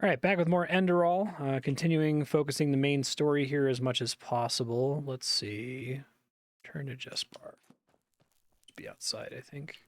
All right, back with more Enderal, continuing focusing the main story here as much as possible. Let's see. Turn to Jespar. Be outside, I think.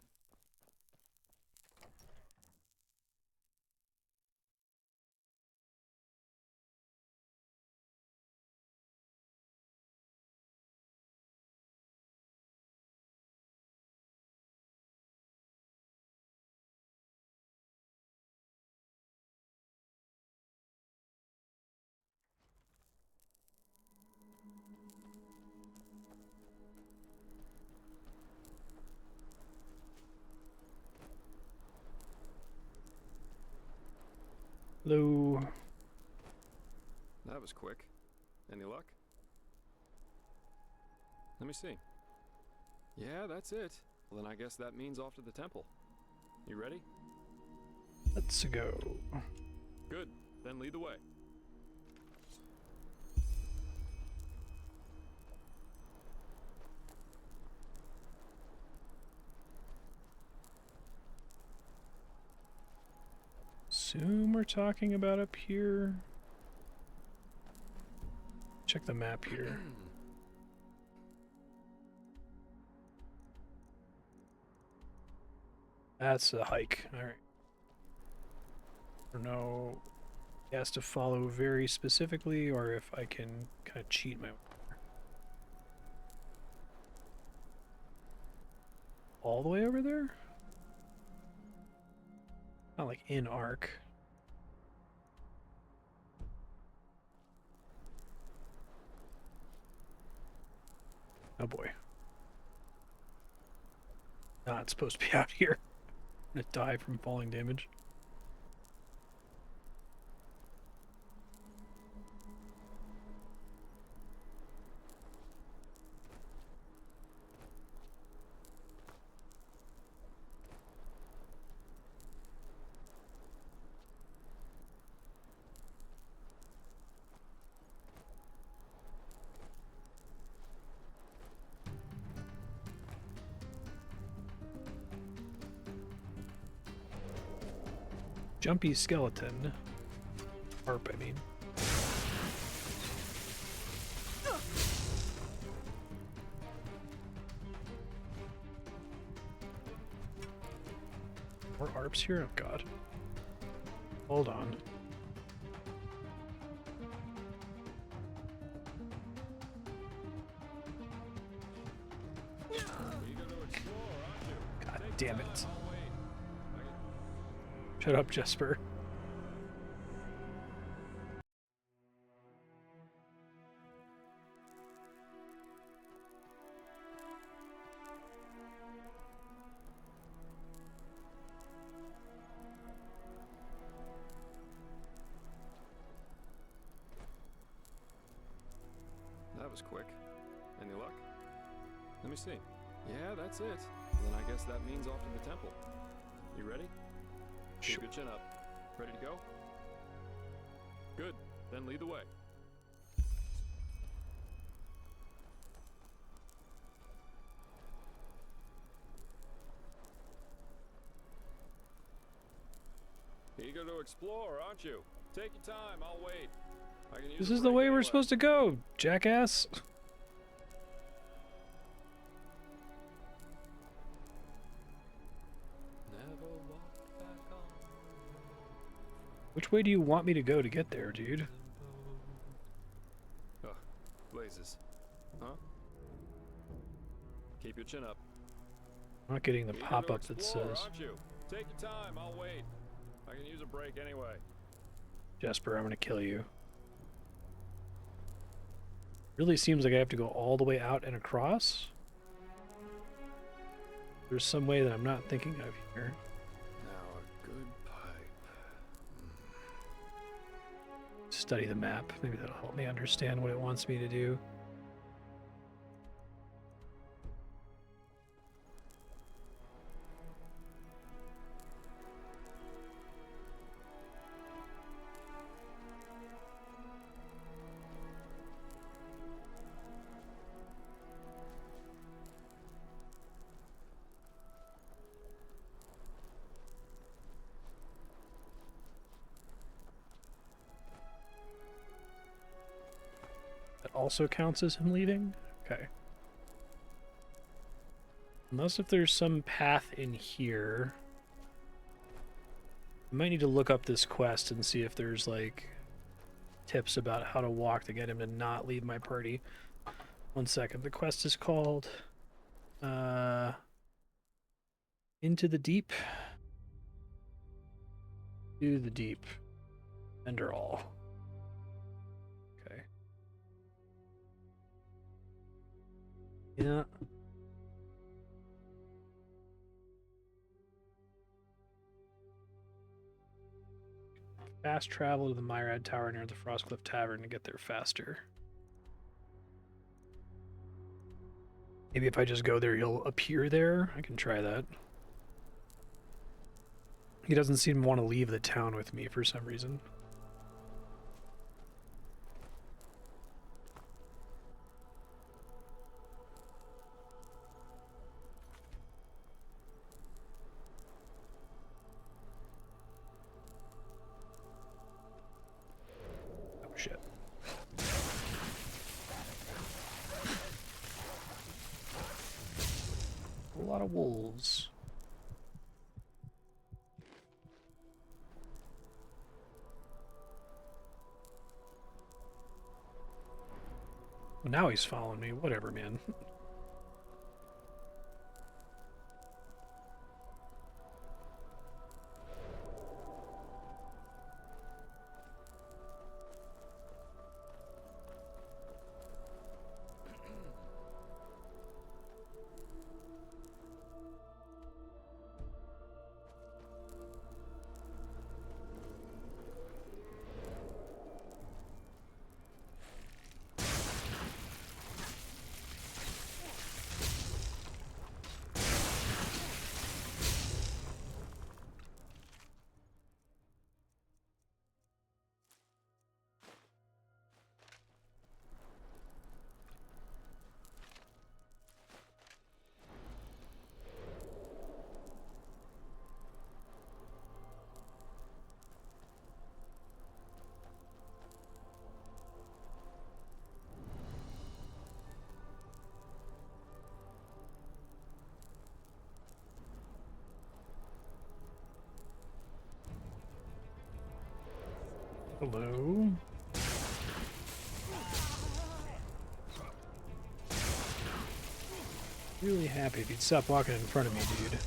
Hello. That was quick. Any luck? Let me see. Yeah, that's it. Well, then I guess that means off to the temple. You ready? Let's go. Good. Then lead the way. Assume we're talking about up here. Check the map here. That's a hike. All right. I don't know. He has to follow very specifically, or if I can kind of cheat my way. All the way over there? Not like in arc. Oh boy. Not supposed to be out here. I'm gonna die from falling damage. Jumpy skeleton. Harp, I mean. More ARPs here? Oh god. Hold on. God damn it. Shut up, Jesper. That was quick. Any luck? Let me see. Yeah, that's it. Well, then I guess that means off to the temple. You ready? Sure. Keep your chin up. Ready to go? Good. Then lead the way. Eager to explore, aren't you? Take your time, I'll wait. I can use This a is the break way we're anyway. supposed to go, jackass. Never walked back on. Which way do you want me to go to get there, dude? Ugh, blazes. Huh? Keep your chin up. I'm not getting the Eager to pop-up that explore, says, aren't you? Take your time, I'll wait. I can use a break anyway. Jesper, I'm gonna kill you. Really seems like I have to go all the way out and across. There's some way that I'm not thinking of here. Now a good pipe. Study the map. Maybe that'll help me understand what it wants me to do. That also counts as him leaving? Okay. Unless if there's some path in here. I might need to look up this quest and see if there's, like, tips about how to walk to get him to not leave my party. One second. The quest is called Into the Deep. To the Deep. Enderal. Okay. Yeah. Fast travel to the Myrad Tower near the Frostcliff Tavern to get there faster. Maybe if I just go there, he'll appear there. I can try that. He doesn't seem to want to leave the town with me for some reason. Oh, shit. A lot of wolves. Well, now he's following me. Whatever, man. Hello? Really happy if you'd stop walking in front of me, dude.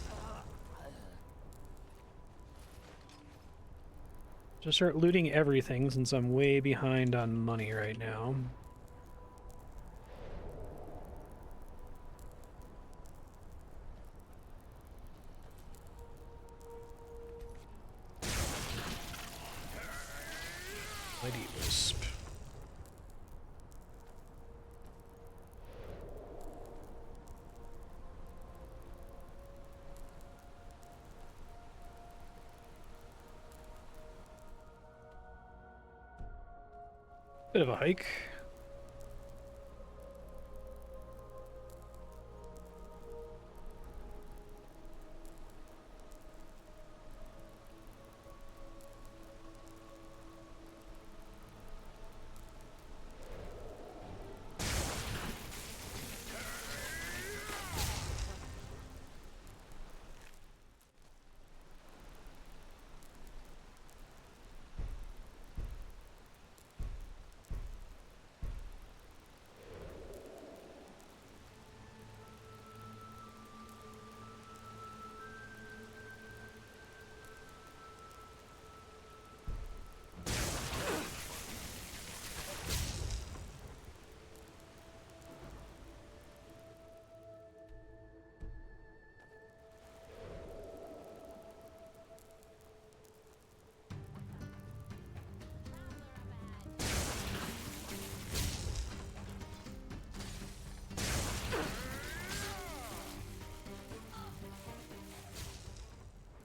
Just start looting everything since I'm way behind on money right now. Mighty Wisp. Bit of a hike.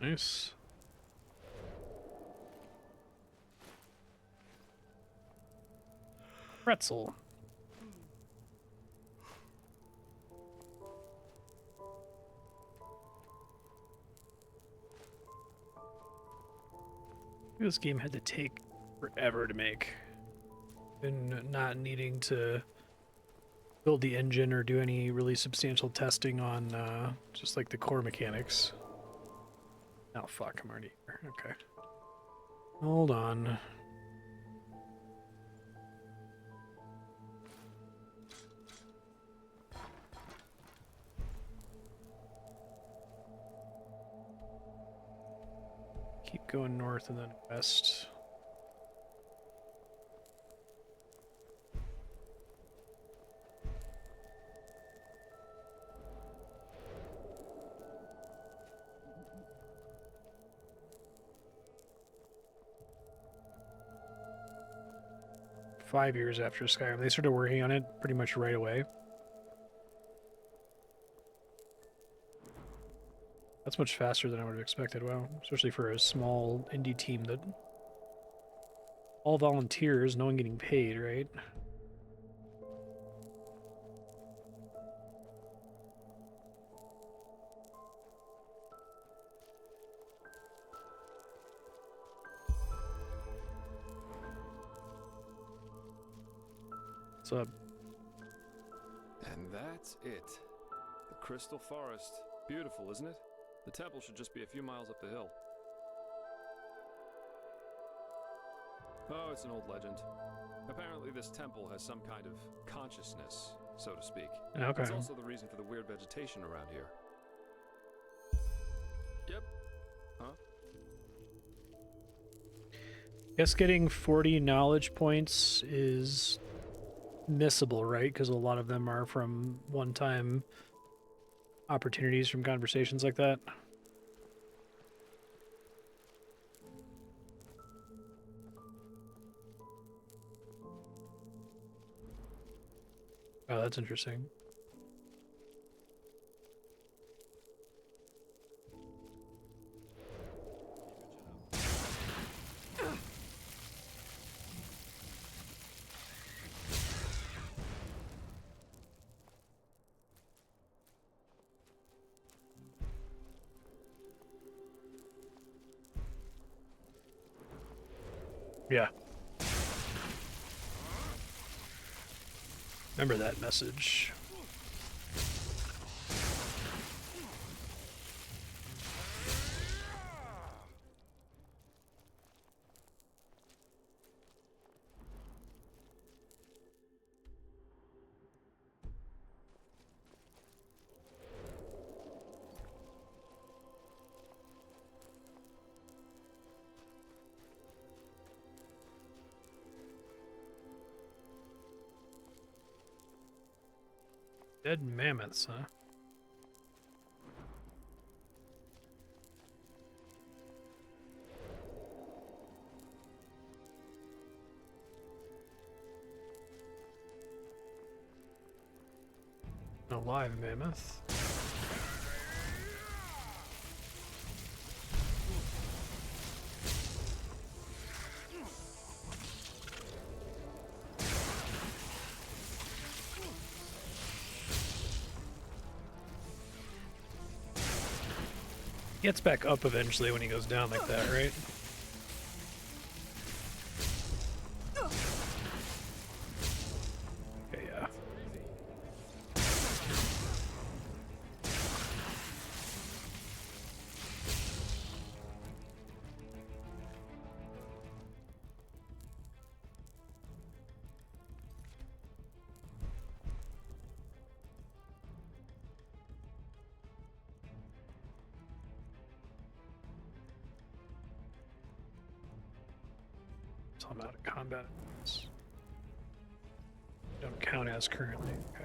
Nice. Pretzel. This game had to take forever to make. and not needing to build the engine or do any really substantial testing on just like the core mechanics. Oh fuck, I'm already here. Okay. Hold on. Keep going north and then west. Five years after Skyrim. They started working on it pretty much right away. That's much faster than I would have expected. Wow. Especially for a small indie team that all volunteers, no one getting paid, right? What's up? And that's it. The Crystal Forest. Beautiful, isn't it? The temple should just be a few miles up the hill. Oh, it's an old legend. Apparently this temple has some kind of consciousness, so to speak. Okay. That's also the reason for the weird vegetation around here. Yep. Huh? Guess getting 40 knowledge points is missable, right? Because a lot of them are from one-time opportunities from conversations like that. Oh, that's interesting. Yeah. Remember that message. Dead mammoths, huh? A live mammoth. Gets back up eventually when he goes down like that, right? Okay, yeah. So I'm out of combat. Don't count as currently. Okay.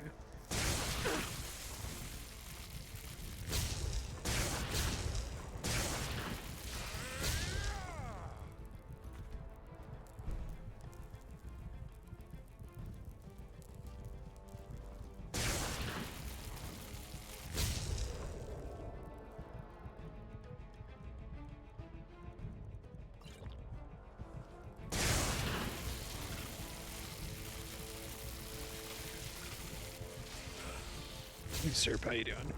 Hey, Serp, how you doing?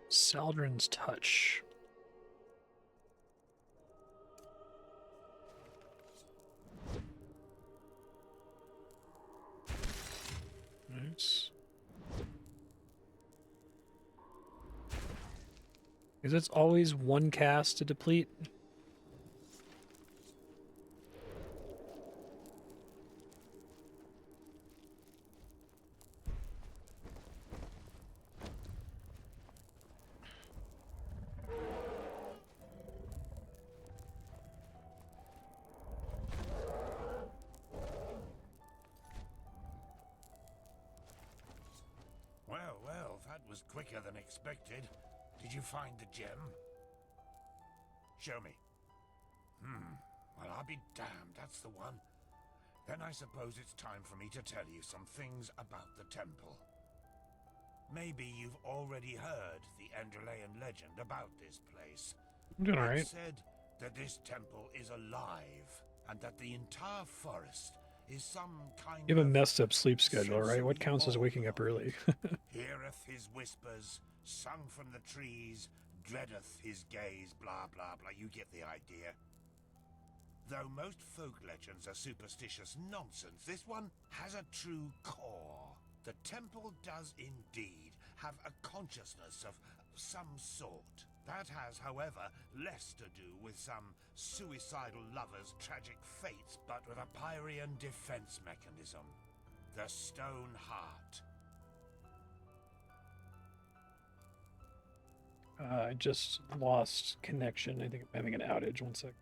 Saldrin's Touch. Nice. Because it's always one cast to deplete. Well, that was quicker than expected. Did you find the gem? Show me. Well, I'll be damned, that's the one. Then I suppose it's time for me to tell you some things about the temple. Maybe you've already heard the Enderalian legend about this place. I'm doing alright. It's said that this temple is alive, and that the entire forest is some kind You have a of messed up sleep schedule, right? What sensory counts as waking up early? heareth his whispers, sung from the trees, dreadeth his gaze, blah blah blah, you get the idea. Though most folk legends are superstitious nonsense, this one has a true core. The temple does indeed have a consciousness of some sort. That has, however, less to do with some suicidal lover's tragic fates, but with a Pyrian defense mechanism. The Stone Heart. I just lost connection. I think I'm having an outage. One sec.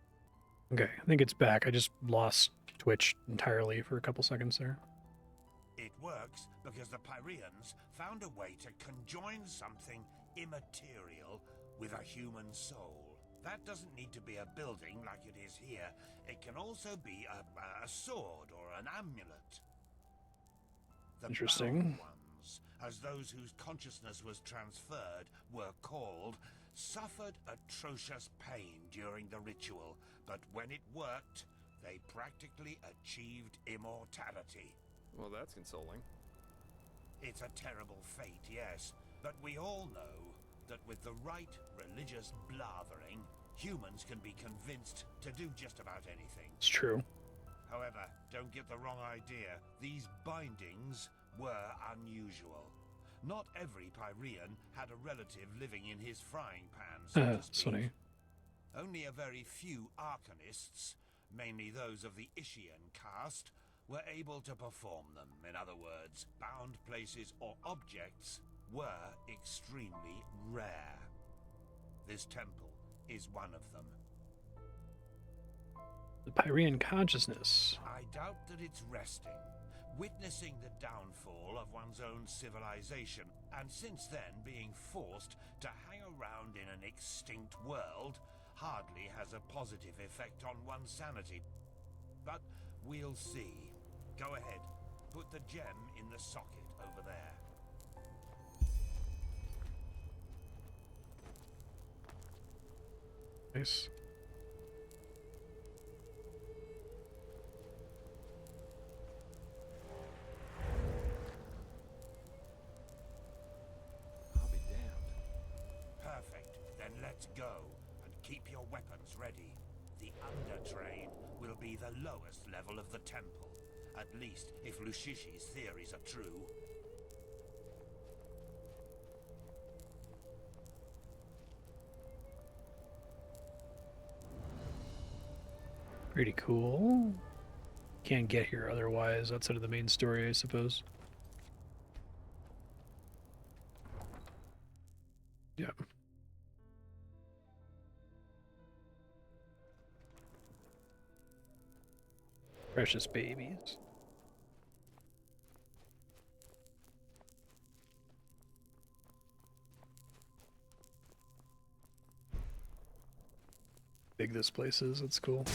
Okay, I think it's back. I just lost Twitch entirely for a couple seconds there. It works because the Pyrians found a way to conjoin something immaterial with a human soul. That doesn't need to be a building like it is here. It can also be a sword or an amulet. The Interesting. bound ones, as those whose consciousness was transferred were called, suffered atrocious pain during the ritual, but when it worked, they practically achieved immortality. Well, that's consoling. It's a terrible fate, yes, but we all know that with the right religious blathering, humans can be convinced to do just about anything. It's true. However, don't get the wrong idea. These bindings were unusual. Not every Pyrian had a relative living in his frying pan, so to It's speak. funny. Only a very few arcanists, mainly those of the Ishian caste, were able to perform them. In other words, bound places or objects were extremely rare. This temple is one of them. The Pyrean consciousness. I doubt that it's resting, witnessing the downfall of one's own civilization, and since then being forced to hang around in an extinct world hardly has a positive effect on one's sanity. But we'll see. Go ahead, put the gem in the socket over there. Nice. I'll be damned. Perfect. Then let's go, and keep your weapons ready. The Undertrain will be the lowest level of the temple. At least, if Lushishi's theories are true. Pretty cool. Can't get here otherwise outside of the main story, I suppose. Yep. Precious babies. Big this place is, it's cool.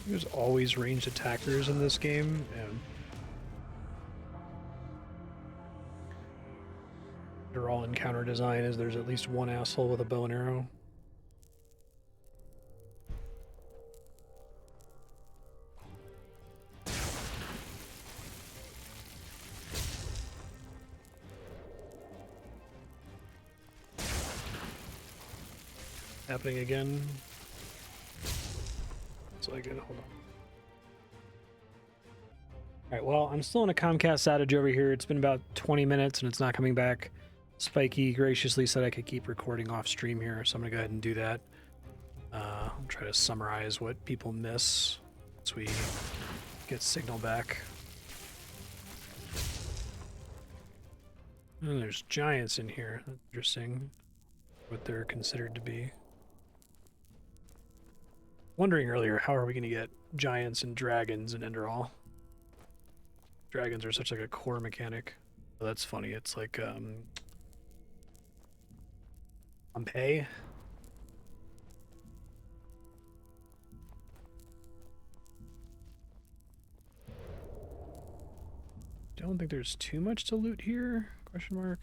There's always ranged attackers in this game, and Enderal encounter design is there's at least one asshole with a bow and arrow. Happening again. So I gotta hold on. Alright, well, I'm still in a Comcast outage over here. It's been about 20 minutes and it's not coming back. Spiky graciously said I could keep recording off stream here, so I'm gonna go ahead and do that. I'll try to summarize what people miss once we get signal back. Oh, there's giants in here. That's interesting what they're considered to be. Wondering earlier, how are we going to get giants and dragons in Enderal? Dragons are such like a core mechanic. Oh, that's funny. It's like Pompeii. Don't think there's too much to loot here. Question mark.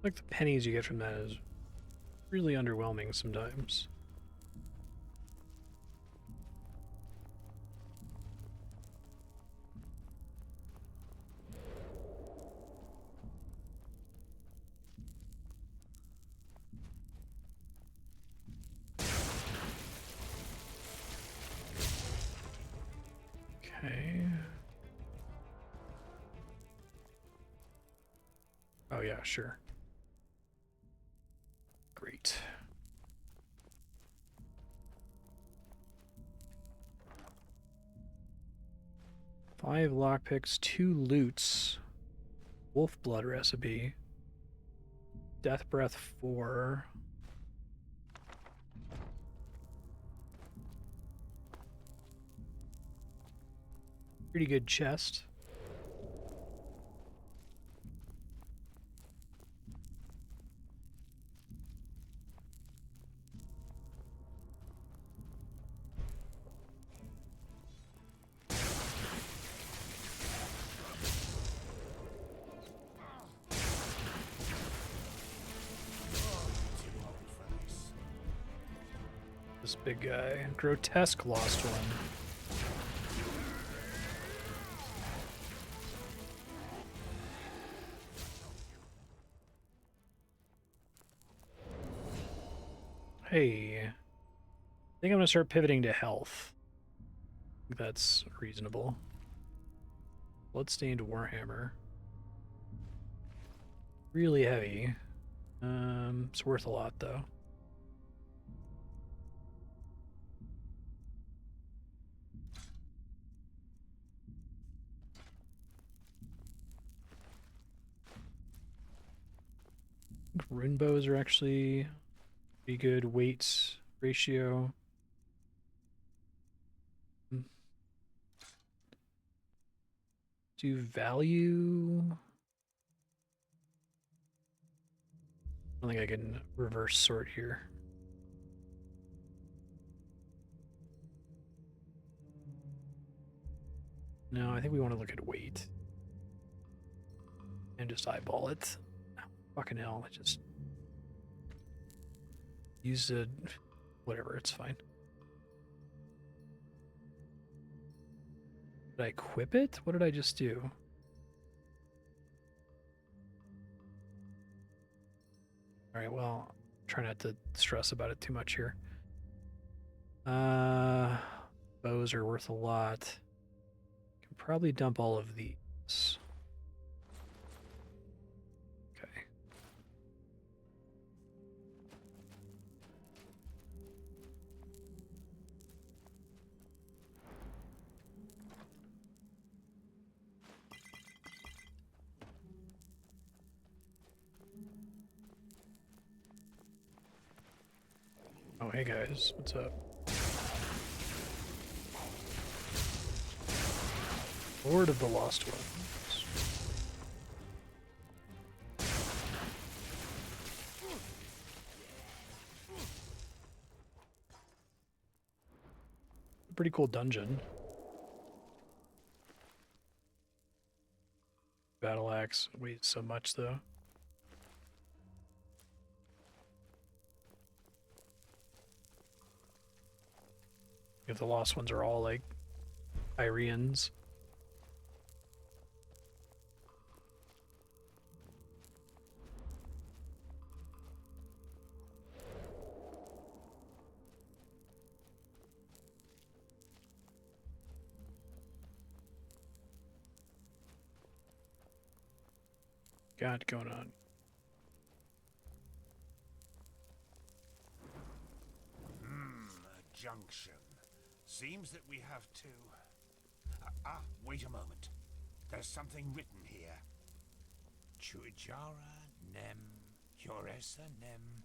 Like the pennies you get from that is really underwhelming sometimes. Okay. Oh yeah, sure. Great. Five lockpicks, 2 loots, wolf blood recipe, death breath 4. Pretty good chest. This big guy. Grotesque lost one. Hey. I think I'm gonna start pivoting to health. I think that's reasonable. Bloodstained Warhammer. Really heavy. It's worth a lot though. Rune bows are actually pretty good weight ratio. Do value? I don't think I can reverse sort here. No, I think we want to look at weight. And just eyeball it. Fucking hell, I just used it. Whatever, it's fine. Did I equip it? What did I just do? Alright, well, try not to stress about it too much here. Bows are worth a lot. Can probably dump all of these. Okay. Oh, hey guys, what's up? Lord of the Lost Ones. pretty cool dungeon. Battle axe weighs so much though. If the lost ones are all like Tyrians. Got going on. A junction. Seems that we have to... wait a moment. There's something written here. Chuijara nem Yoresa nem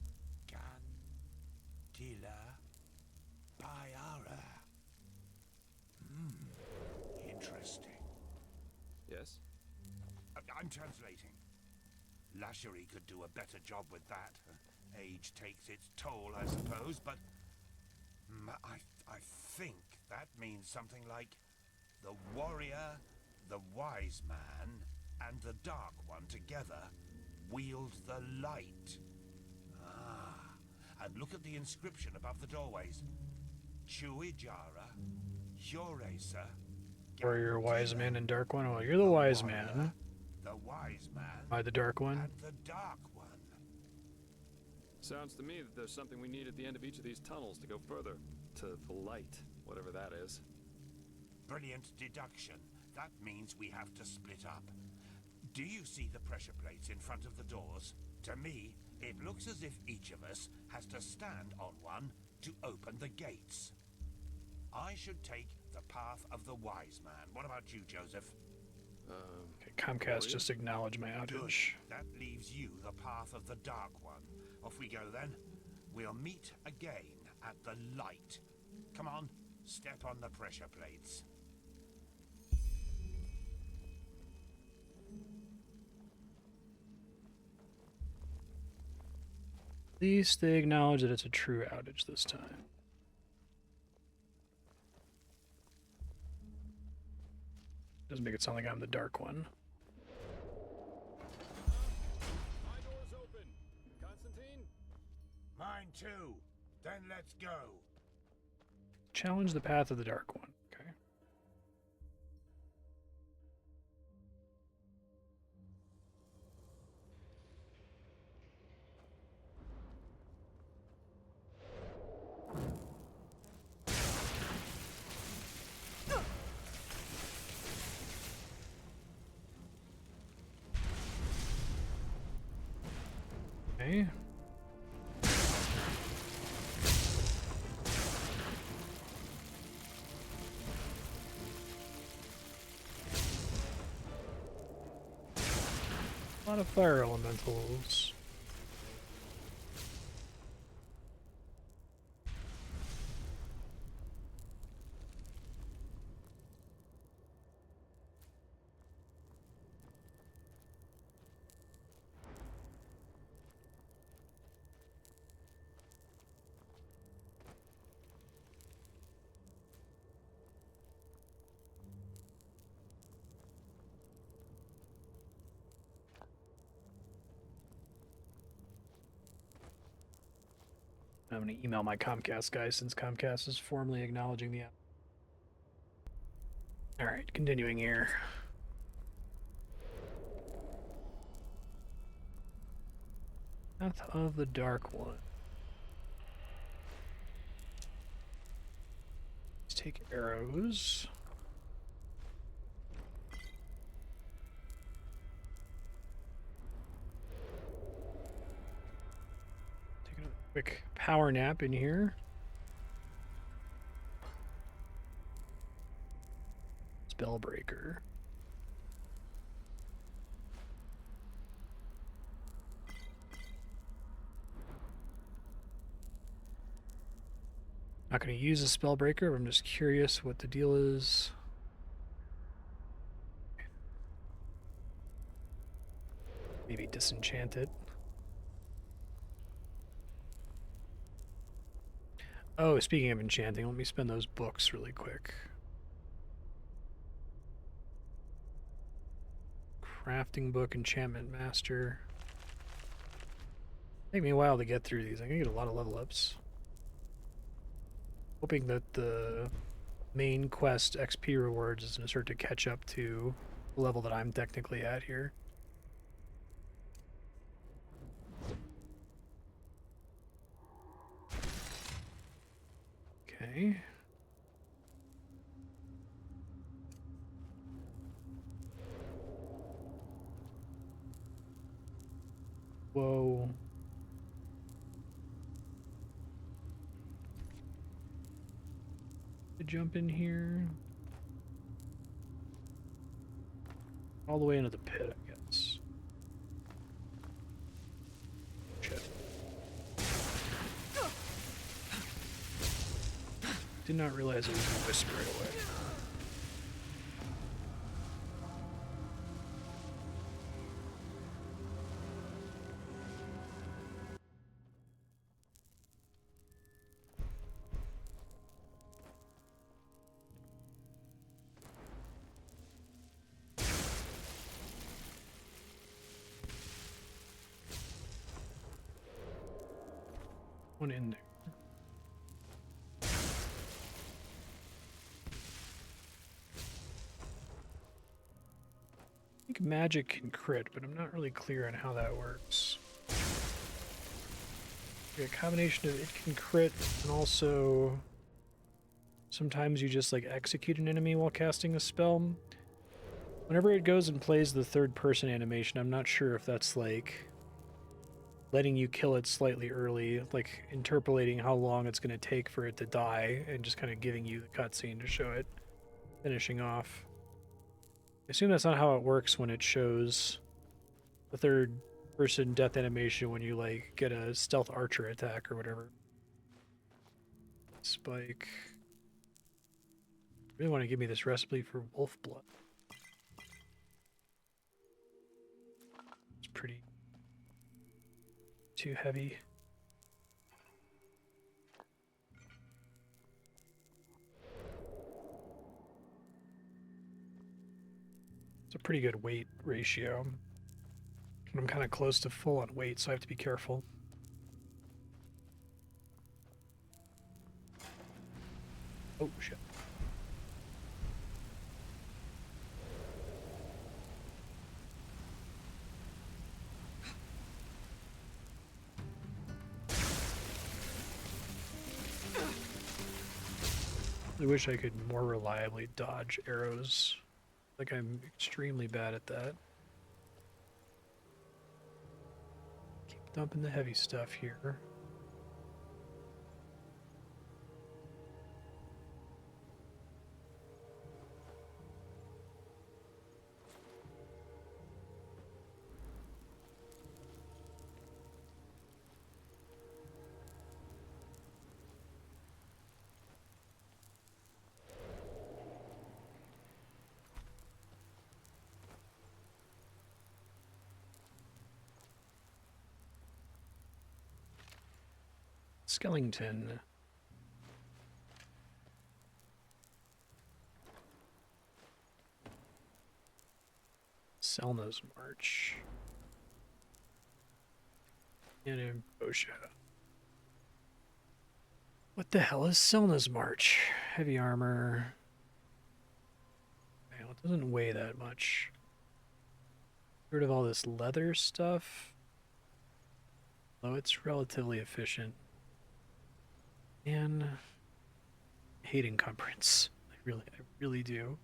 gan dila bayara. Interesting. Yes? I'm translating. Lashery could do a better job with that. Age takes its toll, I suppose, but... I think that means something like the warrior, the wise man, and the dark one together wield the light. And look at the inscription above the doorways. Chuijara, Yoresa, Warrior, wise man, and dark one. Oh, you're the wise man. the wise man, Am I the dark one? and the dark one. Sounds to me that there's something we need at the end of each of these tunnels to go further. To the light, whatever that is. Brilliant deduction. That means we have to split up. Do you see the pressure plates in front of the doors? To me, it looks as if each of us has to stand on one to open the gates. I should take the path of the wise man. What about you, Joseph? Okay, Comcast just acknowledged my Good. outage. That leaves you the path of the dark one. Off we go then. We'll meet again at the light. Come on, step on the pressure plates. At least they acknowledge that it's a true outage this time. Doesn't make it sound like I'm the dark one. My door's open. Constantine? Mine too. Then let's go. Challenge the path of the dark one. Okay. Okay. A lot of fire elementals. I'm going to email my Comcast guy since Comcast is formally acknowledging the app. Alright, continuing here. Path of the Dark One. Let's take arrows. Quick power nap in here. Spellbreaker. Not going to use a spellbreaker, but I'm just curious what the deal is. Maybe disenchant it. Oh, speaking of enchanting, let me spend those books really quick. Crafting book, enchantment master. Take me a while to get through these. I'm gonna get a lot of level ups. Hoping that the main quest XP rewards is gonna start to catch up to the level that I'm technically at here. Okay. Whoa. To jump in here. All the way into the pit, I guess. Shit. Did not realize it was a whisper right away. One in there. I think magic can crit, but I'm not really clear on how that works. A combination of it can crit and also sometimes you just like execute an enemy while casting a spell. Whenever it goes and plays the third person animation, I'm not sure if that's like letting you kill it slightly early, like interpolating how long it's going to take for it to die and just kind of giving you the cutscene to show it finishing off. I assume that's not how it works when it shows the third person death animation when you like get a stealth archer attack or whatever. Spike. Really want to give me this recipe for wolf blood. It's pretty too heavy. It's a pretty good weight ratio. I'm kind of close to full on weight, so I have to be careful. Oh, shit. I wish I could more reliably dodge arrows. Like, I'm extremely bad at that. Keep dumping the heavy stuff here. Skellington. Selna's March. And Ambrosia. What the hell is Selna's March? Heavy armor. Well, it doesn't weigh that much. Get rid of all this leather stuff. Though it's relatively efficient. And I hate encumbrance. I really do.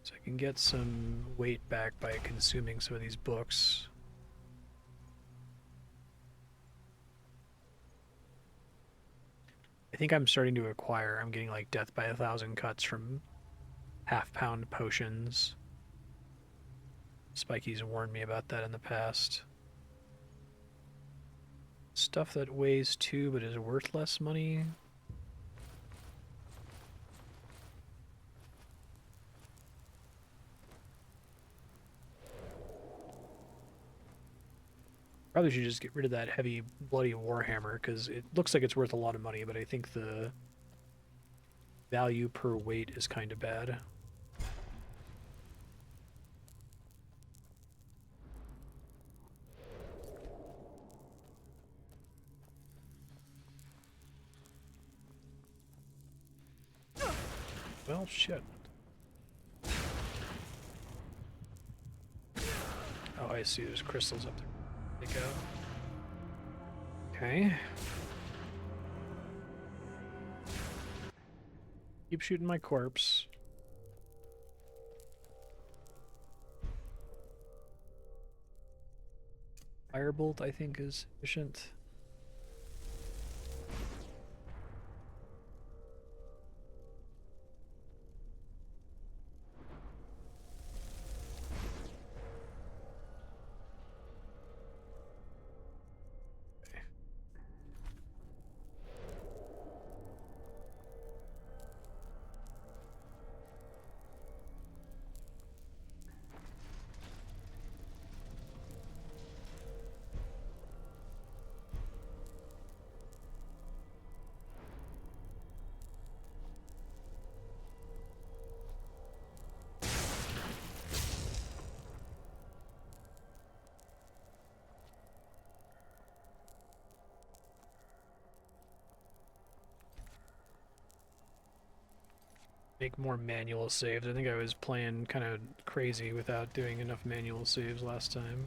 So I can get some weight back by consuming some of these books. I think I'm starting to acquire. I'm getting like death by 1,000 cuts from half-pound potions. Spiky's warned me about that in the past. Stuff that weighs 2 but is worth less money. Probably should just get rid of that heavy, bloody warhammer, because it looks like it's worth a lot of money, but I think the value per weight is kind of bad. Well, shit. Oh, I see. There's crystals up there. Take out. Okay. Keep shooting my corpse. Firebolt, I think, is efficient. Make more manual saves. I think I was playing kind of crazy without doing enough manual saves last time.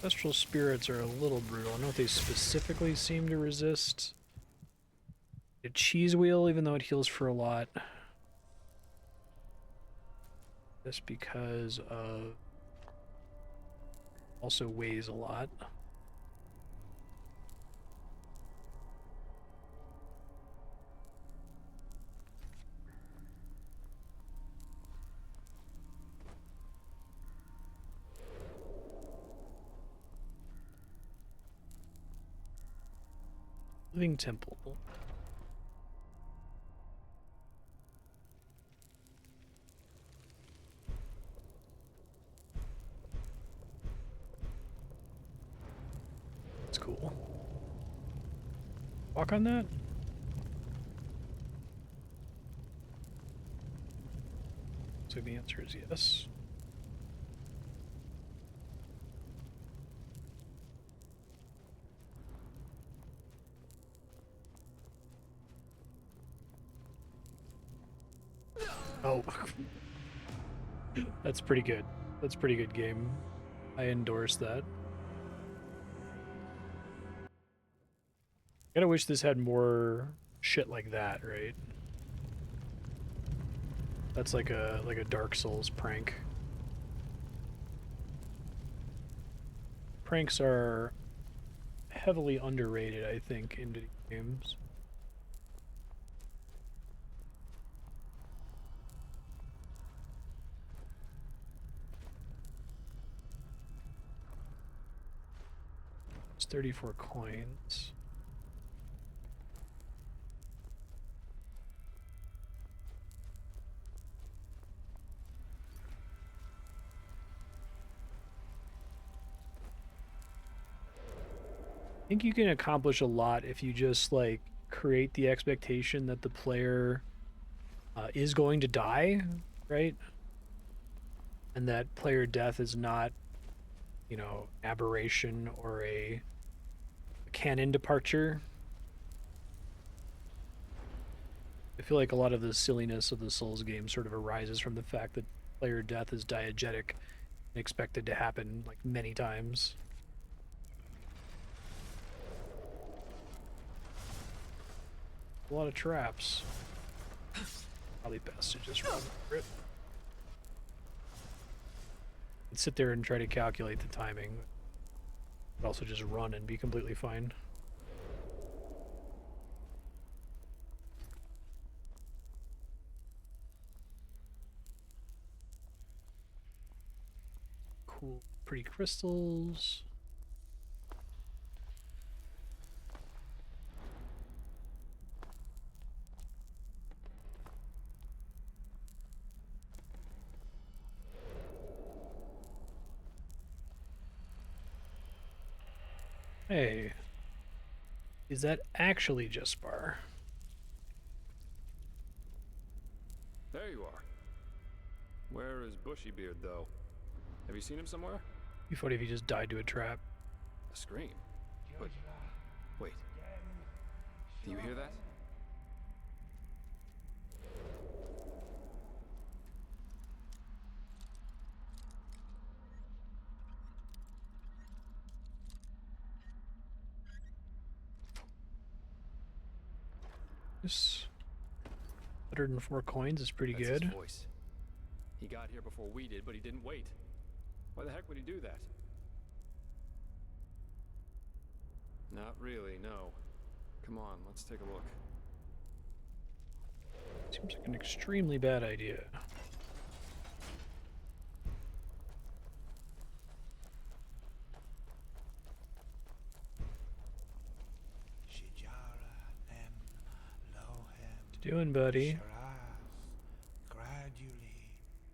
Ancestral spirits are a little brutal. I don't know if they specifically seem to resist a cheese wheel, even though it heals for a lot. Just because of also weighs a lot. Living Temple. That's cool. Walk on that? So the answer is yes. Oh. That's pretty good. That's a pretty good game. I endorse that. I kinda wish this had more shit like that, right? That's like a Dark Souls prank. Pranks are heavily underrated, I think, in video games. It's 34 coins. I think you can accomplish a lot if you just like create the expectation that the player is going to die, right? And that player death is not, you know, aberration or a canon departure. I feel like a lot of the silliness of the Souls game sort of arises from the fact that player death is diegetic and expected to happen like many times. A lot of traps. Probably best to just run for it. And sit there and try to calculate the timing. But also just run and be completely fine. Cool, pretty crystals. Hey, is that actually just bar? There you are. Where is Bushybeard, though? Have you seen him somewhere? Be funny if he just died to a trap. A scream. But wait. Do you hear that? This 104 coins is pretty That's good. his voice. He got here before we did, but he didn't wait. Why the heck would he do that? Not really, no. Come on, let's take a look. Seems like an extremely bad idea. What you doing, buddy?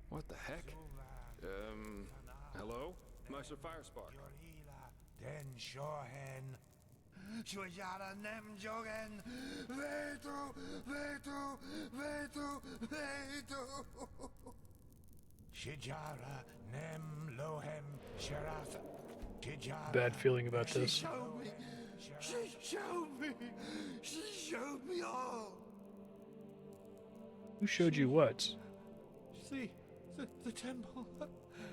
What the heck? Hello? Master Firespark. Den Shohen. Shujara nem jogen. Veto, veto, veto, veto. Shijara nem lohem sharath. Shijara. Bad feeling about this. She showed me. She showed me. She showed me all. Who showed you what? See, the temple.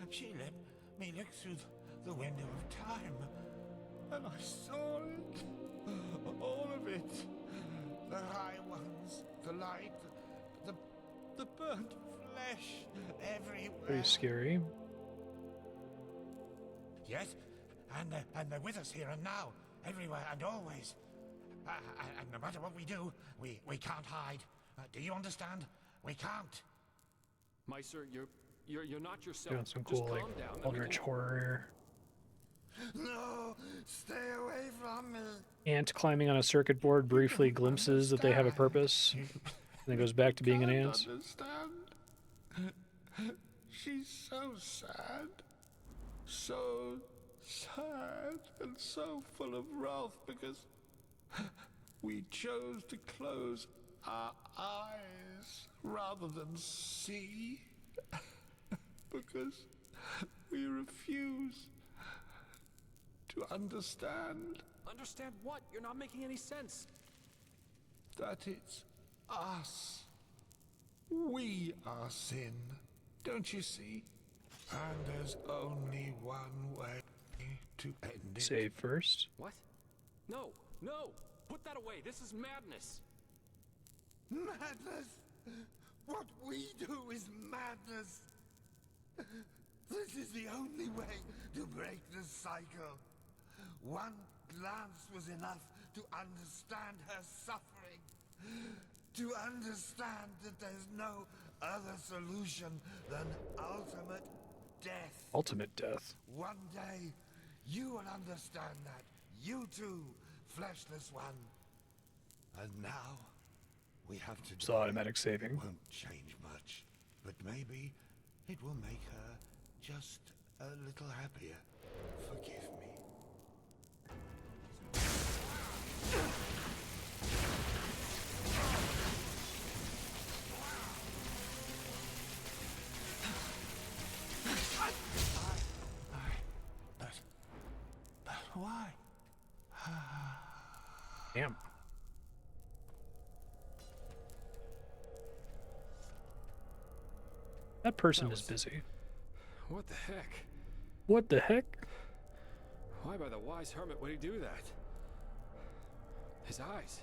She let me look through the window of time, and I saw it. All of it. The high ones, the light, the burnt flesh everywhere. Pretty scary. Yes, and they're with us here and now, everywhere and always. And no matter what we do, we can't hide. Do you understand? We can't. Meister, you're not yourself. Doing some Just cool, like, calm down, then we eldritch can- horror here. No, stay away from me. Ant climbing on a circuit board briefly glimpses that they have a purpose, and then goes back to being an ant. Understand? She's so sad. So sad and so full of wrath because we chose to close our eyes rather than see. Because we refuse to understand Understand what? You're not making any sense. that it's us. We are sin. Don't you see? And there's only one way to end it. Save first. What? No, no! Put that away! This is madness! Madness! What we do is madness! This is the only way to break the cycle. One glance was enough to understand her suffering. To understand that there's no other solution than ultimate death. Ultimate death. One day, you will understand that. You too, fleshless one. And now, we have to It's do automatic saving. won't change much, but maybe it will make her just a little happier. Forgive me. But why? Damn. That person is busy. What the heck? What the heck? Why by the wise hermit would he do that? His eyes.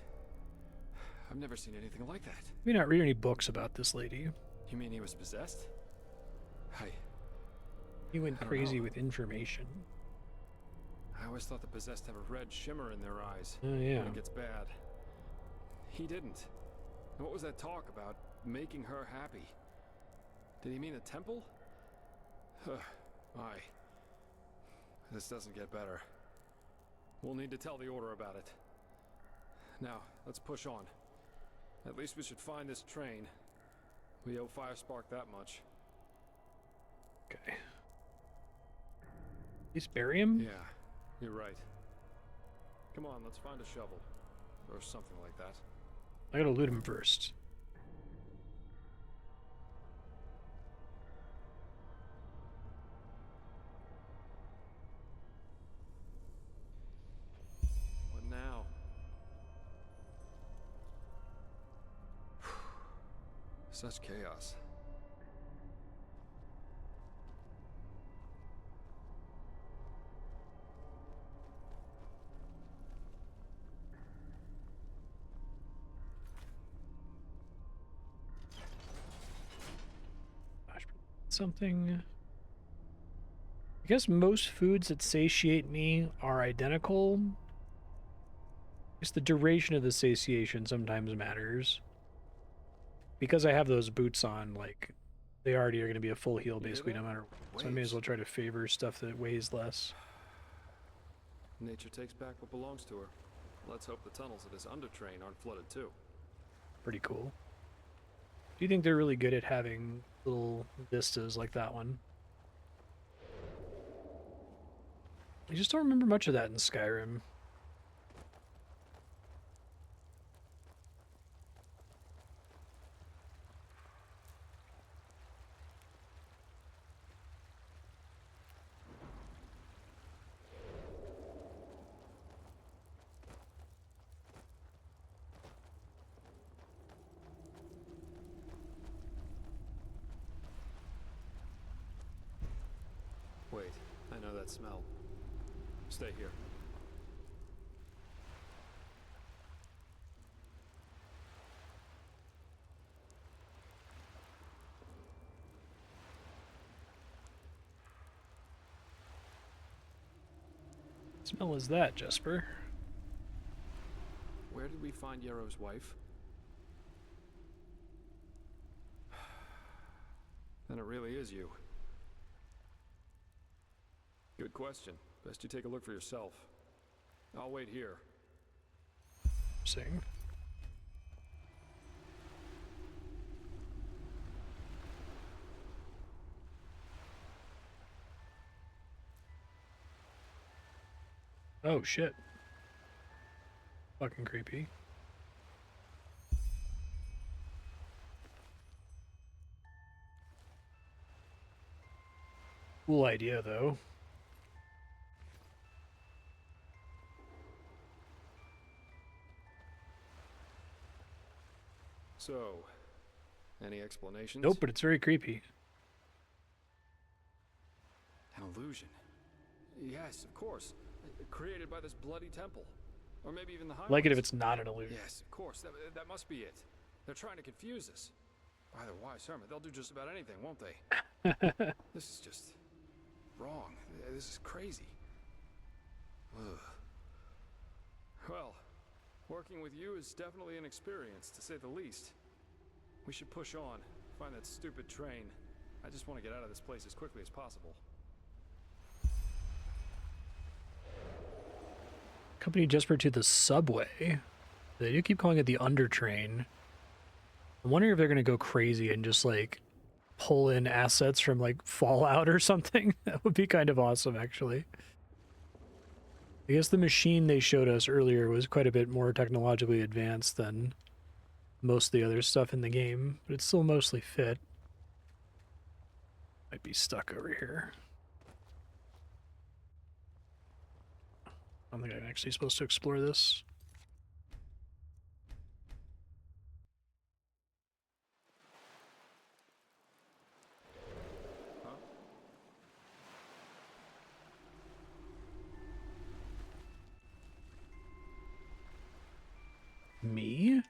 I've never seen anything like that. We not read any books about this lady. You mean he was possessed? He went I don't crazy know. with information. I always thought the possessed have a red shimmer in their eyes Oh yeah. when it gets bad. He didn't. And what was that talk about making her happy? Did he mean a temple? Aye. This doesn't get better. We'll need to tell the Order about it. Now, let's push on. At least we should find this train. We owe Firespark that much. Okay. At least bury him? Yeah, you're right. Come on, let's find a shovel. Or something like that. I gotta loot him first. What now? Such chaos. Something. I guess most foods that satiate me are identical. It's the duration of the satiation sometimes matters. Because I have those boots on, like, they already are going to be a full heal basically no matter what. So I may as well try to favor stuff that weighs less. Nature takes back what belongs to her. Let's hope the tunnels of this undertrain aren't flooded too. Pretty cool. Do you think they're really good at having little vistas like that one? I just don't remember much of that in Skyrim. Wait, I know that smell. Stay here. What smell is that, Jesper? Where did we find Yarrow's wife? Then it really is you. Good question. Best you take a look for yourself. I'll wait here. Sing. Oh shit. Fucking creepy. Cool idea though. So, any explanations? Nope, but it's very creepy. An illusion. Yes, of course. Created by this bloody temple. Or maybe even the high Like it if ones. it's not an illusion. Yes, of course. That must be it. They're trying to confuse us. By the wise hermit, they'll do just about anything, won't they? This is just wrong. This is crazy. Ugh. Well, working with you is definitely an experience, to say the least. We should push on, find that stupid train. I just want to get out of this place as quickly as possible. Company Jesper to the subway. They do keep calling it the undertrain. I'm wondering if they're gonna go crazy and just like pull in assets from like Fallout or something. That would be kind of awesome, actually. I guess the machine they showed us earlier was quite a bit more technologically advanced than most of the other stuff in the game, but it's still mostly fit. Might be stuck over here. I don't think I'm actually supposed to explore this. Huh? Me?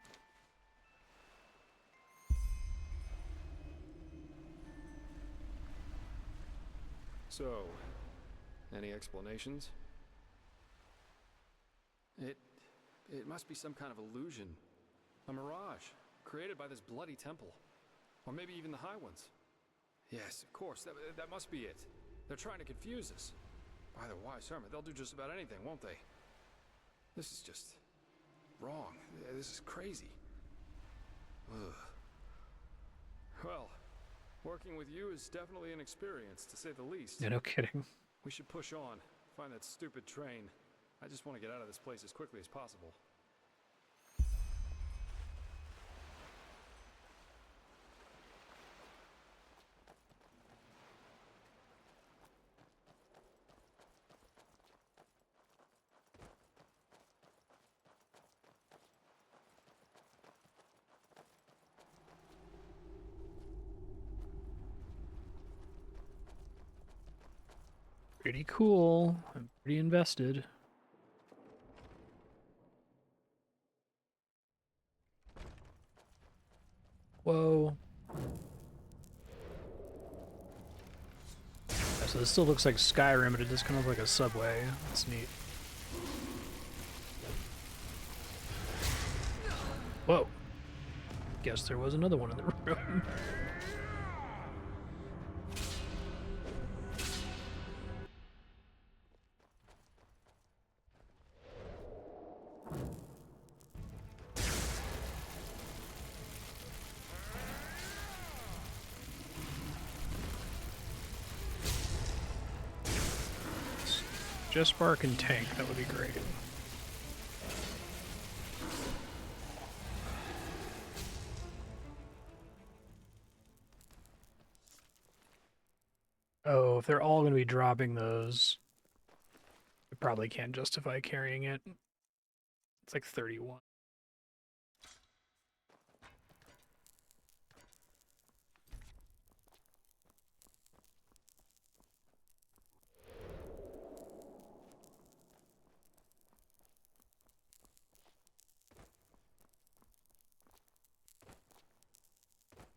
So, any explanations? It must be some kind of illusion. A mirage, created by this bloody temple. Or maybe even the high ones. Yes, of course, that must be it. They're trying to confuse us. By the wise hermit, they'll do just about anything, won't they? This is just wrong. This is crazy. Ugh. Well, working with you is definitely an experience, to say the least. Yeah, no kidding. We should push on, find that stupid train. I just want to get out of this place as quickly as possible. Pretty cool. I'm pretty invested. Whoa. Yeah, so this still looks like Skyrim, but it does kind of look like a subway. That's neat. Whoa. Guess there was another one in the room. Just spark and tank, that would be great. Oh, if they're all going to be dropping those, I probably can't justify carrying it. It's like 31.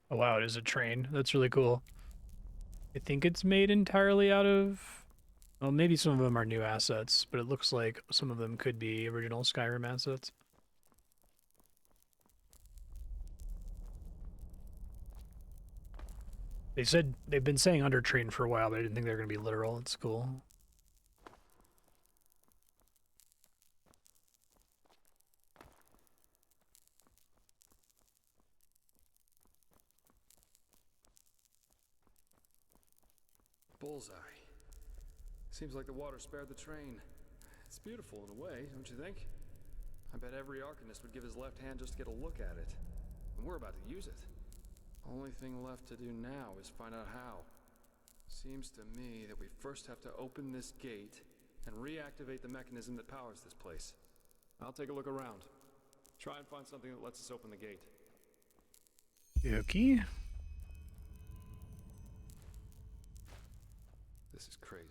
Oh wow, it is a train. That's really cool. I think it's made entirely out of... Well, maybe some of them are new assets, but it looks like some of them could be original Skyrim assets. They said they've been saying undertrained for a while, but I didn't think they were going to be literal. It's cool. Bullseye. Seems like the water spared the train. It's beautiful in a way, don't you think? I bet every Arcanist would give his left hand just to get a look at it. And we're about to use it. Only thing left to do now is find out how. Seems to me that we first have to open this gate and reactivate the mechanism that powers this place. I'll take a look around. Try and find something that lets us open the gate. Okay. This is crazy.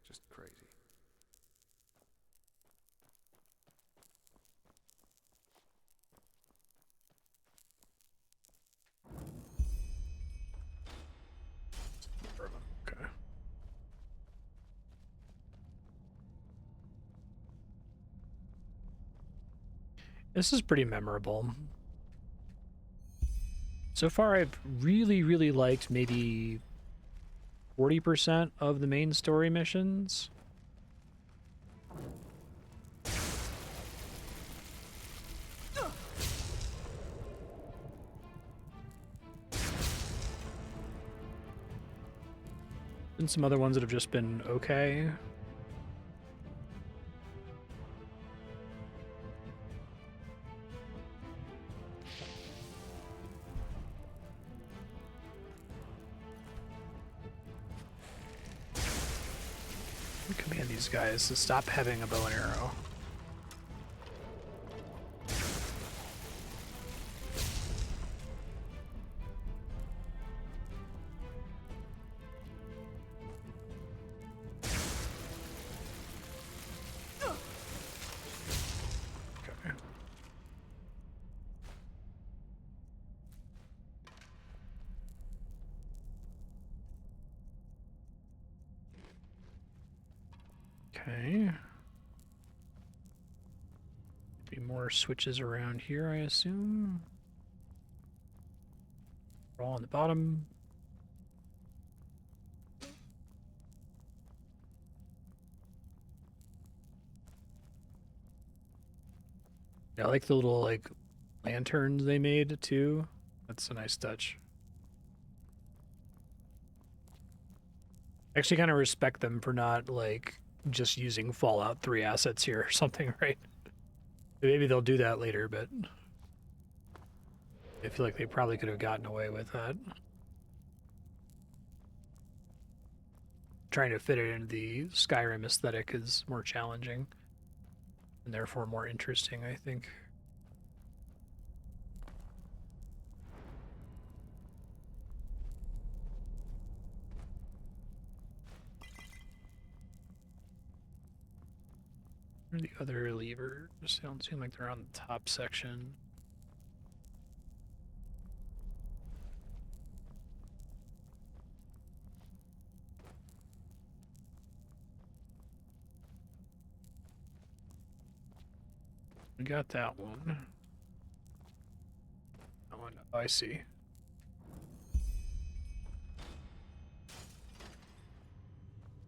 Just crazy. Okay. This is pretty memorable. So far, I've really liked maybe 40% of the main story missions. And some other ones that have just been okay. Command these guys to stop having a bow and arrow. Okay. Okay. Be more switches around here, I assume. We're all on the bottom. Yeah, I like the little like lanterns they made too. That's a nice touch. I actually kind of respect them for not like just using Fallout 3 assets here or something, right? Maybe they'll do that later, but I feel like they probably could have gotten away with that. Trying to fit it into the Skyrim aesthetic is more challenging and therefore more interesting, I think. Where are the other levers? They don't seem like they're on the top section. We got that one. That one, oh, I see.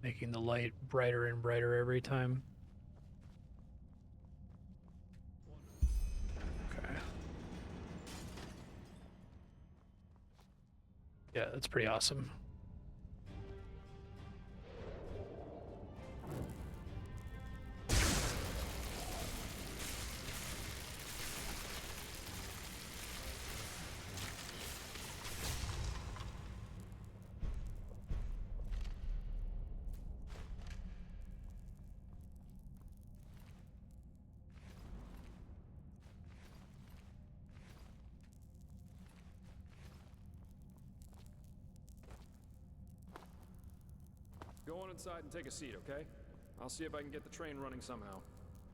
Making the light brighter and brighter every time. Okay. Yeah, that's pretty awesome. Go on inside and take a seat, okay? I'll see if I can get the train running somehow.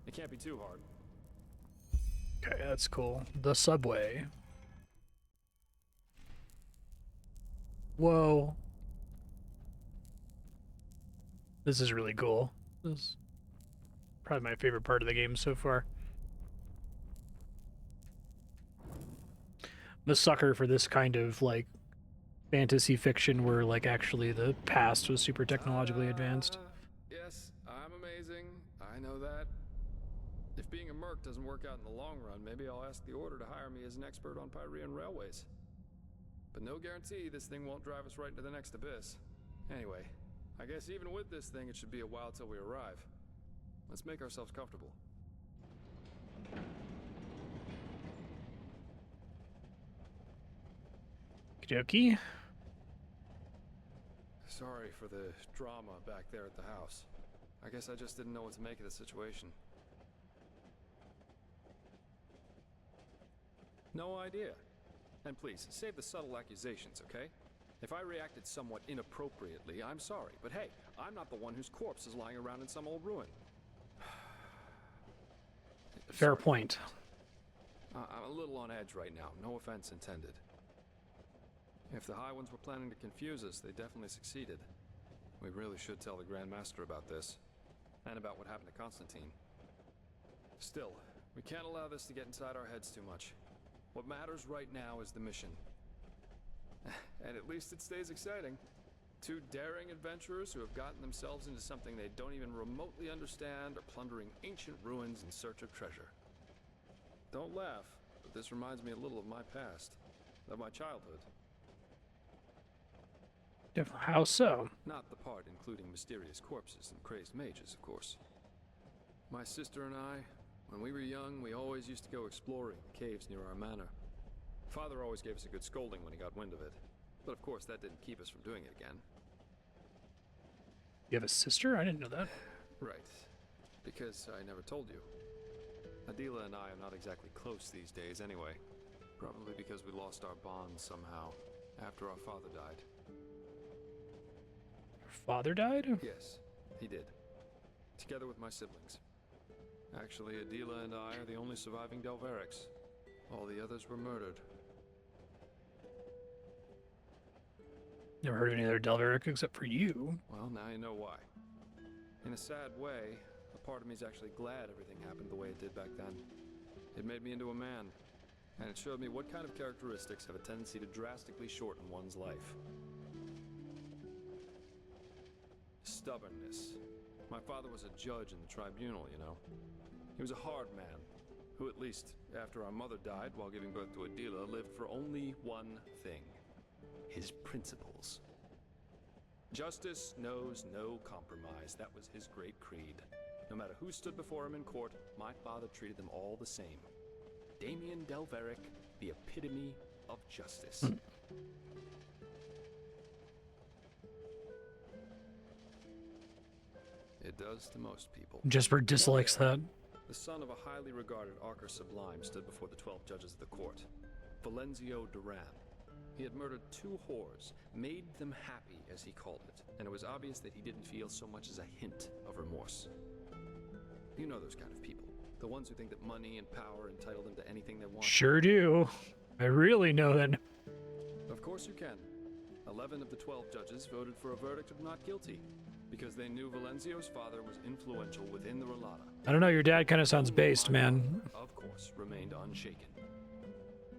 It can't be too hard. Okay, that's cool. The subway. Whoa. This is really cool. This is probably my favorite part of the game so far. I'm a sucker for this kind of, like, fantasy fiction where, like, actually the past was super technologically advanced. Yes, I'm amazing. I know that. If being a merc doesn't work out in the long run, maybe I'll ask the Order to hire me as an expert on Pyrean railways. But no guarantee this thing won't drive us right into the next abyss. Anyway, I guess even with this thing, it should be a while till we arrive. Let's make ourselves comfortable. Okey-dokey. Sorry for the drama back there at the house. I guess I just didn't know what to make of the situation. No idea. And please, save the subtle accusations, okay? If I reacted somewhat inappropriately, I'm sorry. But hey, I'm not the one whose corpse is lying around in some old ruin. Fair point. I'm a little on edge right now. No offense intended. If the High Ones were planning to confuse us, they definitely succeeded. We really should tell the Grand Master about this. And about what happened to Constantine. Still, we can't allow this to get inside our heads too much. What matters right now is the mission. And at least it stays exciting. Two daring adventurers who have gotten themselves into something they don't even remotely understand are plundering ancient ruins in search of treasure. Don't laugh, but this reminds me a little of my past. Of my childhood. How so? Not the part including mysterious corpses and crazed mages, of course. My sister and I, when we were young, we always used to go exploring caves near our manor. Father always gave us a good scolding when he got wind of it. But of course, that didn't keep us from doing it again. You have a sister? I didn't know that. Right. Because I never told you. Adela and I are not exactly close these days anyway. Probably because we lost our bond somehow, after our father died. Your father died? Yes, he did. Together with my siblings. Actually, Adela and I are the only surviving Delverics. All the others were murdered. Never heard of any other Delveric except for you. Well, now you know why. In a sad way, a part of me is actually glad everything happened the way it did back then. It made me into a man, and it showed me what kind of characteristics have a tendency to drastically shorten one's life. Stubbornness. My father was a judge in the tribunal, you know. He was a hard man, who at least, after our mother died while giving birth to Adela, lived for only one thing. His principles. Justice knows no compromise. That was his great creed. No matter who stood before him in court, my father treated them all the same. Damien Delveric, the epitome of justice. It does to most people. Jesper dislikes that. The son of a highly regarded Archer Sublime stood before the 12 judges of the court. Valenzio Duran. He had murdered 2 whores, made them happy, as he called it, and it was obvious that he didn't feel so much as a hint of remorse. You know those kind of people. The ones who think that money and power entitle them to anything they want. Sure do. I really know that. Of course you can. 11 of the 12 judges voted for a verdict of not guilty, because they knew Valenzio's father was influential within the Relata. I don't know, your dad kind of sounds based, man. Of course, remained unshaken.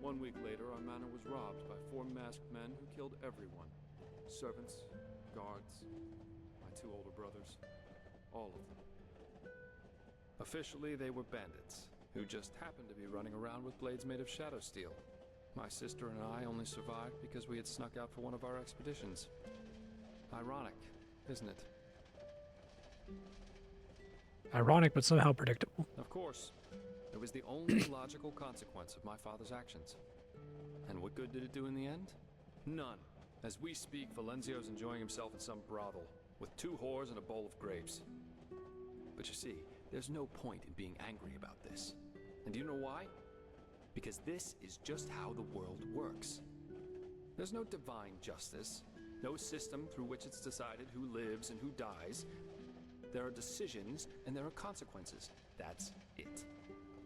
1 week later, our manor was robbed by 4 masked men who killed everyone. Servants, guards, my 2 older brothers, all of them. Officially, they were bandits, who just happened to be running around with blades made of shadow steel. My sister and I only survived because we had snuck out for one of our expeditions. Ironic, isn't it? Ironic, but somehow predictable. Of course. It was the only logical consequence of my father's actions. And what good did it do in the end? None. As we speak, Valenzio's enjoying himself in some brothel, with 2 whores and a bowl of grapes. But you see, there's no point in being angry about this. And do you know why? Because this is just how the world works. There's no divine justice, no system through which it's decided who lives and who dies. There are decisions and there are consequences. That's it.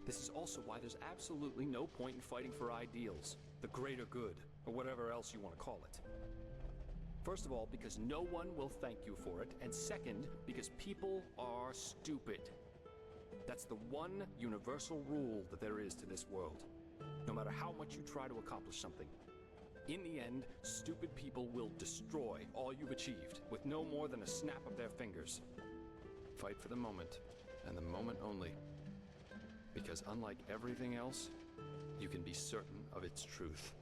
This is also why there's absolutely no point in fighting for ideals, the greater good, or whatever else you want to call it. First of all, because no one will thank you for it, and second, because people are stupid. That's the one universal rule that there is to this world. No matter how much you try to accomplish something, in the end, stupid people will destroy all you've achieved with no more than a snap of their fingers. Fight for the moment, and the moment only. Because unlike everything else, you can be certain of its truth.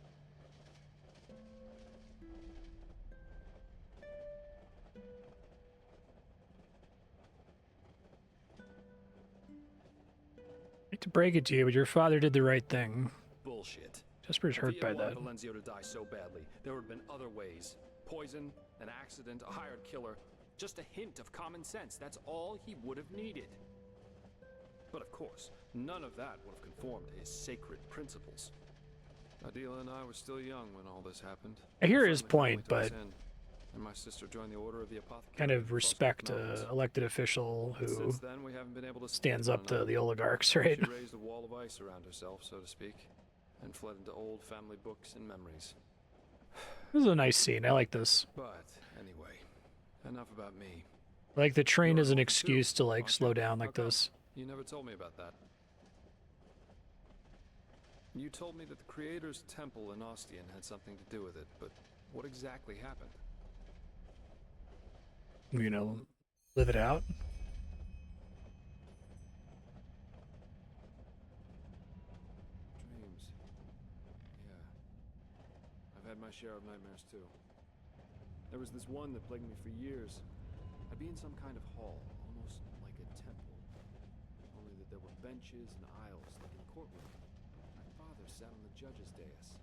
I hate to break it to you, but your father did the right thing. Bullshit. Jesper's hurt by that. If he had wanted Valenzio to die so badly, there would have been other ways. Poison, an accident, a hired killer. Just a hint of common sense. That's all he would have needed. But of course, none of that would have conformed to his sacred principles. Adela and I were still young when all this happened. I hear his point, but and my sister joined the Order of the Apothecary. kind of respect an elected official who Since then, we haven't been able to stands up to the oligarchs, right? She raised a wall of ice around herself, so to speak, and fled into old family books and memories. This is a nice scene. I like this. But anyway, enough about me. I like the train You're as an old excuse too, to like aren't slow you? down like How come? this. You never told me about that. You told me that the Creator's Temple in Ostian had something to do with it, but what exactly happened? You know, live it out. Dreams. Yeah. I've had my share of nightmares too. There was this one that plagued me for years. I'd be in some kind of hall, almost like a temple. Only that there were benches and aisles, like in a courtroom. My father sat on the judge's dais.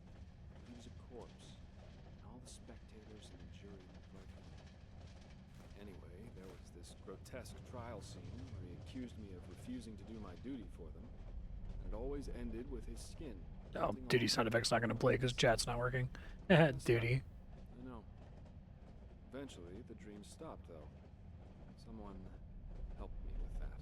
He was a corpse, and all the spectators and the jury looked like him. Anyway, there was this grotesque trial scene where he accused me of refusing to do my duty for them. And it always ended with his skin. Oh, melting duty off sound effect's not going to play because chat's not working. Duty. I know. Eventually, the dream stopped, though. Someone helped me with that.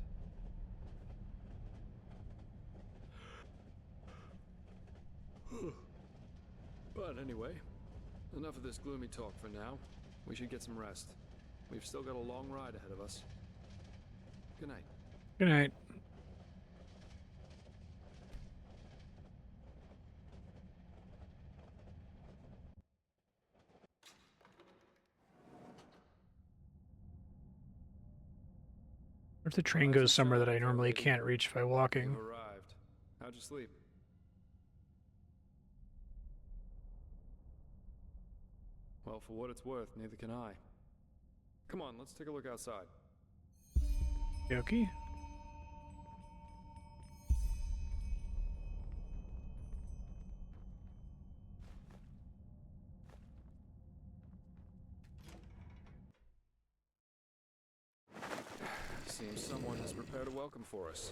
But anyway, enough of this gloomy talk for now. We should get some rest. We've still got a long ride ahead of us. Good night. Good night. What if the train goes somewhere that I normally can't reach by walking? You've arrived. How'd you sleep? Well, for what it's worth, neither can I. Come on, let's take a look outside. Okay. Seems someone has prepared a welcome for us.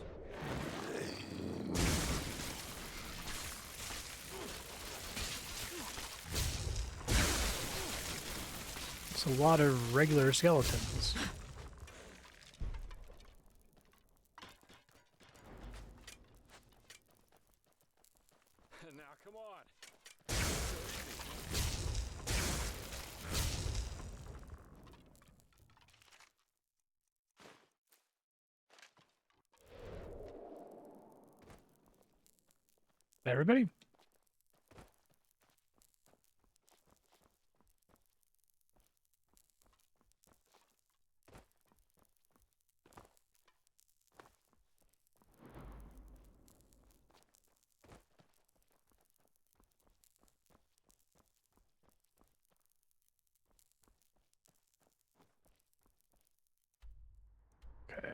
It's a lot of regular skeletons. Now, come on. Everybody? Okay.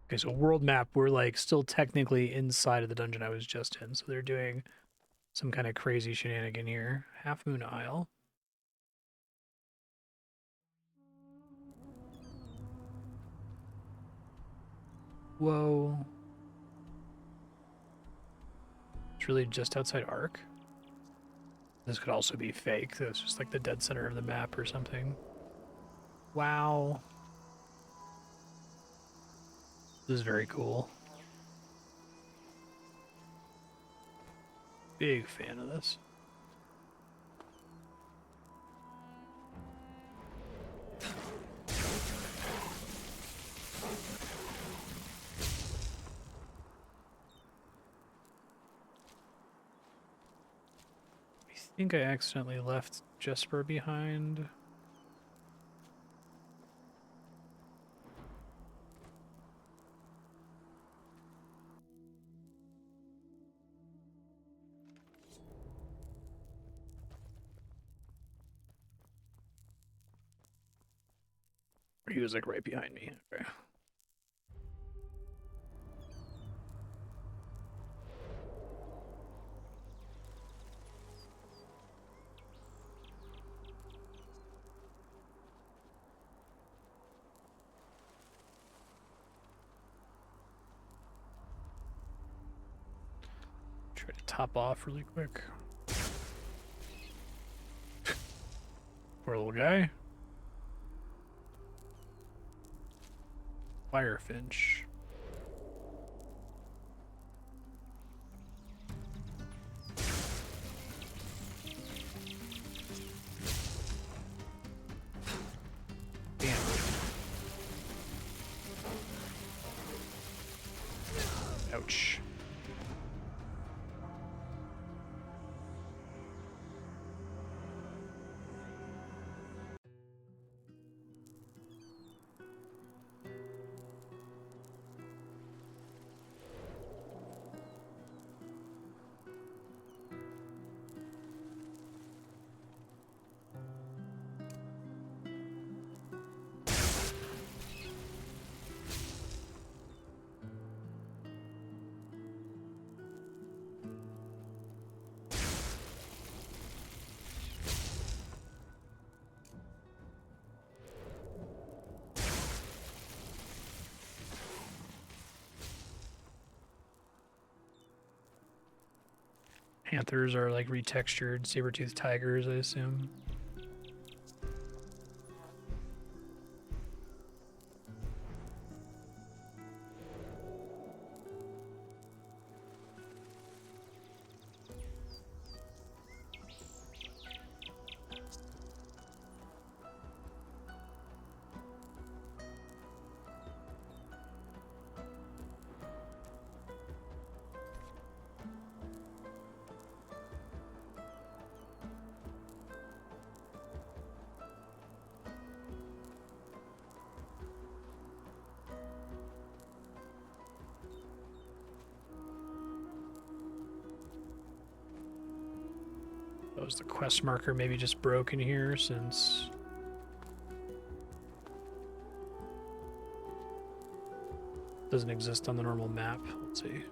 Okay, so world map, we're like still technically inside of the dungeon I was just in. So they're doing some kind of crazy shenanigan here. Halfmoon Isle. Whoa. It's really just outside Ark. This could also be fake. That's just like the dead center of the map or something. Wow. This is very cool. Big fan of this. I think I accidentally left Jesper behind. He was like right behind me. Okay. Try to top off really quick. Poor little guy. Firefinch. Damn. Ouch. Panthers are like retextured saber-toothed tigers, I assume. suppose the quest marker maybe just broken here since it doesn't exist on the normal map. Let's see.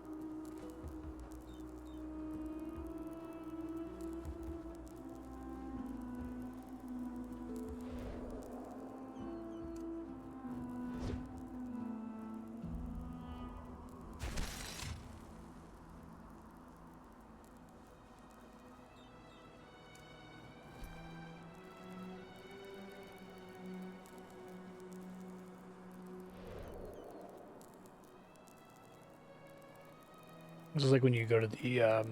This is like when you go to the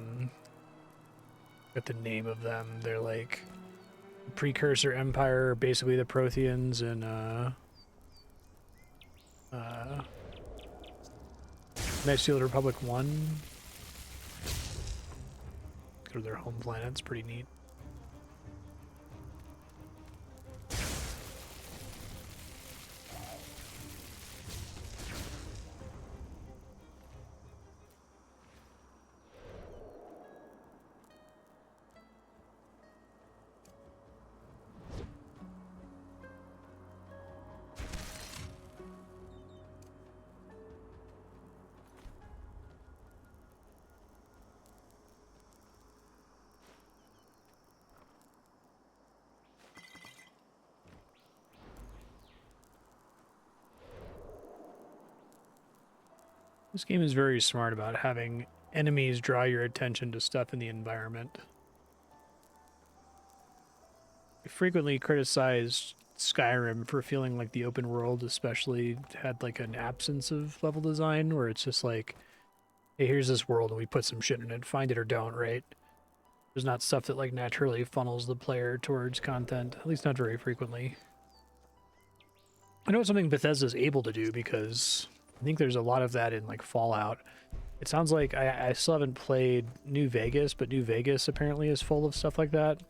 get the name of them. They're like precursor empire, basically the Protheans, and Knights of the Republic 1. Go to their home planet. It's pretty neat. This game is very smart about having enemies draw your attention to stuff in the environment. I frequently criticized Skyrim for feeling like the open world especially had like an absence of level design where it's just like, hey, here's this world and we put some shit in it, find it or don't, right? There's not stuff that like naturally funnels the player towards content, at least not very frequently. I know it's something Bethesda's able to do because I think there's a lot of that in like Fallout. It sounds like I still haven't played New Vegas, but New Vegas apparently is full of stuff like that.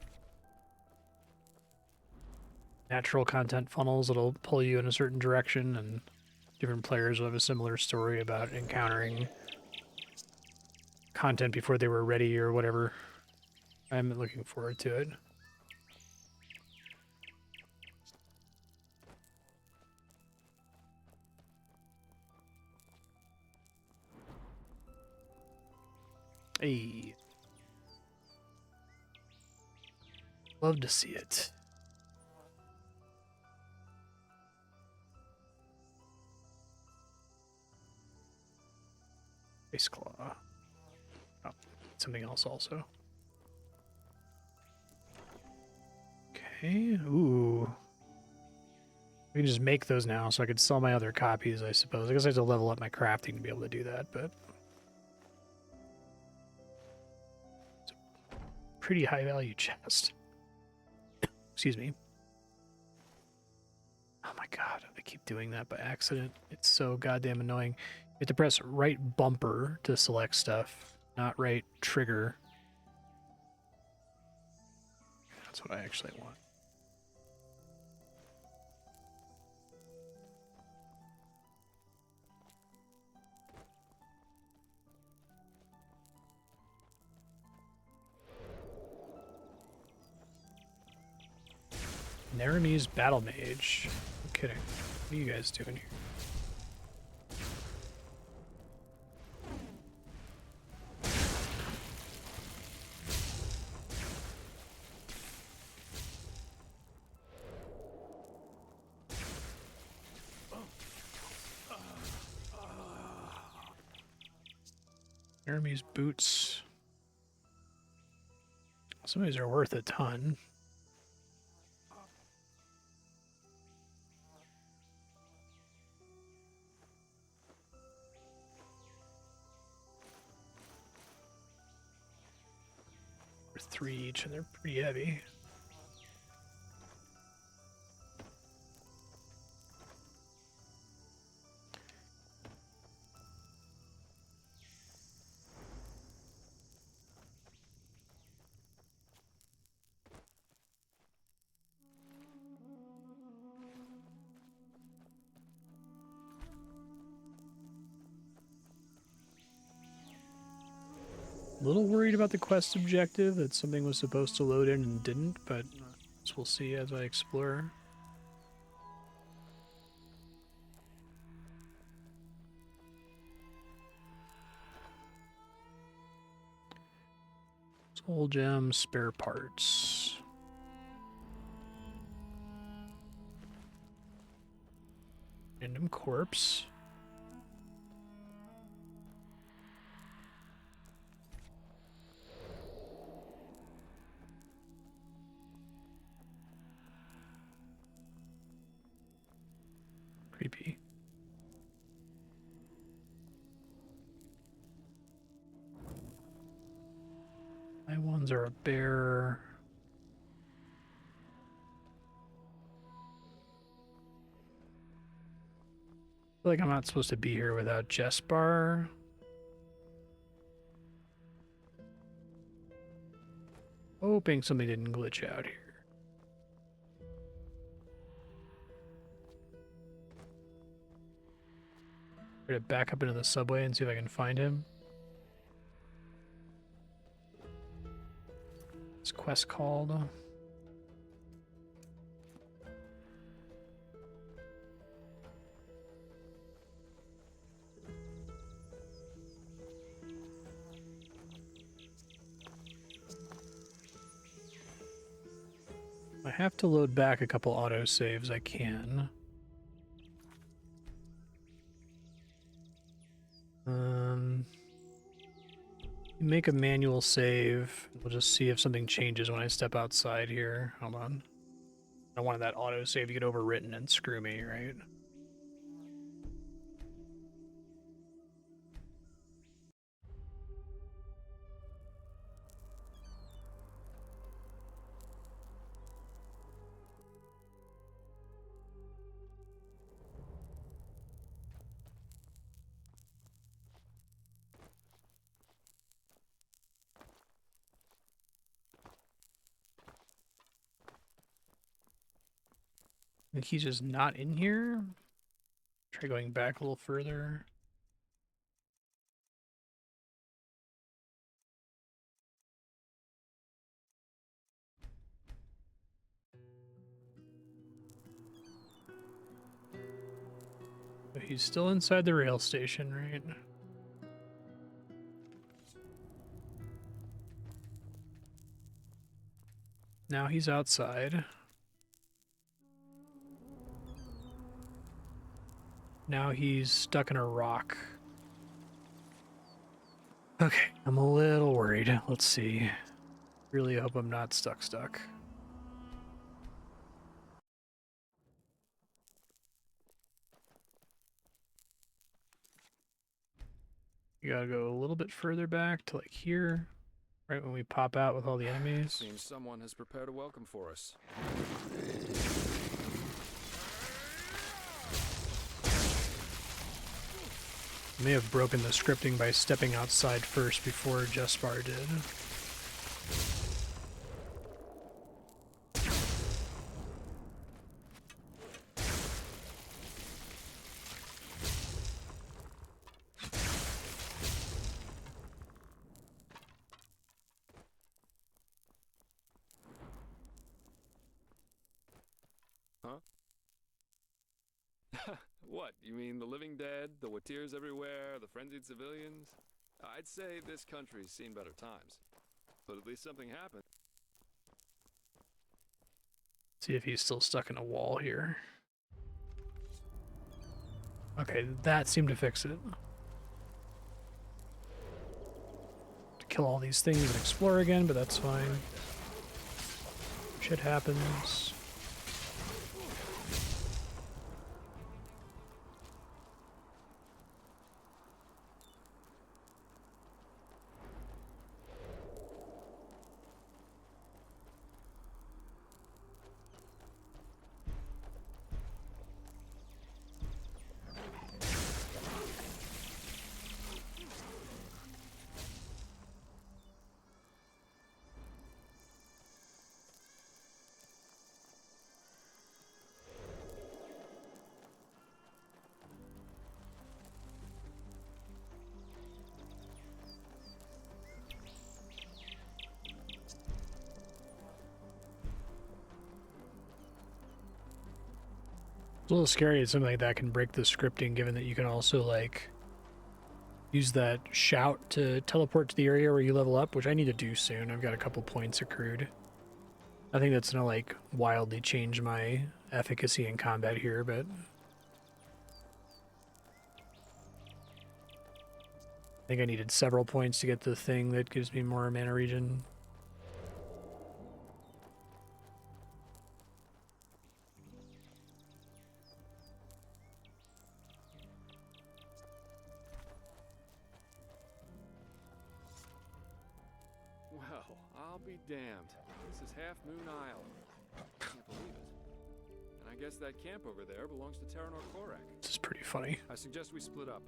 Natural content funnels that'll pull you in a certain direction, and different players will have a similar story about encountering content before they were ready or whatever. I'm looking forward to it. Hey. Love to see it. Ice Claw. Oh, something else also. Okay, ooh. We can just make those now so I could sell my other copies, I suppose. I guess I have to level up my crafting to be able to do that, but... it's a pretty high value chest. Excuse me. Oh my god, I keep doing that by accident. It's so goddamn annoying. You have to press right bumper to select stuff, not right trigger. That's what I actually want. Naramese Battle Mage. I'm kidding. What are you guys doing here? Naramese boots. Some of these are worth a ton. Worth 3 each, and they're pretty heavy. A little worried about the quest objective, that something was supposed to load in and didn't, but we'll see as I explore. Soul gem, spare parts. Random corpse. Creepy. My ones are a bear. I feel like I'm not supposed to be here without Jespar. Hoping something didn't glitch out here. Try to back up into the subway and see if I can find him. This quest called. I have to load back a couple autosaves. I can. Make a manual save. We'll just see if something changes when I step outside here. Hold on. I wanted that autosave to get overwritten and screw me, right? I think he's just not in here. Try going back a little further. But he's still inside the rail station, right? Now he's outside. Now he's stuck in a rock. Okay, I'm a little worried. Let's see. Really hope I'm not stuck. You gotta go a little bit further back to like here, right when we pop out with all the enemies. Seems someone has prepared a welcome for us. I may have broken the scripting by stepping outside first before Jespar did. What, you mean the living dead, the Watirs everywhere, the frenzied civilians? I'd say this country's seen better times. But at least something happened. See if he's still stuck in a wall here. Okay, that seemed to fix it. To kill all these things and explore again, but that's fine. Shit happens. It's a little scary that something like that can break the scripting, given that you can also, like, use that shout to teleport to the area where you level up, which I need to do soon. I've got a couple points accrued. I think that's gonna, like, wildly change my efficacy in combat here, but I think I needed several points to get the thing that gives me more mana regen. Well, I'll be damned. This is Halfmoon Isle. I can't believe it. And I guess that camp over there belongs to Terranor Korak. This is pretty funny. I suggest we split up.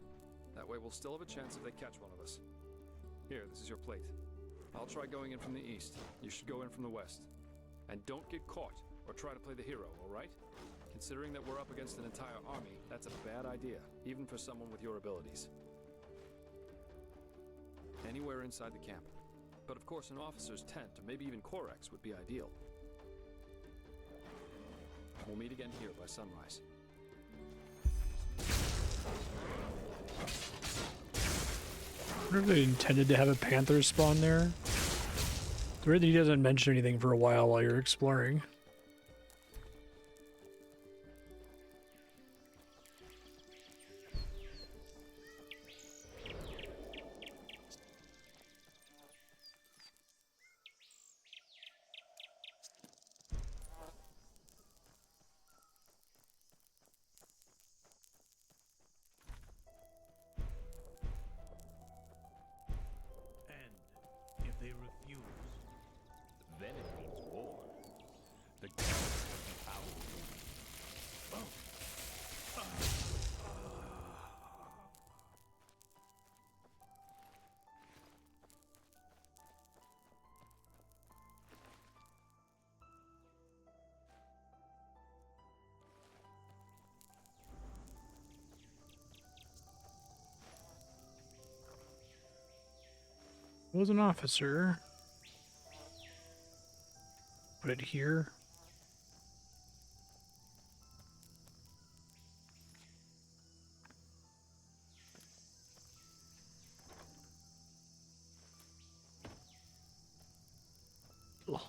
That way we'll still have a chance if they catch one of us. Here, this is your plate. I'll try going in from the east. You should go in from the west. And don't get caught, or try to play the hero, alright? Considering that we're up against an entire army, that's a bad idea, even for someone with your abilities. Anywhere inside the camp. But of course an officer's tent, or maybe even Korak's, would be ideal. We'll meet again here by sunrise. I wonder if they intended to have a panther spawn there. It's weird that he doesn't mention anything for a while you're exploring. And if they refuse, then it means war. The gods will be powerful. Was an officer. Put it here. Ugh.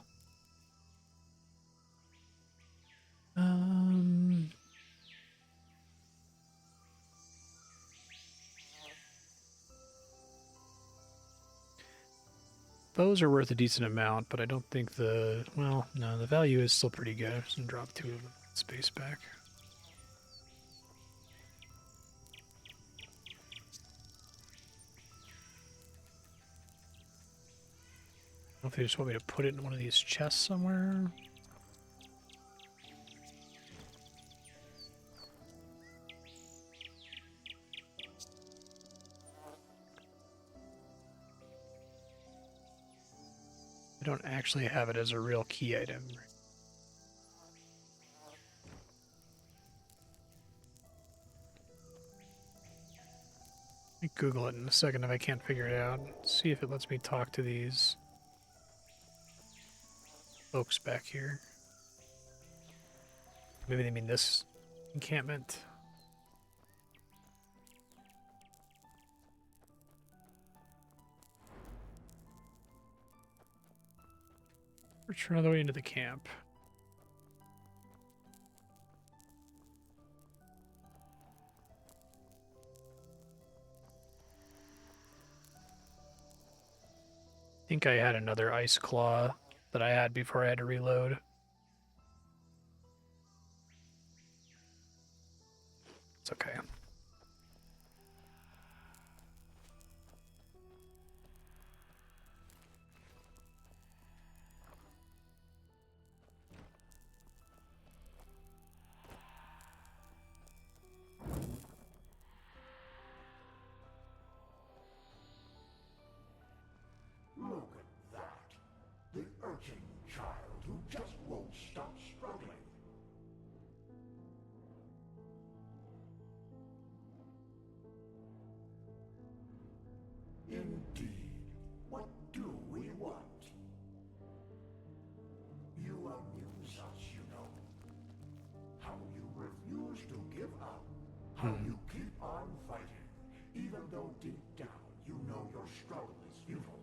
Bows are worth a decent amount, but I don't think well, no, the value is still pretty good. I'm just gonna drop 2 of them space back. I don't know if they just want me to put it in one of these chests somewhere. I don't actually have it as a real key item. Let me Google it in a second if I can't figure it out. See if it lets me talk to these folks back here. Maybe they mean this encampment. Return all the way into the camp. I think I had another ice claw that I had before I had to reload. It's okay. Look at that. The urchin child who just won't stop struggling. Indeed. What do we want? You amuse us, you know. How you refuse give up. How you keep on fighting, even though deep down you know your struggle is futile.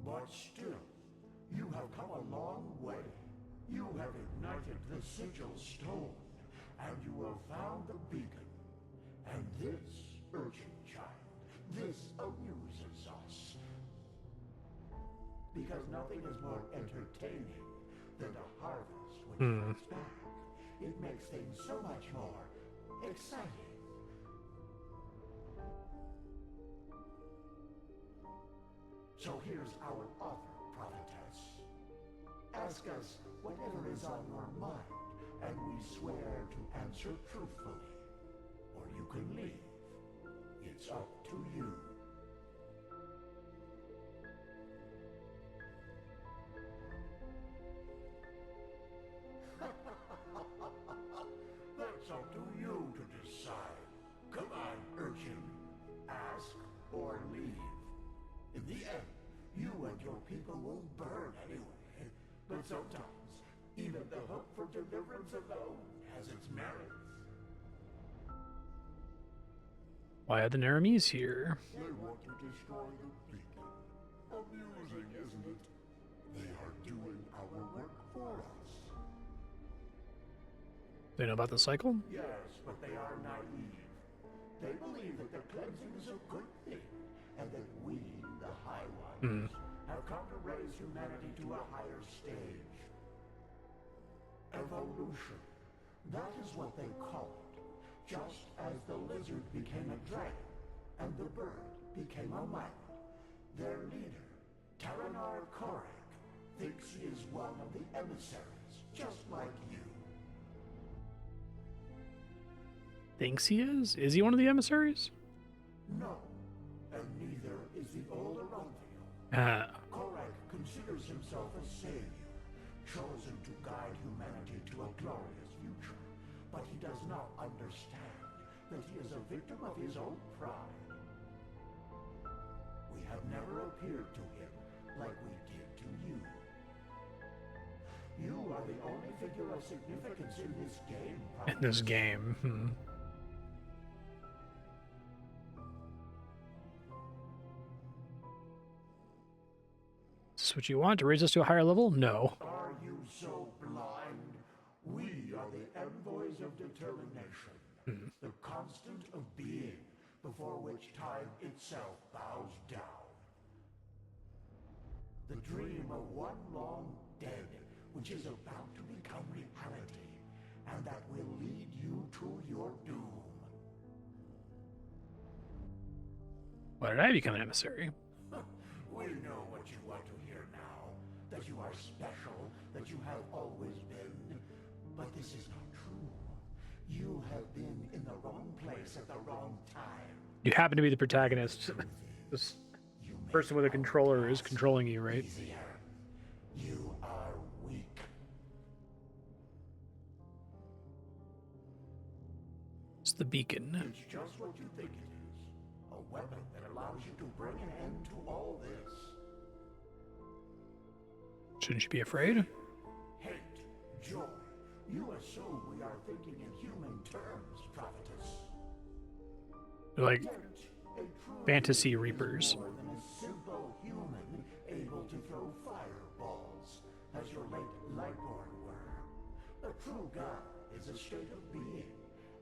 But still, you have come a long way. You have ignited the sigil stone, and you have found the beacon. And this, urchin child, this amuses us. Because nothing is more entertaining than to harvest when it comes back. It makes things so much more exciting. So here's our offer, prophetess. Ask us whatever is on your mind, and we swear to answer truthfully. Or you can leave. It's up to you. That's up to you to decide. Come on, urchin. Ask or leave. In the end, you and your people will burn anyway. But sometimes, even the hope for deliverance alone has its merits. Why are the Naramis here? They want to destroy the beacon. Amusing, isn't it? They are doing our work for us. They know about the cycle? Yes, but they are naive. They believe that the cleansing is a good thing, and that we, the High Ones, have come to raise humanity to a higher stage. Evolution. That is what they call it. Just as the lizard became a dragon, and the bird became a man. Their leader, Taranar Korek, thinks he is one of the emissaries, just like you. Thinks he is? Is he one of the emissaries? No, and neither is the old Aranthio. Korek considers himself a savior, chosen to guide humanity to a glorious future. But he does not understand that he is a victim of his own pride. We have never appeared to him like we did to you. You are the only figure of significance in this game, In this game. Is this what you want? To raise us to a higher level? No. Are you so blind? We are the envoys of determination, the constant of being, before which time itself bows down. The dream of one long dead, which is about to become reality, and that will lead you to your doom. Why did I become an emissary? We know what you want to hear now, that you are special, that you have always been. But this is not true. You have been in the wrong place at the wrong time. You happen to be the protagonist. This person with a controller is controlling you, right? Easier. You are weak. It's the beacon. It's just what you think it is. A weapon that allows you to bring an end to all this. Shouldn't you be afraid? Hate, joy. You assume we are thinking in human terms, prophetess. They're like Yet, a true fantasy being is reapers. more than a simple human able to throw fireballs, as your late Lightborn were. A true god is a state of being,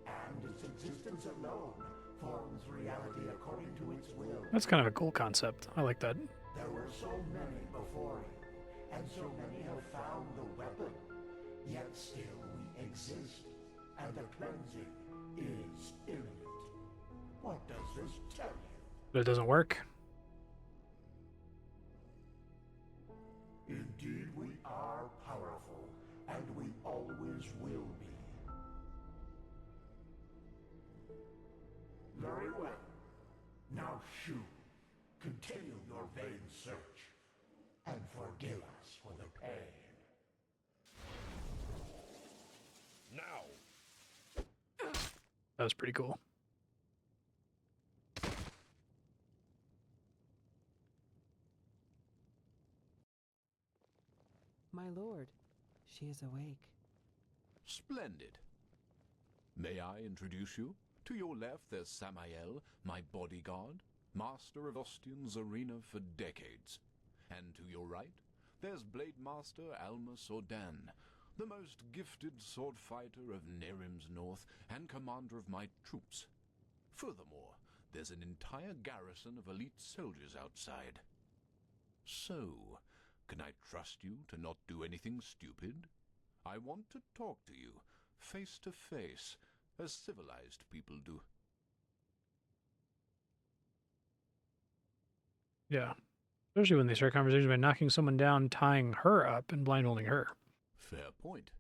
and its existence alone forms reality according to its will. That's kind of a cool concept. I like that. There were so many before you, and so many have found the weapon. Yet still we exist, and the cleansing is imminent. What does this tell you? But it doesn't work. Indeed, we are powerful, and we always will be. Very well. Now, Shu, continue your vain search, and forgive us for the pain. Now! That was pretty cool. My lord, she is awake. Splendid. May I introduce you? To your left, there's Samael, my bodyguard, master of Ostian's arena for decades. And to your right, there's Blade Master Almus Ordan, the most gifted sword fighter of Nerim's north and commander of my troops. Furthermore, there's an entire garrison of elite soldiers outside. So, can I trust you to not do anything stupid? I want to talk to you, face to face, as civilized people do. Yeah. Especially when they start conversations by knocking someone down, tying her up, and blindfolding her. Fair point.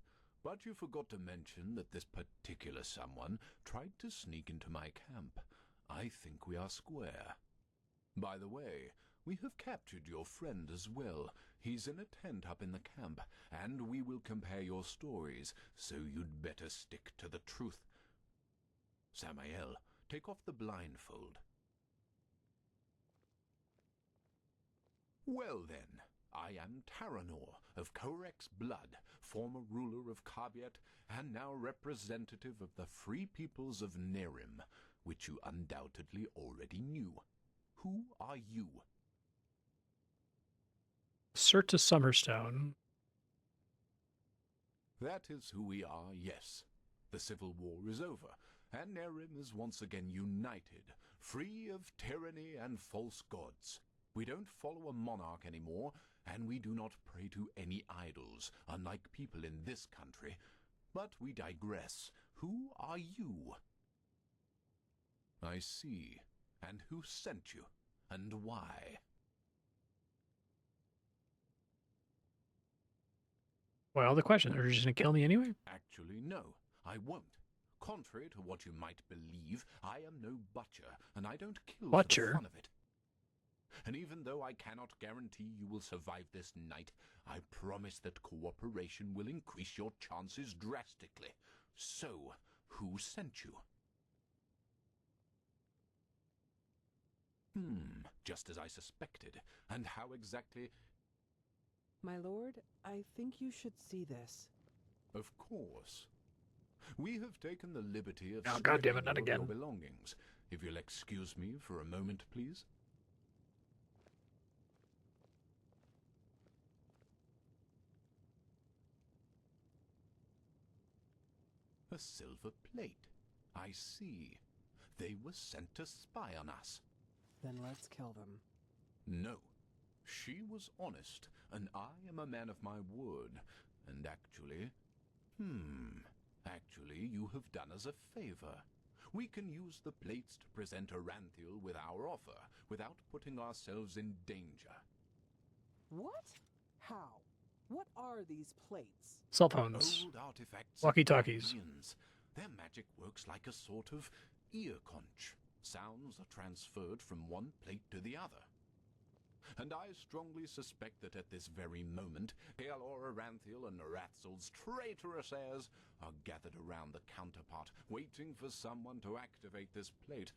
But you forgot to mention that this particular someone tried to sneak into my camp. I think we are square. By the way, we have captured your friend as well. He's in a tent up in the camp, and we will compare your stories, so you'd better stick to the truth. Samael, take off the blindfold. Well then, I am Taranor of Korek's blood, former ruler of Kabiet, and now representative of the free peoples of Nerim, which you undoubtedly already knew. Who are you? Certa Summerstone. That is who we are, yes. The civil war is over, and Nerim is once again united, free of tyranny and false gods. We don't follow a monarch anymore, and we do not pray to any idols, unlike people in this country. But we digress. Who are you? I see. And who sent you? And why? Well, the question, are you just going to kill me anyway? Actually, no, I won't. Contrary to what you might believe, I am no butcher, and I don't kill for the fun of it. And even though I cannot guarantee you will survive this night, I promise that cooperation will increase your chances drastically. So, who sent you? Just as I suspected. And how exactly... My lord, I think you should see this. Of course. We have taken the liberty of Oh, goddammit, not stripping you again. of your belongings. If you'll excuse me for a moment, please. A silver plate. I see. They were sent to spy on us. Then let's kill them. No. She was honest, and I am a man of my word. And actually... Actually, you have done us a favor. We can use the plates to present Aranthiel with our offer, without putting ourselves in danger. What? How? What are these plates? Cell phones. Old artifacts. Walkie-talkies. Their magic works like a sort of ear conch. Sounds are transferred from one plate to the other. And I strongly suspect that at this very moment, Halor, Aranthiel, and Arathzel's traitorous heirs are gathered around the counterpart, waiting for someone to activate this plate,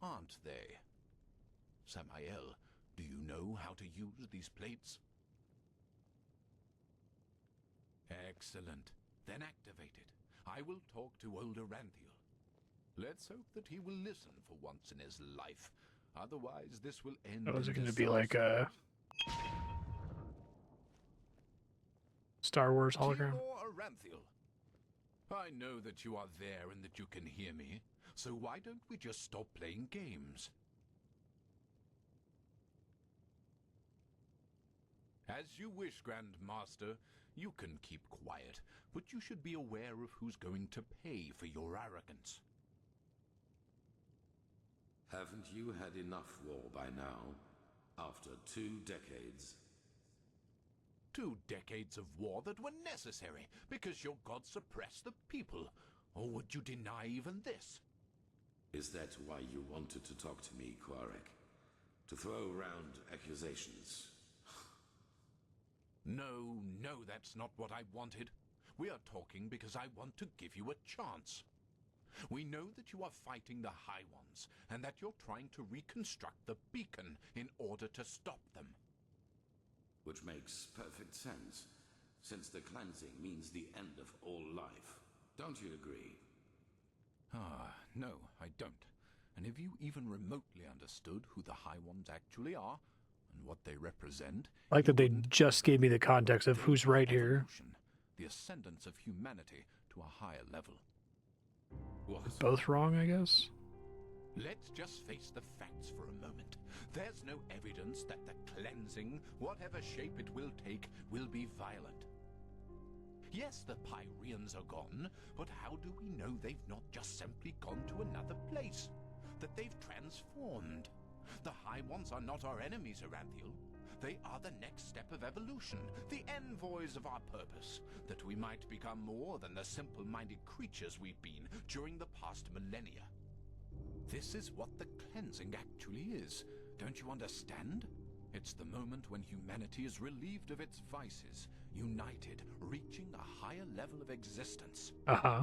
aren't they? Samael, do you know how to use these plates? Excellent. Then activate it. I will talk to old Aranthiel. Let's hope that he will listen for once in his life. Otherwise, this will end Oh, is it in going to be like disaster. a Star Wars hologram? Halor Aranthiel. I know that you are there and that you can hear me, so why don't we just stop playing games? As you wish, Grand Master. You can keep quiet, but you should be aware of who's going to pay for your arrogance. Haven't you had enough war by now? After 2 decades? 2 decades of war that were necessary because your god suppressed the people. Or would you deny even this? Is that why you wanted to talk to me, Quarek? To throw around accusations? No, that's not what I wanted. We are talking because I want to give you a chance. We know that you are fighting the High Ones, and that you're trying to reconstruct the beacon in order to stop them. Which makes perfect sense, since the cleansing means the end of all life. Don't you agree? Ah, no, I don't. And if you even remotely understood who the High Ones actually are, and what they represent... I like that you they wouldn't just gave me the context of They who's are right here. evolution, the ascendance of humanity to a higher level. What? Both wrong, I guess. Let's just face the facts for a moment. There's no evidence that the cleansing, whatever shape it will take, will be violent. Yes, the Pyreans are gone, but how do we know they've not just simply gone to another place? That they've transformed? The High Ones are not our enemies, Aranthiel. They are the next step of evolution, the envoys of our purpose, that we might become more than the simple-minded creatures we've been during the past millennia. This is what the cleansing actually is. Don't you understand? It's the moment when humanity is relieved of its vices, united, reaching a higher level of existence. Uh-huh.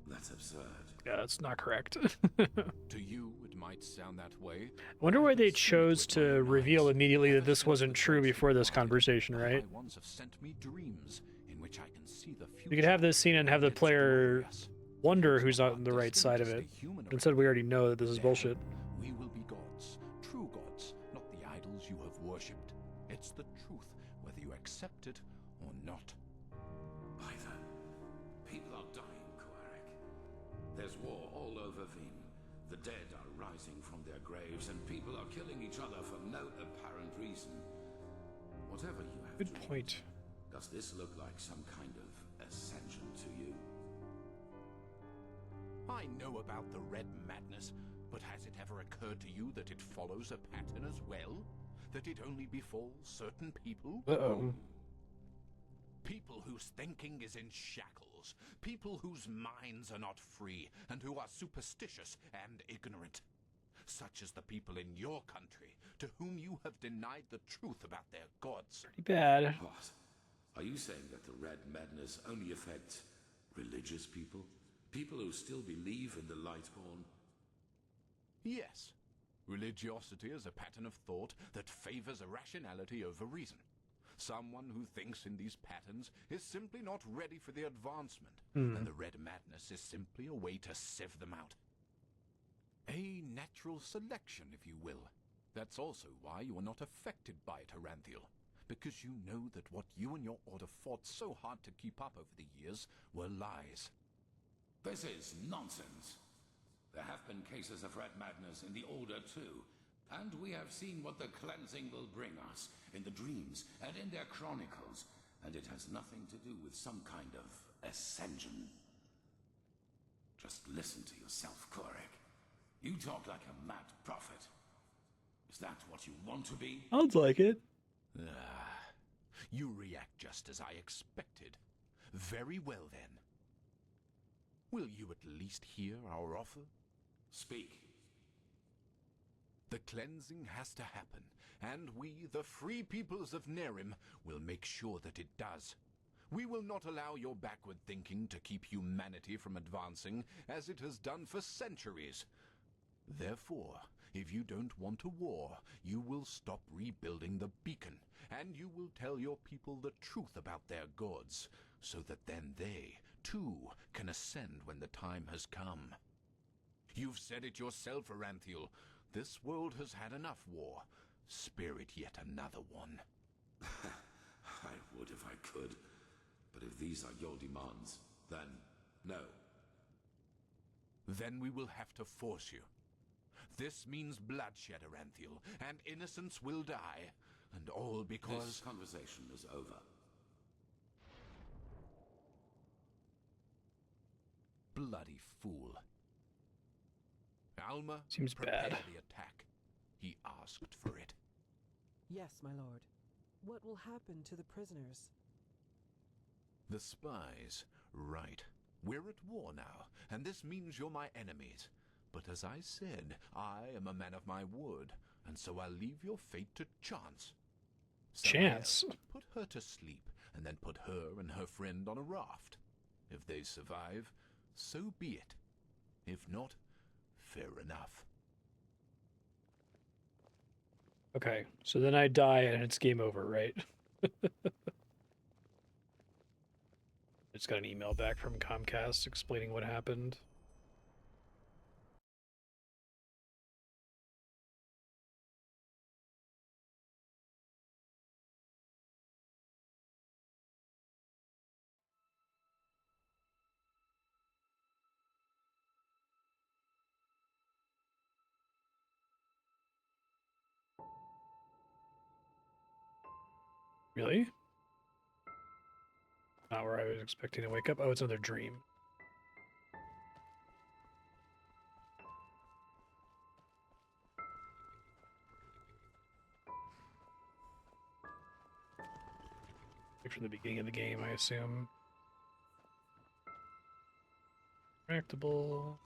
That's absurd. Yeah, that's not correct. To you, it might sound that way. I wonder why I've they seen it chose with my to own reveal eyes. immediately that Ever this since wasn't the true gods before this departed, conversation, the right? High Ones have sent me dreams in which I can see the future. You could have this scene and have the it's player glorious. wonder It's who's not on the right destined side to of it. stay human Instead, we around. already know that this is There, bullshit. We will be gods, true gods, not the idols you have worshipped. It's the truth, whether you accept it or not. Either. People are dying, Koarek. There's war all over Veen. The dead are rising from their graves, and people are killing each other for no apparent reason. Whatever you have Good dreamed, point. does this look like some kind of ascension to you? I know about the red madness, but has it ever occurred to you that it follows a pattern as well? That it only befalls certain people? Uh-oh. People whose thinking is in shackles. People whose minds are not free, and who are superstitious and ignorant. Such as the people in your country, to whom you have denied the truth about their gods. Pretty bad. What? Are you saying that the Red Madness only affects religious people? People who still believe in the Lightborn? Yes. Religiosity is a pattern of thought that favors irrationality over reason. Someone who thinks in these patterns is simply not ready for the advancement, and the red madness is simply a way to sieve them out. A natural selection, if you will. That's also why you are not affected by it, Aranthiel, because you know that what you and your order fought so hard to keep up over the years were lies. This is nonsense. There have been cases of red madness in the Order too, and we have seen what the cleansing will bring us in the dreams and in their chronicles, and it has nothing to do with some kind of ascension. Just listen to yourself, Koarek. You talk like a mad prophet. Is that what you want to be? Sounds like it. You react just as I expected. Very well, then. Will you at least hear our offer? Speak. The cleansing has to happen, and we, the free peoples of Nerim, will make sure that it does. We will not allow your backward thinking to keep humanity from advancing, as it has done for centuries. Therefore, if you don't want a war, you will stop rebuilding the beacon, and you will tell your people the truth about their gods, so that then they, too, can ascend when the time has come. You've said it yourself, Aranthiel. This world has had enough war. Spare it yet another one. I would if I could. But if these are your demands, then no. Then we will have to force you. This means bloodshed, Aranthiel, and innocents will die. And all because... This conversation is over. Bloody fool. Alma, Seems prepare bad. the attack. He asked for it. Yes, my lord. What will happen to the prisoners? The spies. Right. We're at war now, and this means you're my enemies. But as I said, I am a man of my word, and so I'll leave your fate to chance. Chance? Put her to sleep, and then put her and her friend on a raft. If they survive, so be it. If not, fair enough. Okay, so then I die and it's game over, right? just got an email back from Comcast explaining what happened. Really? Not where I was expecting to wake up. Oh, it's another dream. Like from the beginning of the game, I assume. Reactable.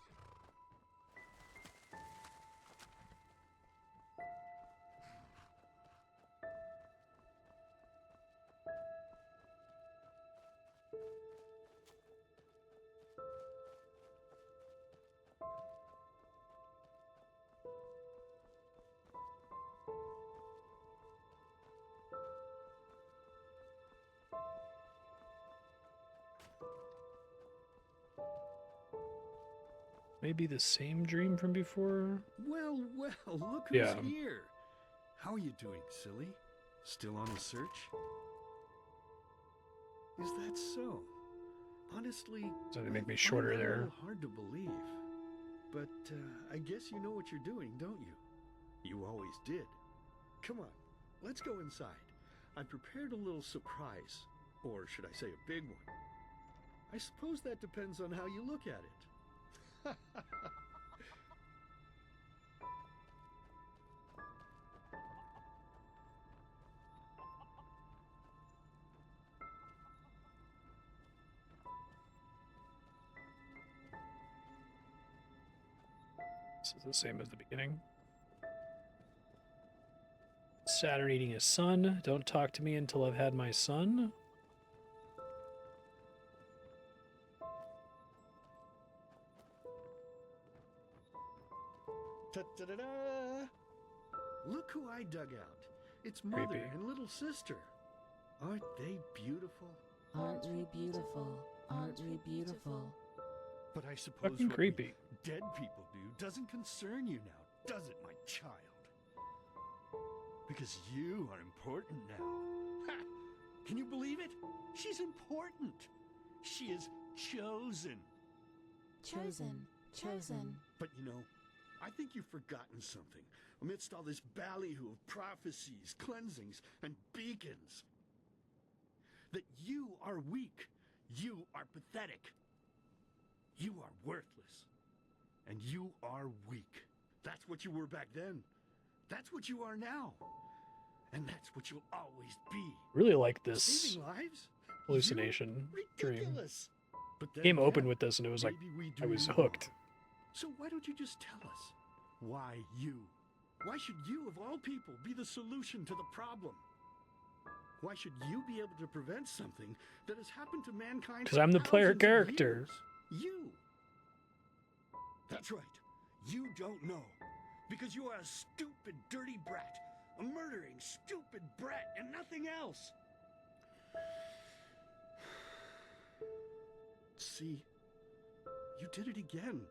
Maybe the same dream from before? Well, well, look who's Yeah. here. How are you doing, silly? Still on the search? Is that so? Honestly, So they make me I find shorter that a there. little hard to believe. But I guess you know what you're doing, don't you? You always did. Come on, let's go inside. I prepared a little surprise. Or should I say a big one? I suppose that depends on how you look at it. This is the same as the beginning. Saturn eating his son. Don't talk to me until I've had my son. Ta-da-da-da! Look who I dug out. It's mother Creepy. and little sister. Aren't they beautiful? Aren't we beautiful? Aren't we beautiful? But I suppose Fucking what we creepy. dead people do doesn't concern you now, does it, my child? Because you are important now. Ha! Can you believe it? She's important. She is chosen. Chosen. Chosen. But you know, I think you've forgotten something. Amidst all this ballyhoo of prophecies, cleansings, and beacons. That you are weak. You are pathetic. You are worthless. And you are weak. That's what you were back then. That's what you are now. And that's what you'll always be. Really like this Saving lives? hallucination You? dream. Ridiculous. But then Game opened again, with this and it was like, maybe we I do was you hooked. wrong. So why don't you just tell us? Why you? Why should you, of all people, be the solution to the problem? Why should you be able to prevent something that has happened to mankind? 'Cause for I'm the player thousands of character. years? You. That's right. You don't know. Because you are a stupid, dirty brat. A murdering, stupid brat and nothing else. See, you did it again.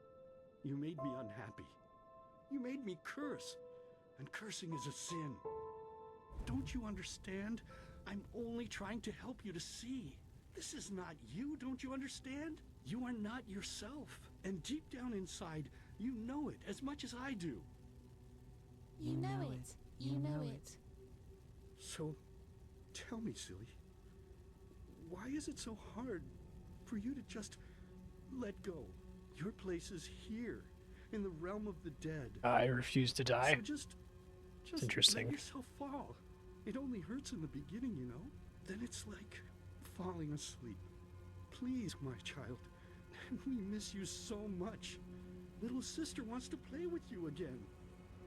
You made me unhappy. You made me curse. And cursing is a sin. Don't you understand? I'm only trying to help you to see. This is not you, don't you understand? You are not yourself. And deep down inside, you know it as much as I do. You know it. You know it. So, tell me, silly, why is it so hard for you to just let go? Your place is here, in the realm of the dead. I refuse to die. So just interesting. let yourself fall. It only hurts in the beginning, you know? Then it's like falling asleep. Please, my child, we miss you so much. Little sister wants to play with you again.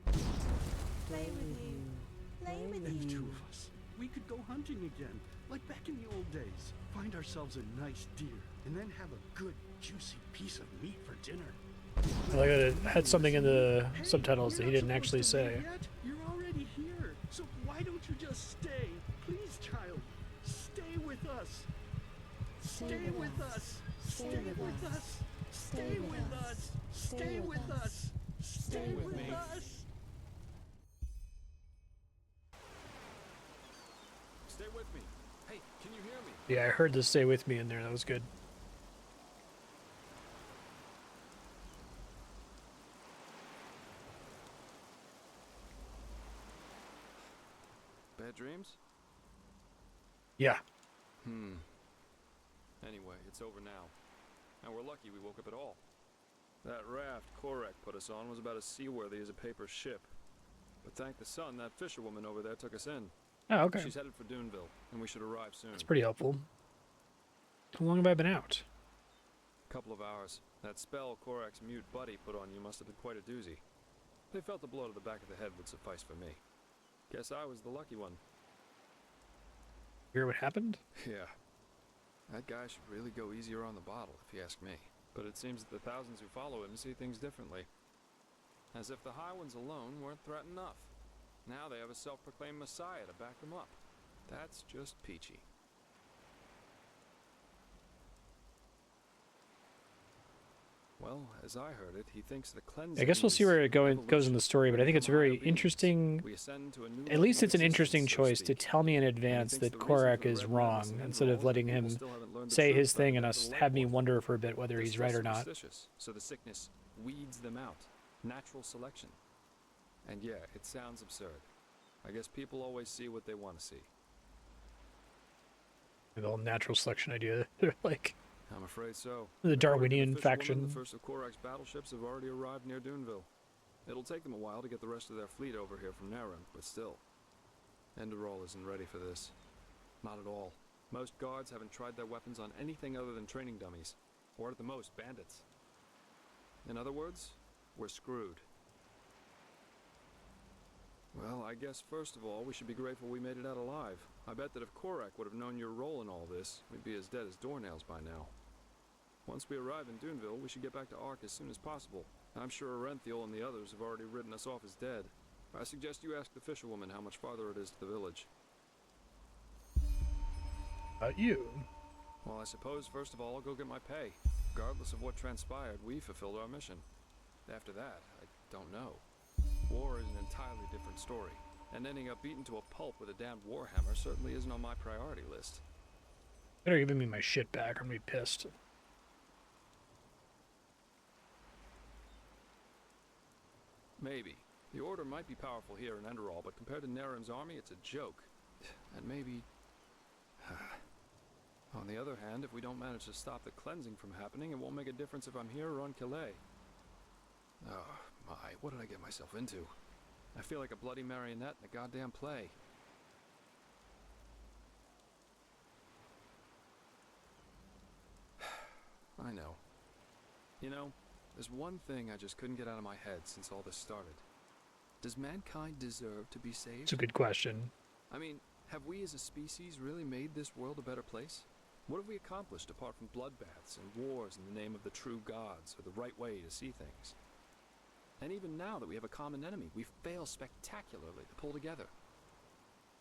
Play with you. Play with And the you. two of us, we could go hunting again, like back in the old days. Find ourselves a nice deer, and then have a good, juicy piece of meat for dinner. I like that it had something in the Hey, subtitles that you're he not didn't actually supposed to say. leave yet. You're already here, so why don't you just stay? Please, child, stay with us. Stay with us. Stay with us. Stay with us. Stay with us. Stay with us. Stay with me. Hey, can you hear me? Yeah, I heard the "stay with me" in there. That was good. Bad dreams? Yeah. Anyway, it's over now. And we're lucky we woke up at all. That raft Korek put us on was about as seaworthy as a paper ship. But thank the sun, that fisherwoman over there took us in. Oh, okay. She's headed for Duneville, and we should arrive soon. That's pretty helpful. How long have I been out? Couple of hours. That spell Korek's mute buddy put on you must have been quite a doozy. They felt a blow to the back of the head would suffice for me. Guess I was the lucky one. Hear what happened? Yeah. That guy should really go easier on the bottle, if you ask me. But it seems that the thousands who follow him see things differently. As if the high ones alone weren't threat enough. Now they have a self-proclaimed messiah to back them up. That's just peachy. Well, as I heard it, he thinks the cleansing. I guess we'll see where it goes in the story, but I think it's very interesting. At least it's an interesting choice to tell me in advance that Korek is wrong, instead of letting him say his thing and us have me wonder for a bit whether he's right or not. So the sickness weeds them out. Natural selection. And yeah, it sounds absurd. I guess people always see what they want to see. The whole natural selection idea. They're like I'm afraid so. the Darwinian faction. The first of Korek's battleships have already arrived near Duneville. It'll take them a while to get the rest of their fleet over here from Naryn, but still. Enderal isn't ready for this. Not at all. Most guards haven't tried their weapons on anything other than training dummies. Or at the most, bandits. In other words, we're screwed. Well, I guess first of all, we should be grateful we made it out alive. I bet that if Korek would have known your role in all this, we'd be as dead as doornails by now. Once we arrive in Duneville, we should get back to Ark as soon as possible. I'm sure Arenthiel and the others have already written us off as dead. I suggest you ask the fisherwoman how much farther it is to the village. About you? Well, I suppose first of all I'll go get my pay. Regardless of what transpired, we fulfilled our mission. After that, I don't know. War is an entirely different story, and ending up beaten to a pulp with a damned warhammer certainly isn't on my priority list. Better give me my shit back or I'm gonna be pissed. Maybe. The Order might be powerful here in Enderal, but compared to Naryn's army, it's a joke. And maybe... On the other hand, if we don't manage to stop the cleansing from happening, it won't make a difference if I'm here or on Calais. Oh, my, what did I get myself into? I feel like a bloody marionette in a goddamn play. I know. You know, there's one thing I just couldn't get out of my head since all this started. Does mankind deserve to be saved? It's a good question. I mean, have we as a species really made this world a better place? What have we accomplished apart from bloodbaths and wars in the name of the true gods or the right way to see things? And even now that we have a common enemy, we fail spectacularly to pull together.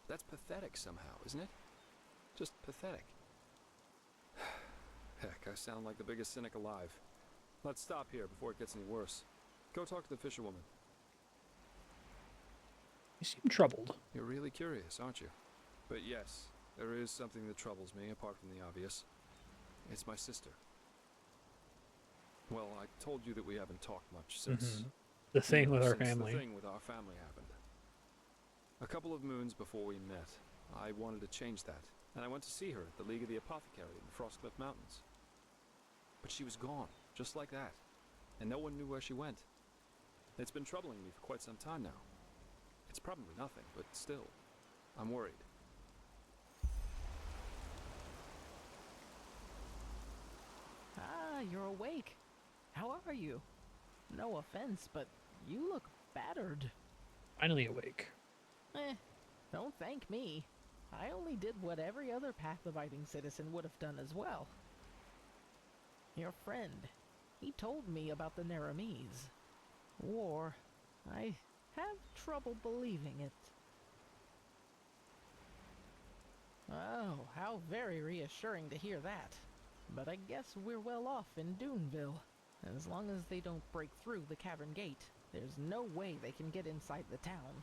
That's pathetic somehow, isn't it? Just pathetic. Heck, I sound like the biggest cynic alive. Let's stop here before it gets any worse. Go talk to the fisherwoman. You seem troubled. You're really curious, aren't you? But yes, there is something that troubles me apart from the obvious. It's my sister. Well, I told you that we haven't talked much since... The thing with our since family. The thing with our family happened. A couple of moons before we met, I wanted to change that, and I went to see her at the League of the Apothecary in the Frostcliff Mountains. But she was gone, just like that, and no one knew where she went. It's been troubling me for quite some time now. It's probably nothing, but still, I'm worried. Ah, you're awake. How are you? No offense, but you look battered. Finally awake. Don't thank me. I only did what every other path-abiding citizen would have done as well. Your friend, he told me about the Naramese. War. I have trouble believing it. Oh, how very reassuring to hear that. But I guess we're well off in Duneville. As long as they don't break through the cavern gate, there's no way they can get inside the town.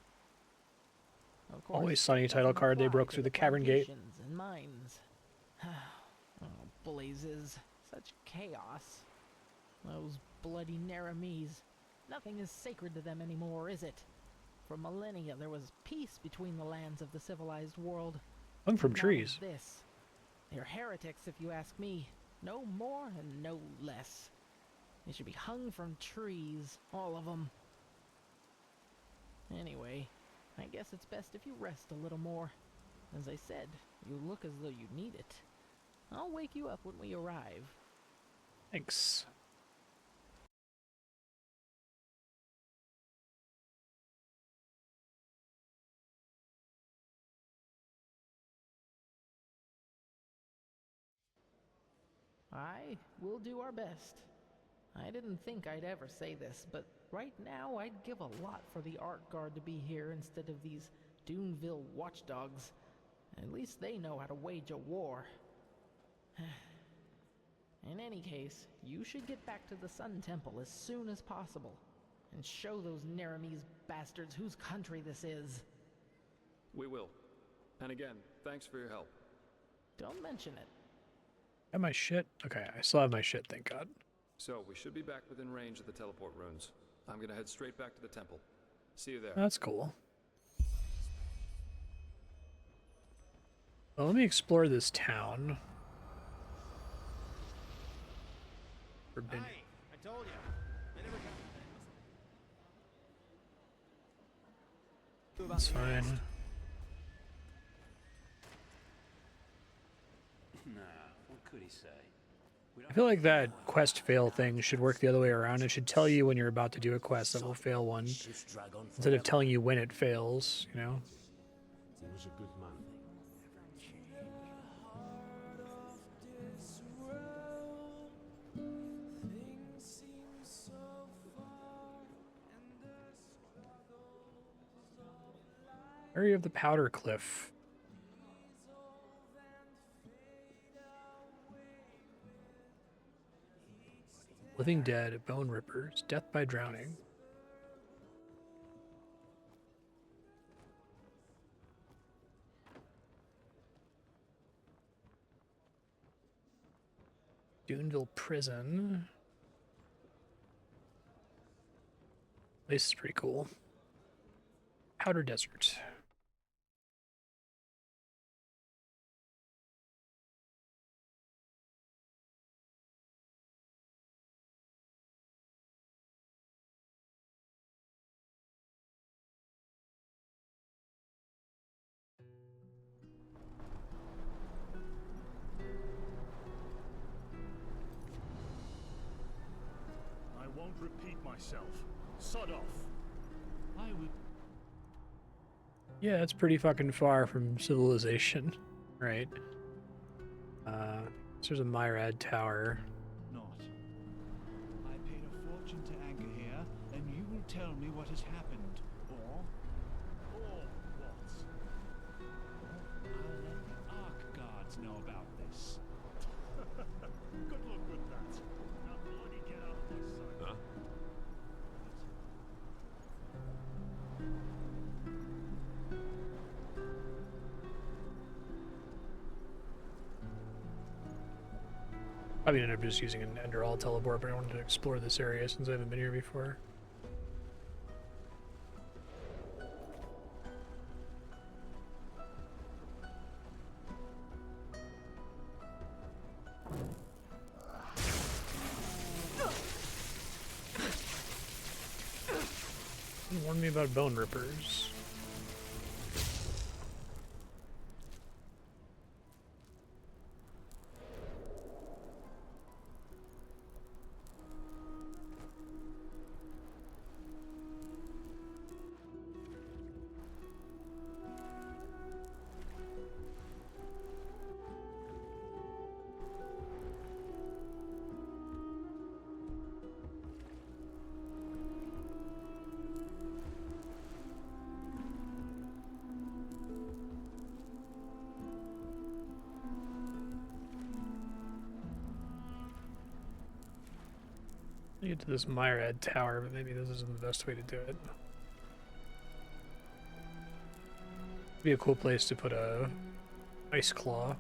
Of course, Always Sunny it title doesn't card. They apply broke to through the cavern gate. plantations and mines. Oh, blazes. Such chaos. Those bloody Naramis. Nothing is sacred to them anymore, is it? For millennia there was peace between the lands of the civilized world. Hung from Not trees. this. They're heretics, if you ask me. No more and no less. They should be hung from trees, all of them. Anyway, I guess it's best if you rest a little more. As I said, you look as though you need it. I'll wake you up when we arrive. Thanks. I will do our best. I didn't think I'd ever say this, but right now I'd give a lot for the Art Guard to be here instead of these Duneville watchdogs. At least they know how to wage a war. In any case, you should get back to the Sun Temple as soon as possible, and show those Naramis bastards whose country this is. We will. And again, thanks for your help. Don't mention it. Got my shit? Okay, I still have my shit, thank God. So, we should be back within range of the teleport runes. I'm gonna head straight back to the temple. See you there. That's cool. Well, let me explore this town. Forbidden. Hey, I told you. They never come. That's fine. Nah, what could he say? I feel like that quest fail thing should work the other way around. It should tell you when you're about to do a quest that will fail one, instead of telling you when it fails, you know? He was a good man. Area of the Powder Cliff. Living Dead, Bone Rippers, Death by Drowning. Duneville Prison. This is pretty cool. Powder Desert. I won't repeat myself. Sod off. I would. Yeah, it's pretty fucking far from civilization, right? So there's a Myrad Tower. Not. I paid a fortune to anchor here, and you will tell me what has happened, or what? I'll let the Ark Guards know about this. Good luck with that. Now bloody get out of my sight. Huh? Probably end up just using an Enderal teleport, but I wanted to explore this area since I haven't been here before. Warn me about Bone Rippers. I get to this Myriad tower, but maybe this isn't the best way to do it. Be a cool place to put a ice claw.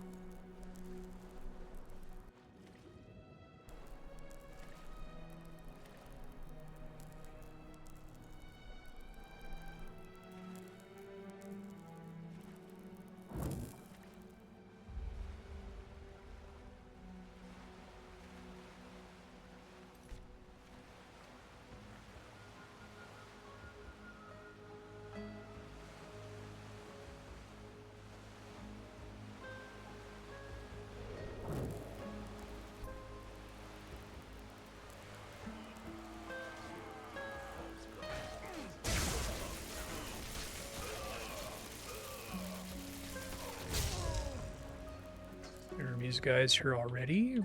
Are these guys here already?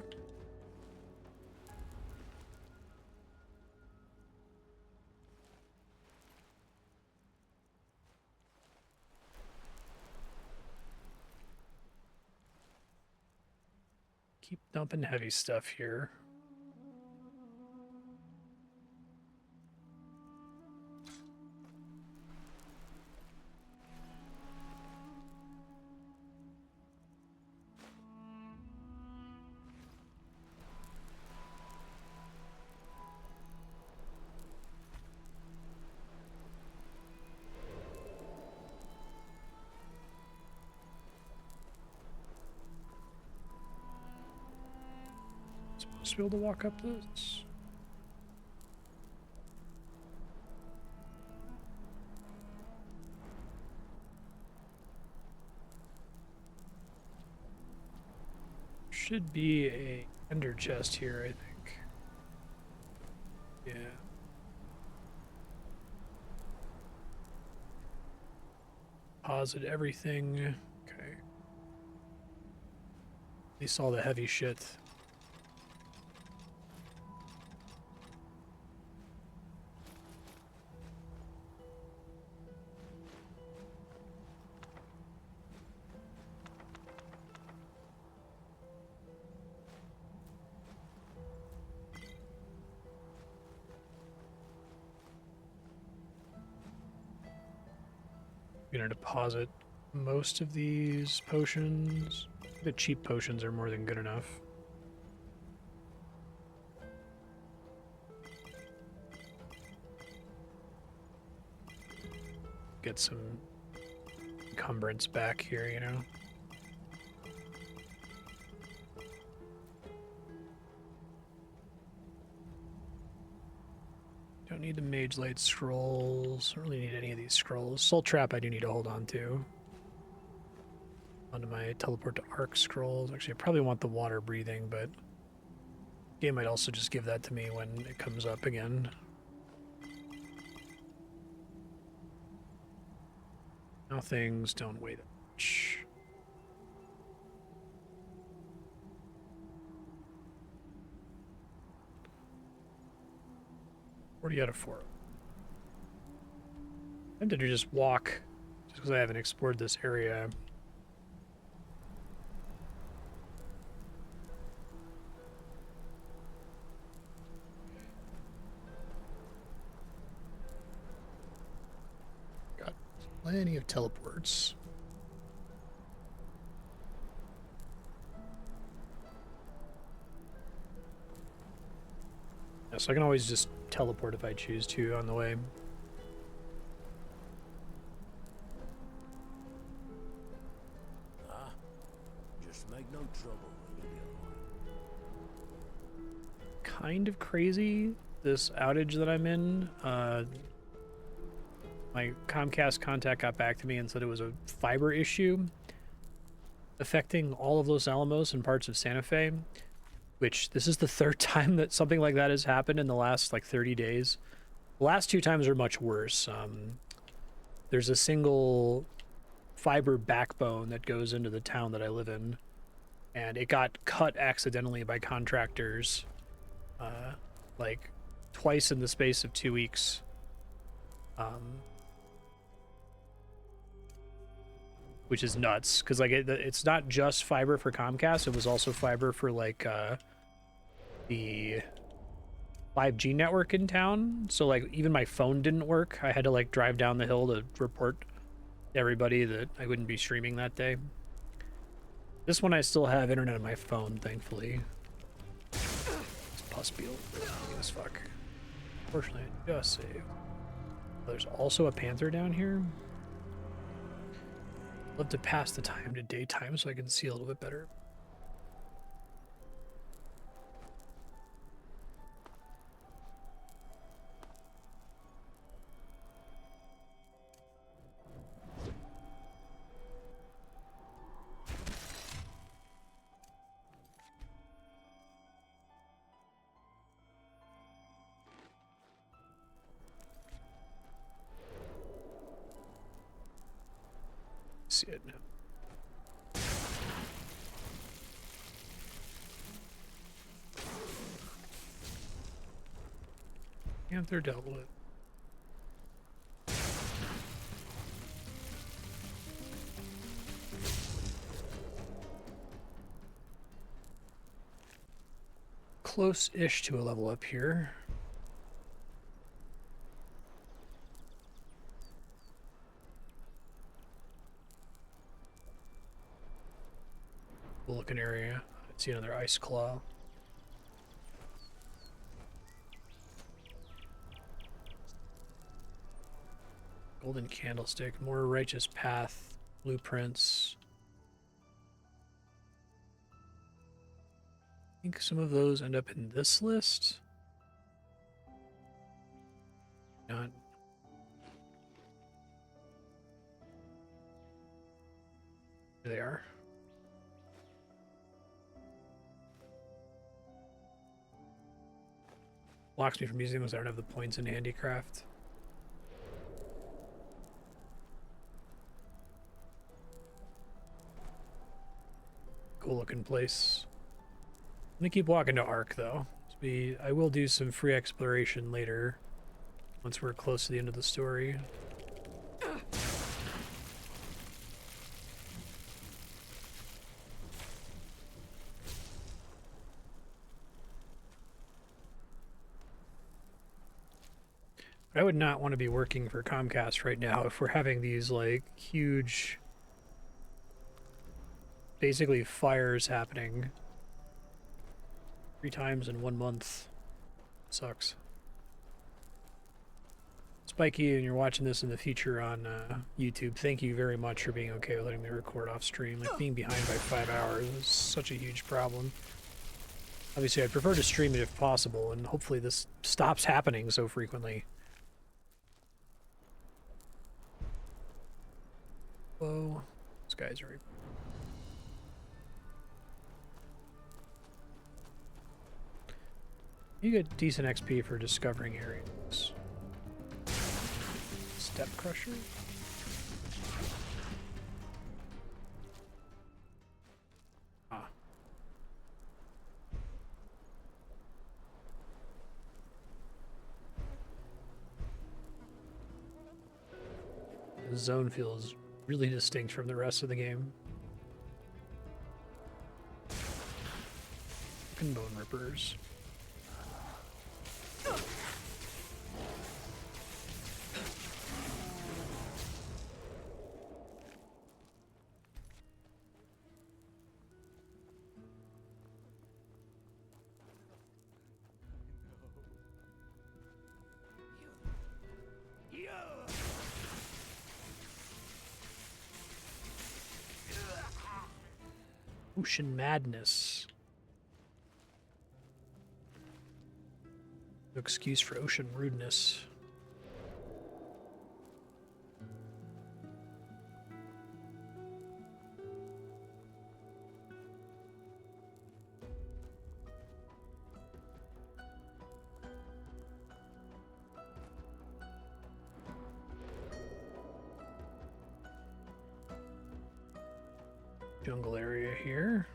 Keep dumping heavy stuff here. Supposed to be able to walk up this. Should be a ender chest here, I think. Yeah. Deposit everything. Okay. At least all the heavy shit. I'm gonna deposit most of these potions. The cheap potions are more than good enough. Get some encumbrance back here, you know? Don't need the Mage Light scrolls. Don't really need any of these scrolls. Soul Trap I do need to hold on to. Onto my Teleport to Arc scrolls. Actually, I probably want the water breathing, but game might also just give that to me when it comes up again. Now things don't weigh that much. What do you out of 4? I'm tempted to just walk, just because I haven't explored this area. Got plenty of teleports. Yeah, so I can always just teleport if I choose to on the way. Just make no trouble when you get home. Kind of crazy, this outage that I'm in. My Comcast contact got back to me and said it was a fiber issue affecting all of Los Alamos and parts of Santa Fe, which this is the 3rd time that something like that has happened in the last like 30 days. The last 2 times are much worse. There's a single fiber backbone that goes into the town that I live in, and it got cut accidentally by contractors like twice in the space of 2 weeks. Which is nuts, because like it's not just fiber for Comcast, it was also fiber for like the 5G network in town, so like even my phone didn't work. I had to like drive down the hill to report to everybody that I wouldn't be streaming that day. This one I still have internet on my phone, thankfully. It's Puspiel as fuck. Fortunately, I just saved. There's also a panther down here. Love to pass the time to daytime so I can see a little bit better. See it now. Panther dealt with. Close-ish to a level up here. Cool looking area. I see another ice claw. Golden candlestick, more righteous path, blueprints. I think some of those end up in this list. Not. There they are. Blocks me from using them because I don't have the points in handicraft. Cool looking place. Let me keep walking to Ark though. I will do some free exploration later once we're close to the end of the story. I would not want to be working for Comcast right now if we're having these like huge, basically fires happening 3 times in 1 month. Sucks. Spiky, and you're watching this in the future on YouTube, thank you very much for being okay with letting me record off stream. Like, being behind by 5 hours is such a huge problem. Obviously, I'd prefer to stream it if possible, and hopefully this stops happening so frequently. Whoa. This guy's right. You get decent XP for discovering areas. Step Crusher? Ah. The zone feels really distinct from the rest of the game. And Bone Rippers. Ocean Madness. No excuse for ocean rudeness. Jungle area here.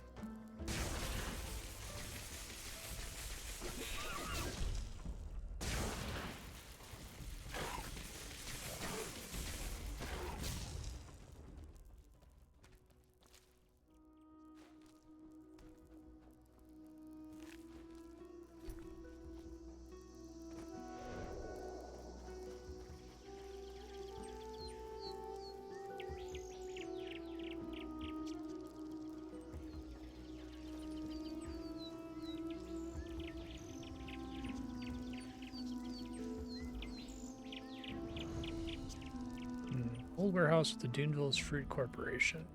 Old warehouse with the Duneville's Fruit Corporation.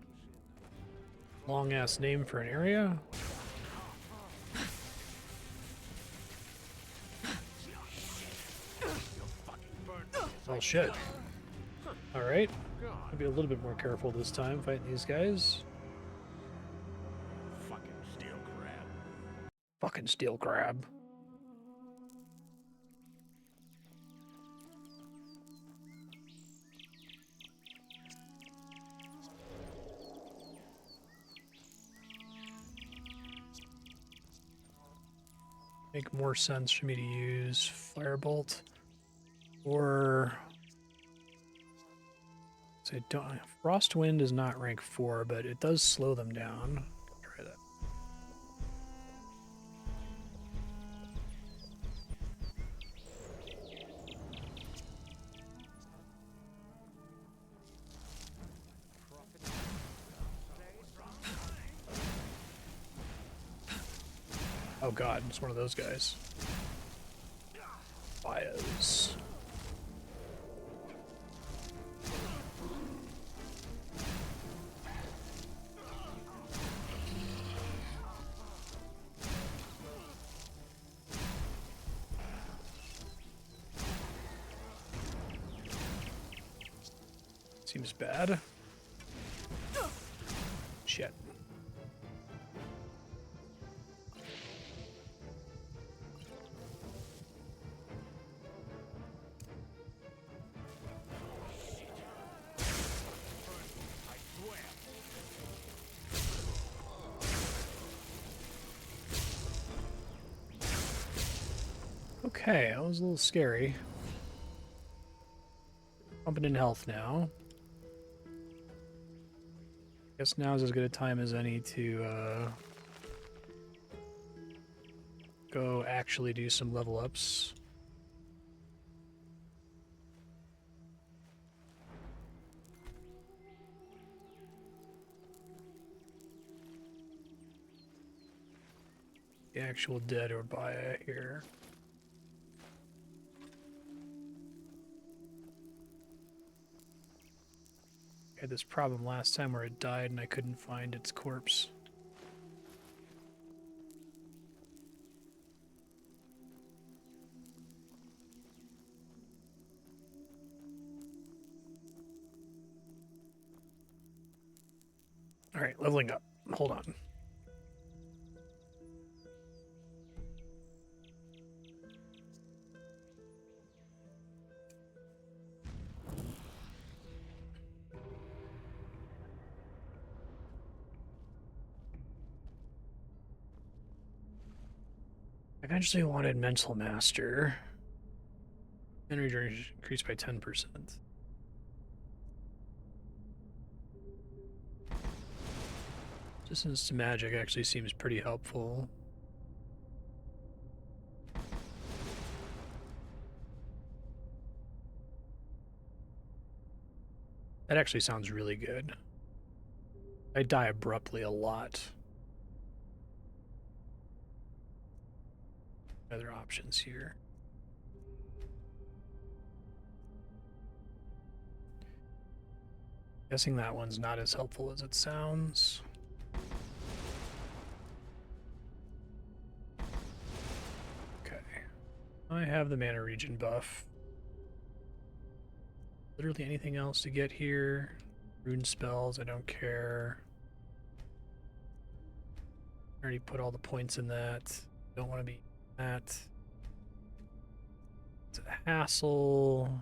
Long ass name for an area. Oh shit. Alright. I'll be a little bit more careful this time fighting these guys. Fucking steel crab. Fucking steel crab. Make more sense for me to use Firebolt or so Frostwind is not rank 4, but it does slow them down. Try that. Oh god, it's one of those guys. Fires. Seems bad. Shit. Okay, that was a little scary. Pumping in health now. Guess now is as good a time as any to go actually do some level ups. The actual dead or by here. I had this problem last time where it died and I couldn't find its corpse. Alright, leveling up. Hold on. I eventually wanted Mental Master. Energy drain increased by 10%. Distance to magic actually seems pretty helpful. That actually sounds really good. I die abruptly a lot. Other options here. Guessing that one's not as helpful as it sounds. Okay. I have the mana regen buff. Literally anything else to get here. Rune spells, I don't care. I already put all the points in that. Don't want to be that. It's a hassle.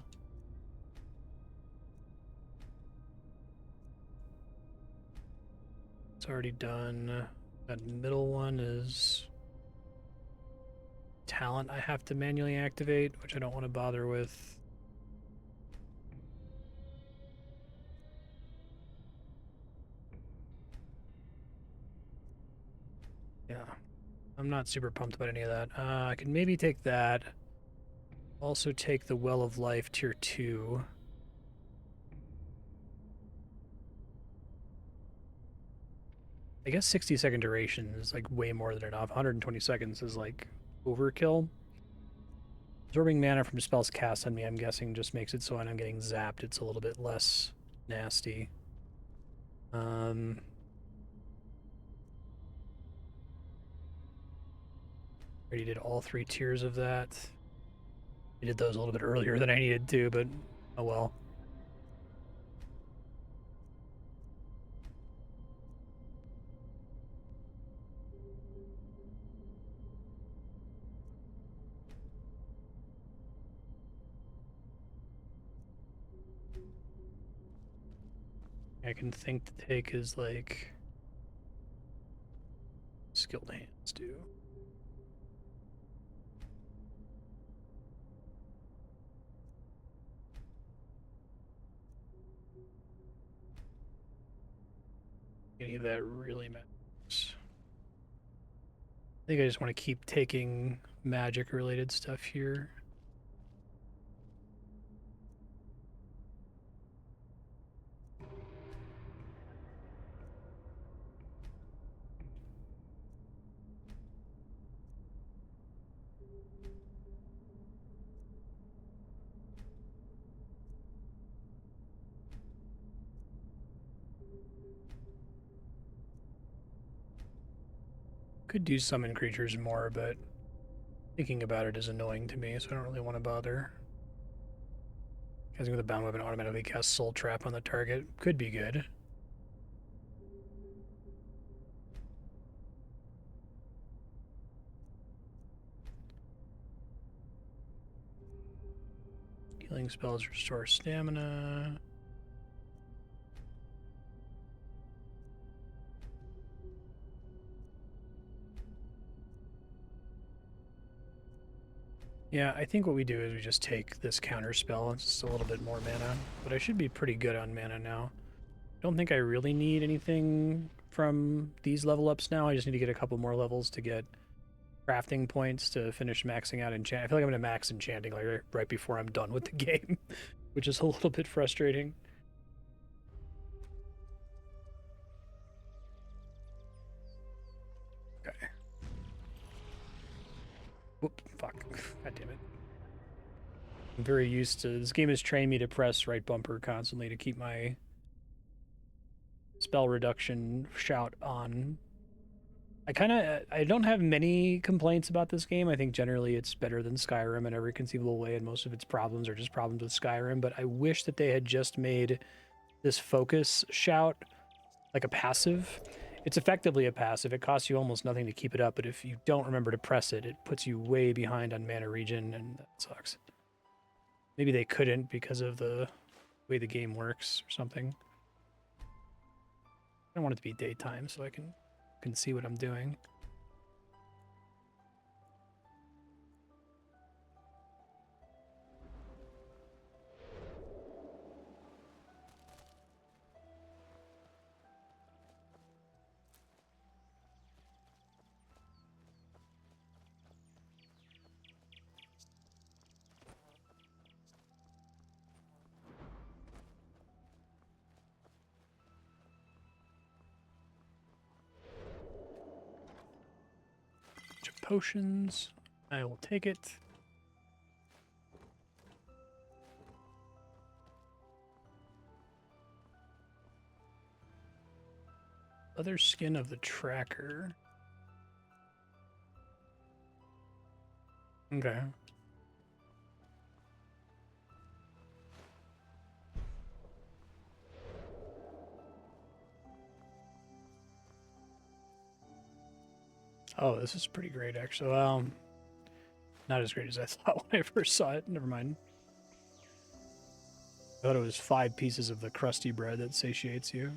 It's already done. That middle one is talent I have to manually activate, which I don't want to bother with. Yeah, I'm not super pumped about any of that. I could maybe take that. Also take the Well of Life tier 2. I guess 60-second duration is like way more than enough. 120 seconds is like overkill. Absorbing mana from spells cast on me, I'm guessing, just makes it so when I'm getting zapped, it's a little bit less nasty. Already did all 3 tiers of that. I did those a little bit earlier than I needed to, but oh well. I can think to take is like skilled hands do. Any of that really matters. I think I just want to keep taking magic related stuff here. Could do summon creatures more, but thinking about it is annoying to me, so I don't really want to bother. Casting with a bound weapon automatically cast Soul Trap on the target. Could be good. Healing spells restore stamina. Yeah, I think what we do is we just take this counter spell. It's just a little bit more mana, but I should be pretty good on mana now. Don't think I really need anything from these level ups now. I just need to get a couple more levels to get crafting points to finish maxing out enchant. I feel like I'm going to max enchanting like right before I'm done with the game, which is a little bit frustrating. Okay. Whoop, fuck. God damn it. I'm very used to this game has trained me to press right bumper constantly to keep my spell reduction shout on. I don't have many complaints about this game. I think generally it's better than Skyrim in every conceivable way, and most of its problems are just problems with Skyrim, but I wish that they had just made this focus shout like a passive. It's effectively a passive. It costs you almost nothing to keep it up, but if you don't remember to press it, it puts you way behind on mana regen, and that sucks. Maybe they couldn't because of the way the game works or something. I don't want it to be daytime so I can see what I'm doing. Potions. I will take it. Other skin of the tracker. Okay. Oh, this is pretty great, actually. Well, not as great as I thought when I first saw it. Never mind. I thought it was 5 pieces of the crusty bread that satiates you.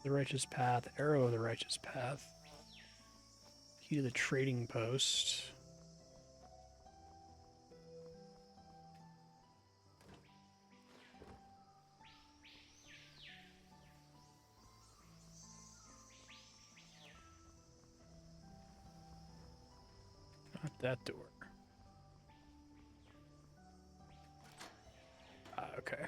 The Righteous Path, Arrow of the Righteous Path. Key to the Trading Post. Not that door. Ah, okay.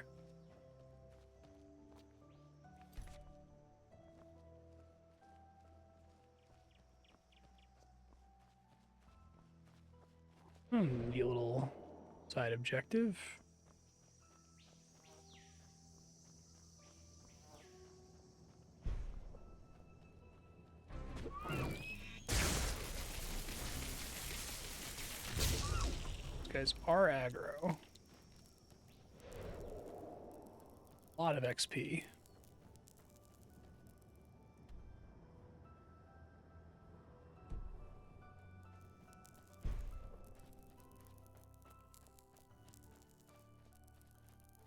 Maybe a little side objective. These guys are aggro. A lot of XP.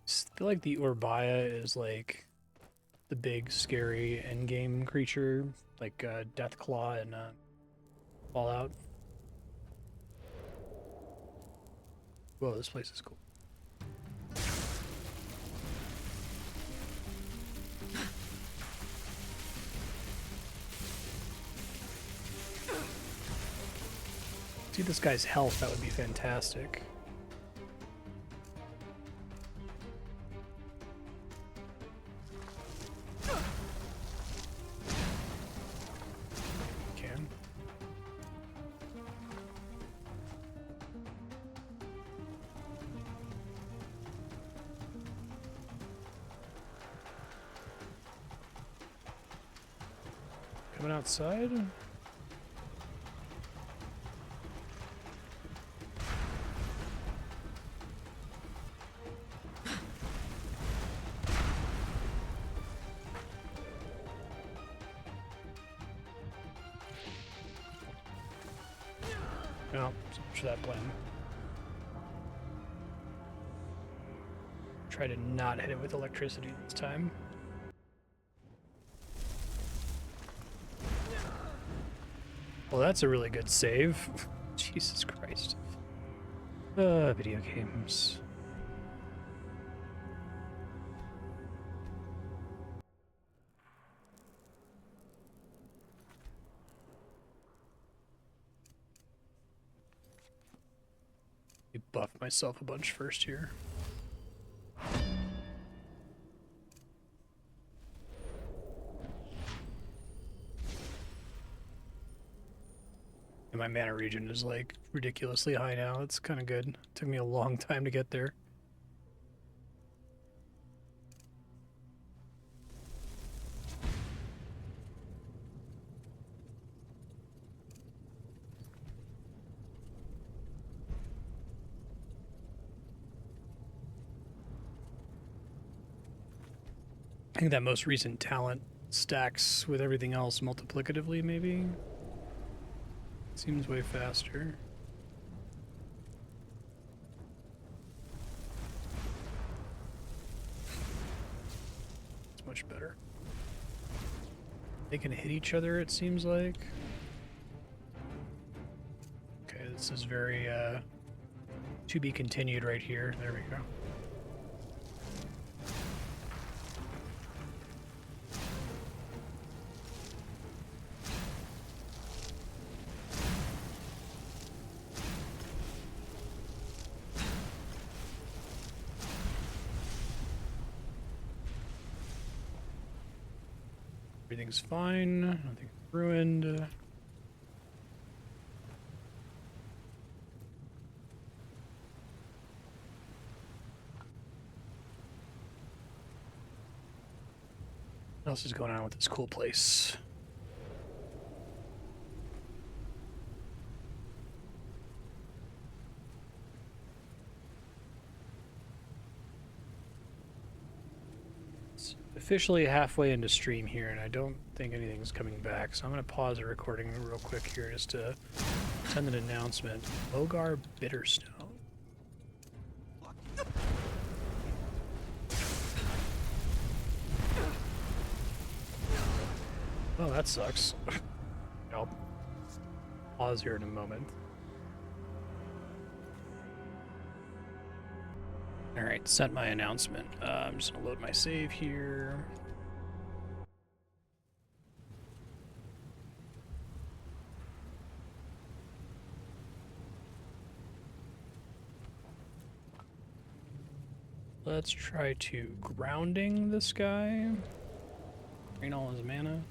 I feel like the Urbaya is like the big scary endgame creature, like Deathclaw and Fallout. Whoa, this place is cool. See this guy's health, that would be fantastic. Can. Coming outside? No, so much for that plan. Try to not hit it with electricity this time. Well, that's a really good save. Jesus Christ. Video games. Buff myself a bunch first here. And my mana regen is like ridiculously high now. It's kind of good. Took me a long time to get there. I think that most recent talent stacks with everything else multiplicatively, maybe? Seems way faster. It's much better. They can hit each other, it seems like. Okay, this is very, to be continued right here. There we go. Everything's fine. Nothing ruined. What else is going on with this cool place? Officially halfway into stream here, and I don't think anything's coming back, so I'm going to pause the recording real quick here just to send an announcement. Logar Bitterstone. Oh, that sucks. I'll pause here in a moment. Alright, sent my announcement. I'm just going to load my save here. Let's try to grounding this guy. Drain all his mana.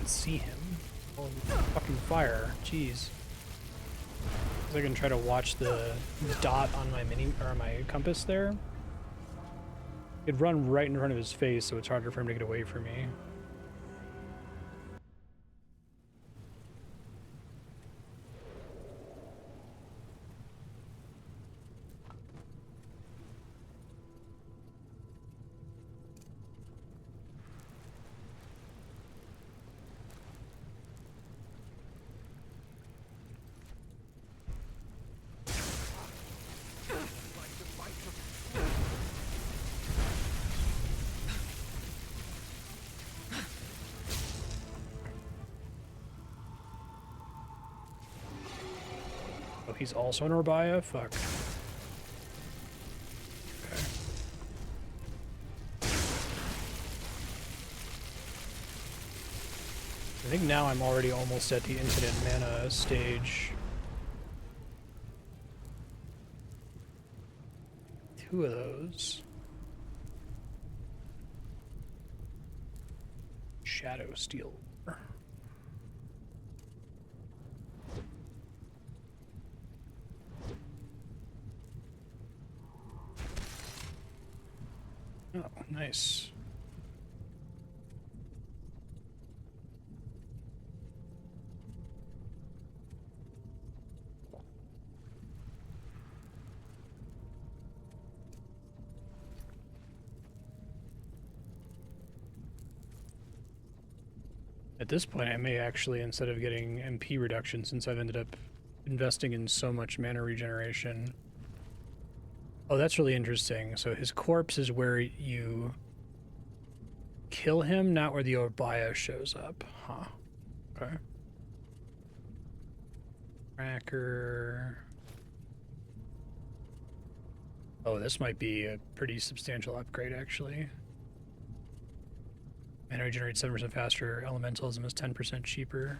even see him. Oh, fucking fire. Jeez. I can try to watch the dot on my my compass there. It'd run right in front of his face, so it's harder for him to get away from me. Oh, he's also an Orbaya? Fuck. Okay. I think now I'm already almost at the infinite mana stage. 2 of those. Shadow Steel. Oh, nice. At this point, I may actually, instead of getting MP reduction, since I've ended up investing in so much mana regeneration. Oh, that's really interesting. So his corpse is where you kill him, not where the Orbaya shows up. Huh. Okay. Tracker. Oh, this might be a pretty substantial upgrade, actually. Mana regenerates 7% faster. Elementalism is 10% cheaper.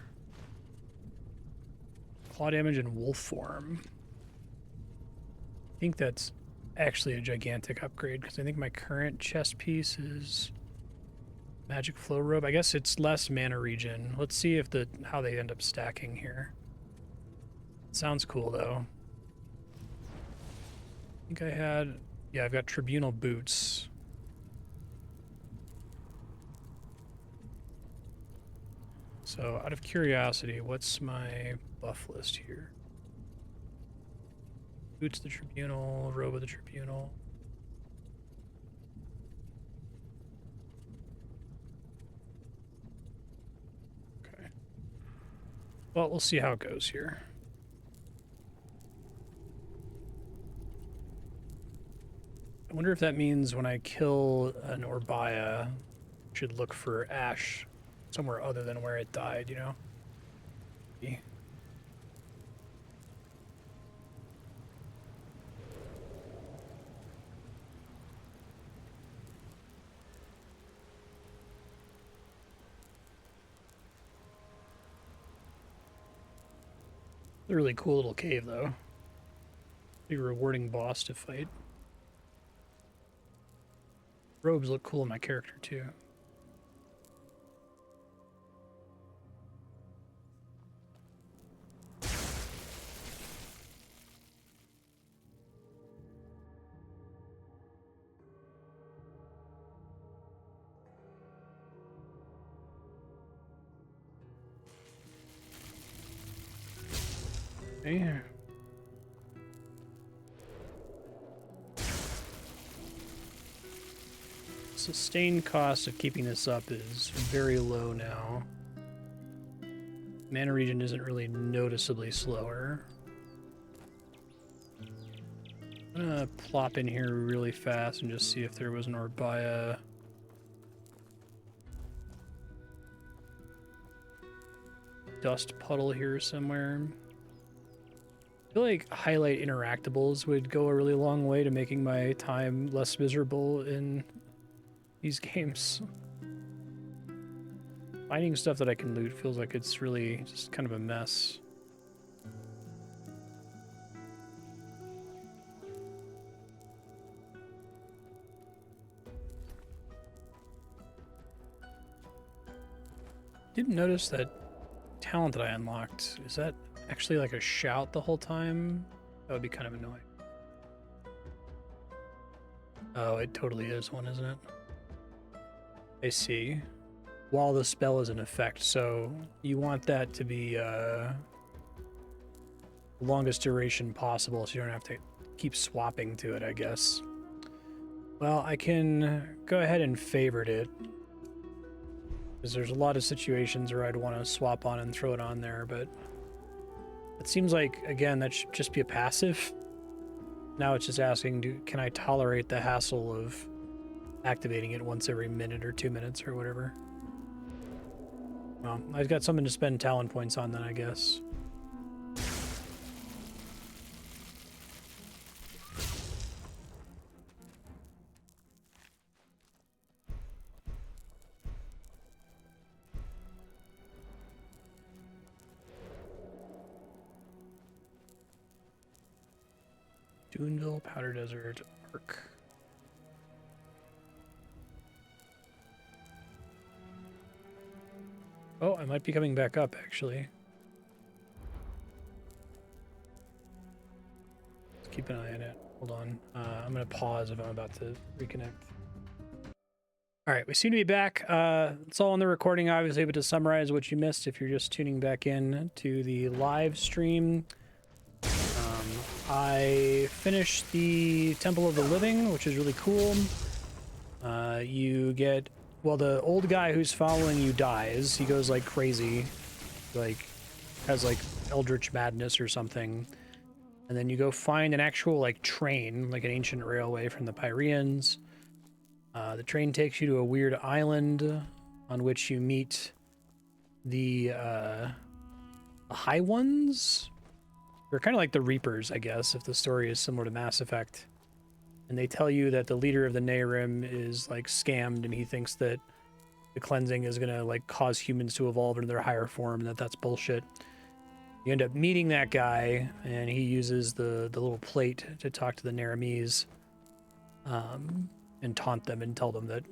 Claw damage and wolf form. I think that's actually a gigantic upgrade, because I think my current chest piece is Magic Flow Robe. I guess it's less mana regen. Let's see if how they end up stacking here. Sounds cool, though. I think I had... Yeah, I've got Tribunal Boots. So, out of curiosity, what's my buff list here? Boots the Tribunal, Robe of the Tribunal. Okay. Well, we'll see how it goes here. I wonder if that means when I kill an Orbaya, I should look for ash somewhere other than where it died, you know? Yeah. A really cool little cave, though. Pretty rewarding boss to fight. Robes look cool on my character, too. Yeah. Sustained cost of keeping this up is very low now. Mana regen isn't really noticeably slower. I'm gonna plop in here really fast and just see if there was an Orbaya. Dust puddle here somewhere. I feel like highlight interactables would go a really long way to making my time less miserable in these games. Finding stuff that I can loot feels like it's really just kind of a mess. Didn't notice that talent that I unlocked. Is that actually like a shout the whole time? That would be kind of annoying. Oh, it totally is one, isn't it? I see. While the spell is in effect, so you want that to be the longest duration possible so you don't have to keep swapping to it, I guess. Well, I can go ahead and favorite it, because there's a lot of situations where I'd want to swap on and throw it on there, but it seems like, again, that should just be a passive. Now it's just asking, can I tolerate the hassle of activating it once every minute or 2 minutes or whatever? Well, I've got something to spend talent points on then, I guess. Duneville, Powder Desert, Ark. Oh, I might be coming back up, actually. Let's keep an eye on it. Hold on. I'm going to pause if I'm about to reconnect. All right, we seem to be back. It's all in the recording. I was able to summarize what you missed if you're just tuning back in to the live stream. I finished the Temple of the Living, which is really cool. You get... Well, the old guy who's following you dies. He goes, like, crazy. Like, has, like, eldritch madness or something. And then you go find an actual, like, train, like an ancient railway from the Pyreans. The train takes you to a weird island on which you meet the High Ones? They're kind of like the Reapers, I guess, if the story is similar to Mass Effect. And they tell you that the leader of the Nehrim is, like, scammed, and he thinks that the cleansing is gonna, like, cause humans to evolve into their higher form, and that's bullshit. You end up meeting that guy, and he uses the little plate to talk to the Nehrimese, and taunt them and tell them that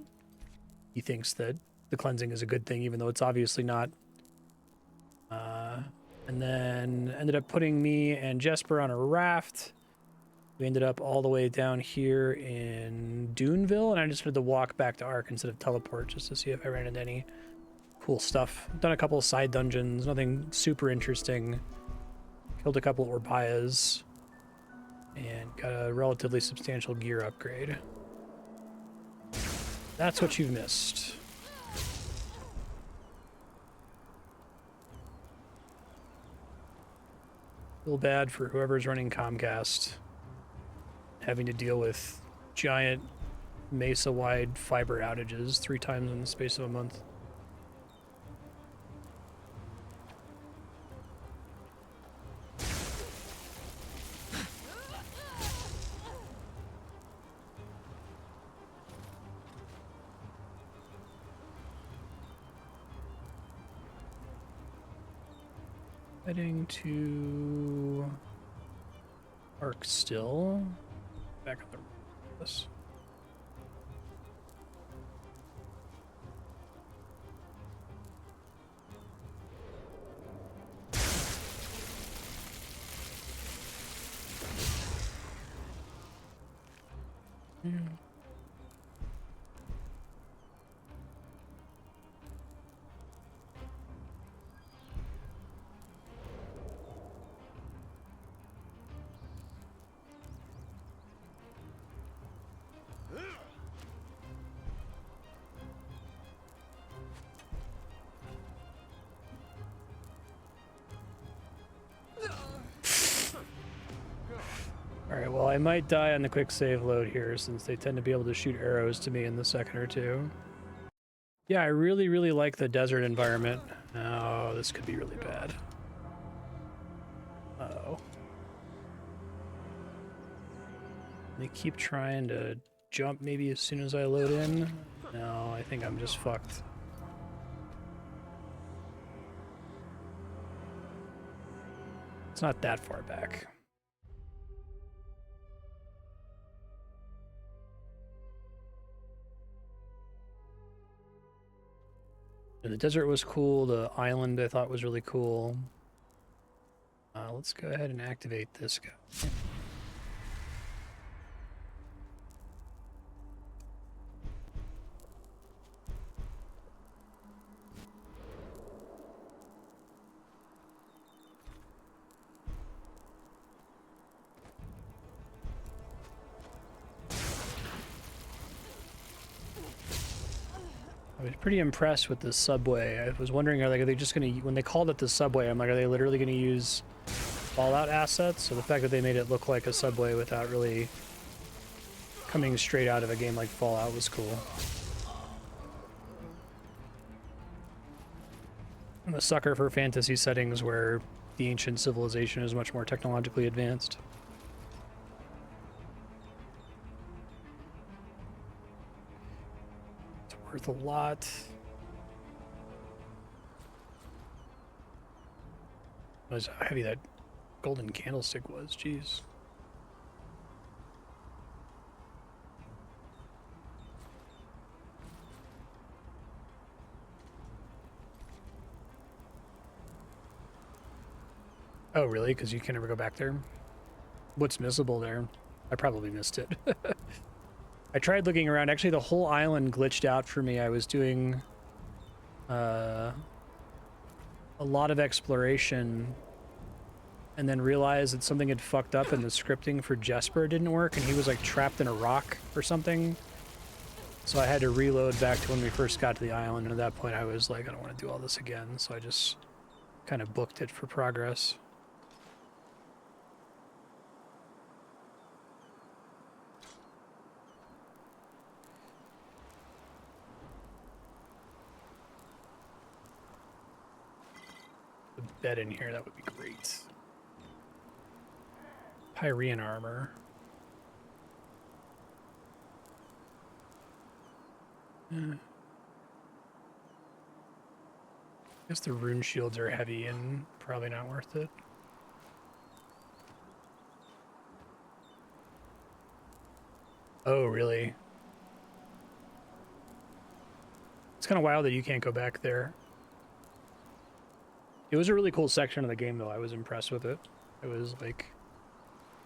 he thinks that the cleansing is a good thing, even though it's obviously not. And then ended up putting me and Jesper on a raft. We ended up all the way down here in Duneville, and I just had to walk back to Ark instead of teleport just to see if I ran into any cool stuff. Done a couple of side dungeons, nothing super interesting. Killed a couple of Orbayas, and got a relatively substantial gear upgrade. That's what you've missed. Feel bad for whoever's running Comcast, having to deal with giant Mesa-wide fiber outages 3 times in the space of a month. Heading to Ark still. Back up the this. Yeah. Alright, well, I might die on the quick save load here, since they tend to be able to shoot arrows to me in the second or two. Yeah, I really, really like the desert environment. Oh, this could be really bad. Uh-oh. They keep trying to jump maybe as soon as I load in. No, I think I'm just fucked. It's not that far back. And the desert was cool. The island I thought was really cool. Let's go ahead and activate this guy. I was pretty impressed with the subway. I was wondering, are they just going to, when they called it the subway, I'm like, are they literally going to use Fallout assets? So the fact that they made it look like a subway without really coming straight out of a game like Fallout was cool. I'm a sucker for fantasy settings where the ancient civilization is much more technologically advanced. Worth a lot. Was how heavy that golden candlestick was, jeez. Oh, really? Because you can never go back there? What's missable there? I probably missed it. I tried looking around. Actually, the whole island glitched out for me. I was doing a lot of exploration and then realized that something had fucked up and the scripting for Jesper didn't work and he was like trapped in a rock or something. So I had to reload back to when we first got to the island, and at that point I was like, I don't want to do all this again. So I just kind of booked it for progress. Bed in here, that would be great. Pyrean armor. I guess the rune shields are heavy and probably not worth it. Oh, really? It's kind of wild that you can't go back there. It was a really cool section of the game, though. I was impressed with it. It was like,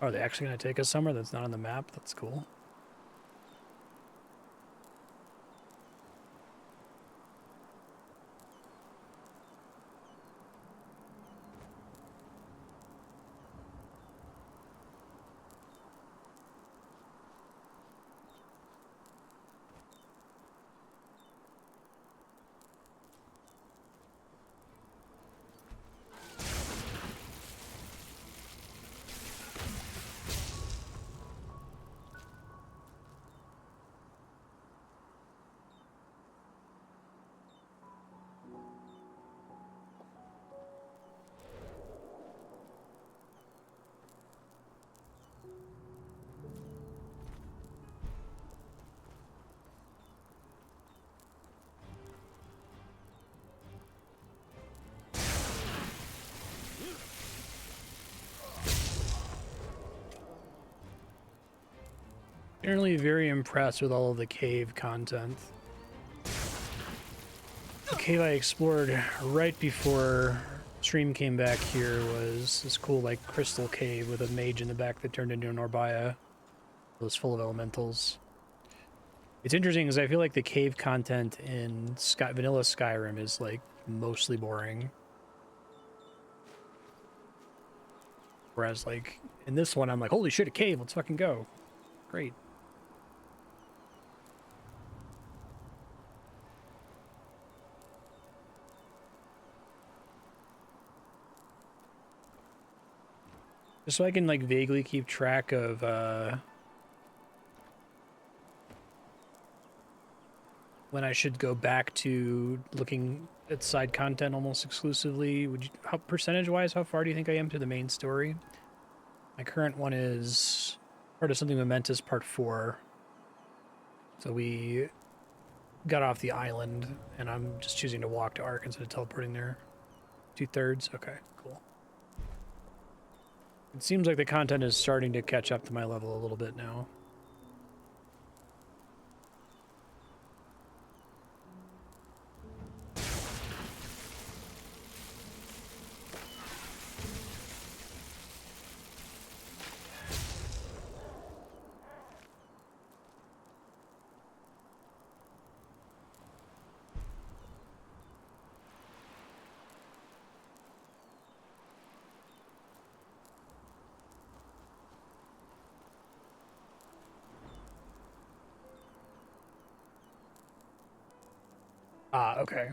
oh, are they actually going to take us somewhere that's not on the map? That's cool. Generally very impressed with all of the cave content. The cave I explored right before stream came back here was this cool like crystal cave with a mage in the back that turned into an Orbaya. It was full of elementals. It's interesting because I feel like the cave content in vanilla Skyrim is like mostly boring. Whereas like in this one I'm like, holy shit, a cave, let's fucking go. Great. Just so I can, like, vaguely keep track of, when I should go back to looking at side content almost exclusively. Would you, how percentage-wise, how far do you think I am to the main story? My current one is part of something momentous, part 4. So we got off the island, and I'm just choosing to walk to Ark instead of teleporting there. 2/3? Okay, cool. It seems like the content is starting to catch up to my level a little bit now. Ah, okay.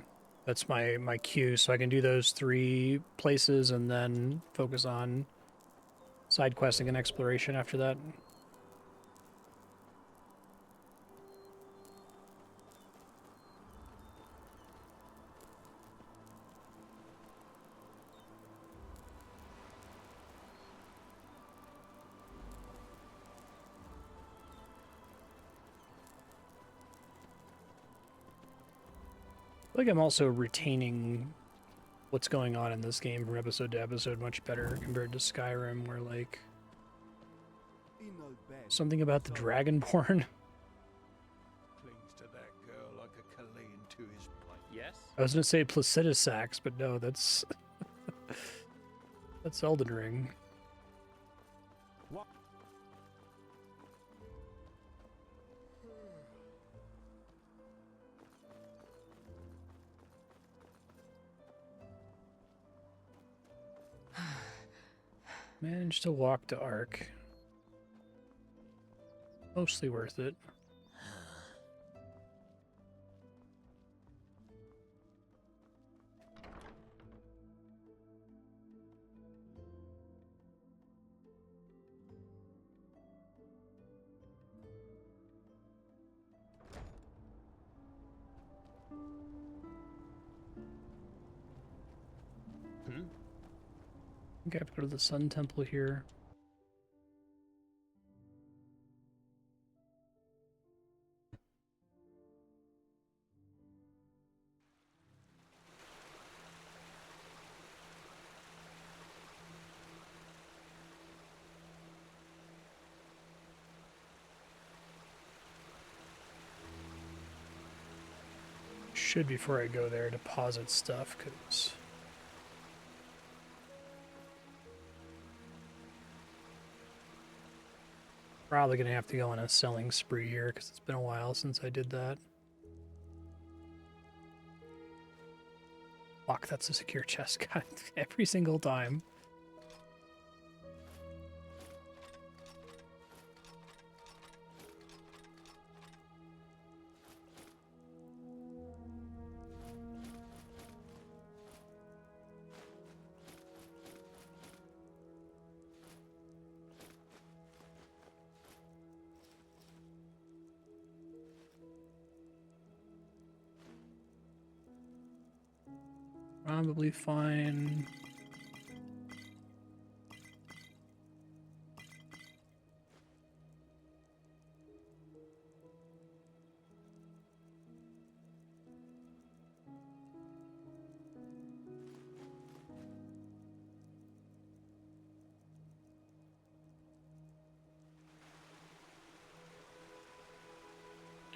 That's my cue, so I can do those 3 places and then focus on side questing and exploration after that. I feel like I'm also retaining what's going on in this game from episode to episode much better compared to Skyrim, where, like, something about the Dragonborn. Clings to that girl like a Chilean to his pipe. Yes? I was gonna say Placidus Sax, but no, that's that's Elden Ring. What? Managed to walk to Ark. Mostly worth it. I think I have to go to the Sun Temple here. Should, before I go there, deposit stuff, because probably gonna have to go on a selling spree here because it's been a while since I did that. Fuck, that's a secure chest. God, every single time. Probably fine.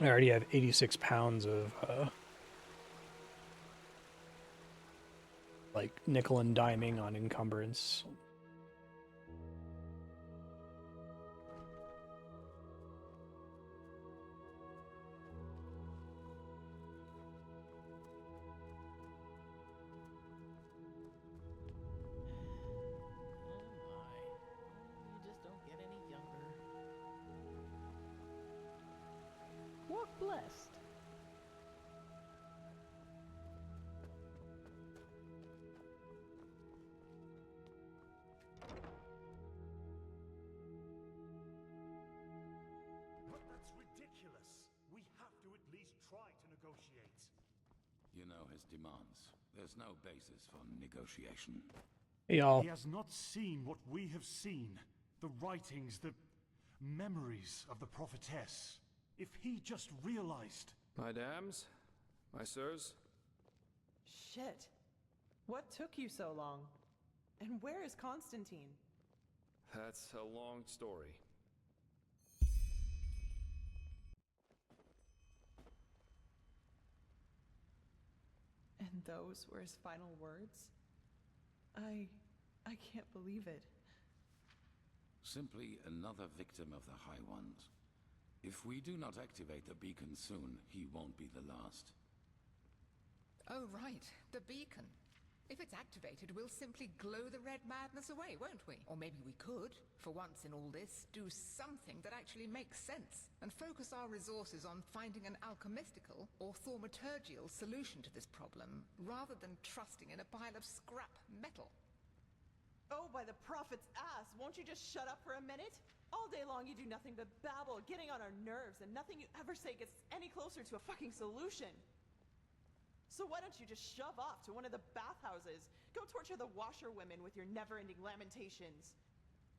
I already have 86 pounds of like nickel and diming on encumbrance. Walk blessed. But that's ridiculous. We have to at least try to negotiate. You know his demands. There's no basis for negotiation. Hey, y'all. He has not seen what we have seen. The writings, the memories of the prophetess. If he just realized... My dams, my sirs. Shit. What took you so long? And where is Constantine? That's a long story. And those were his final words? I can't believe it. Simply another victim of the High Ones. If we do not activate the beacon soon, he won't be the last. Oh, right. The beacon. If it's activated, we'll simply glow the red madness away, won't we? Or maybe we could, for once in all this, do something that actually makes sense and focus our resources on finding an alchemistical or thaumaturgical solution to this problem, rather than trusting in a pile of scrap metal. Oh, by the prophet's ass, won't you just shut up for a minute? All day long you do nothing but babble, getting on our nerves, and nothing you ever say gets any closer to a fucking solution. So why don't you just shove off to one of the bathhouses? Go torture the washerwomen with your never-ending lamentations.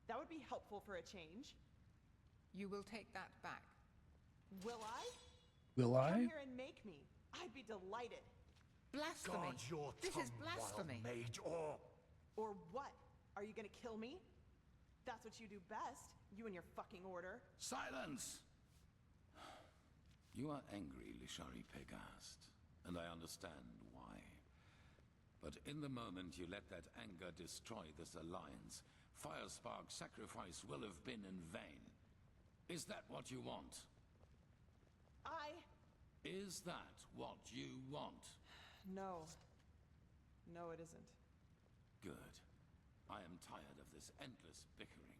That would be helpful for a change. You will take that back. Will I? Will I? Come here and make me. I'd be delighted. Blasphemy. Guard your This is tongue, blasphemy. wild mage, or... Or what? Are you gonna kill me? That's what you do best, you and your fucking order. Silence! You are angry, Lishari Pegast, and I understand why. But in the moment you let that anger destroy this alliance, Firespark's sacrifice will have been in vain. Is that what you want? Is that what you want? No. No, it isn't. Good. I am tired of this endless bickering.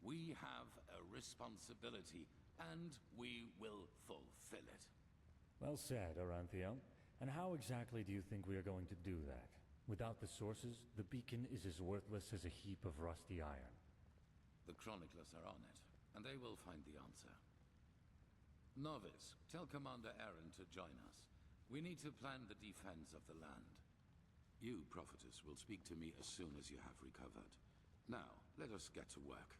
We have a responsibility, and we will fulfill it. Well said, Oranthio. And how exactly do you think we are going to do that? Without the sources, the beacon is as worthless as a heap of rusty iron. The chroniclers are on it, and they will find the answer. Novice, tell Commander Aaron to join us. We need to plan the defense of the land. You, Prophetess, will speak to me as soon as you have recovered. Now, let us get to work.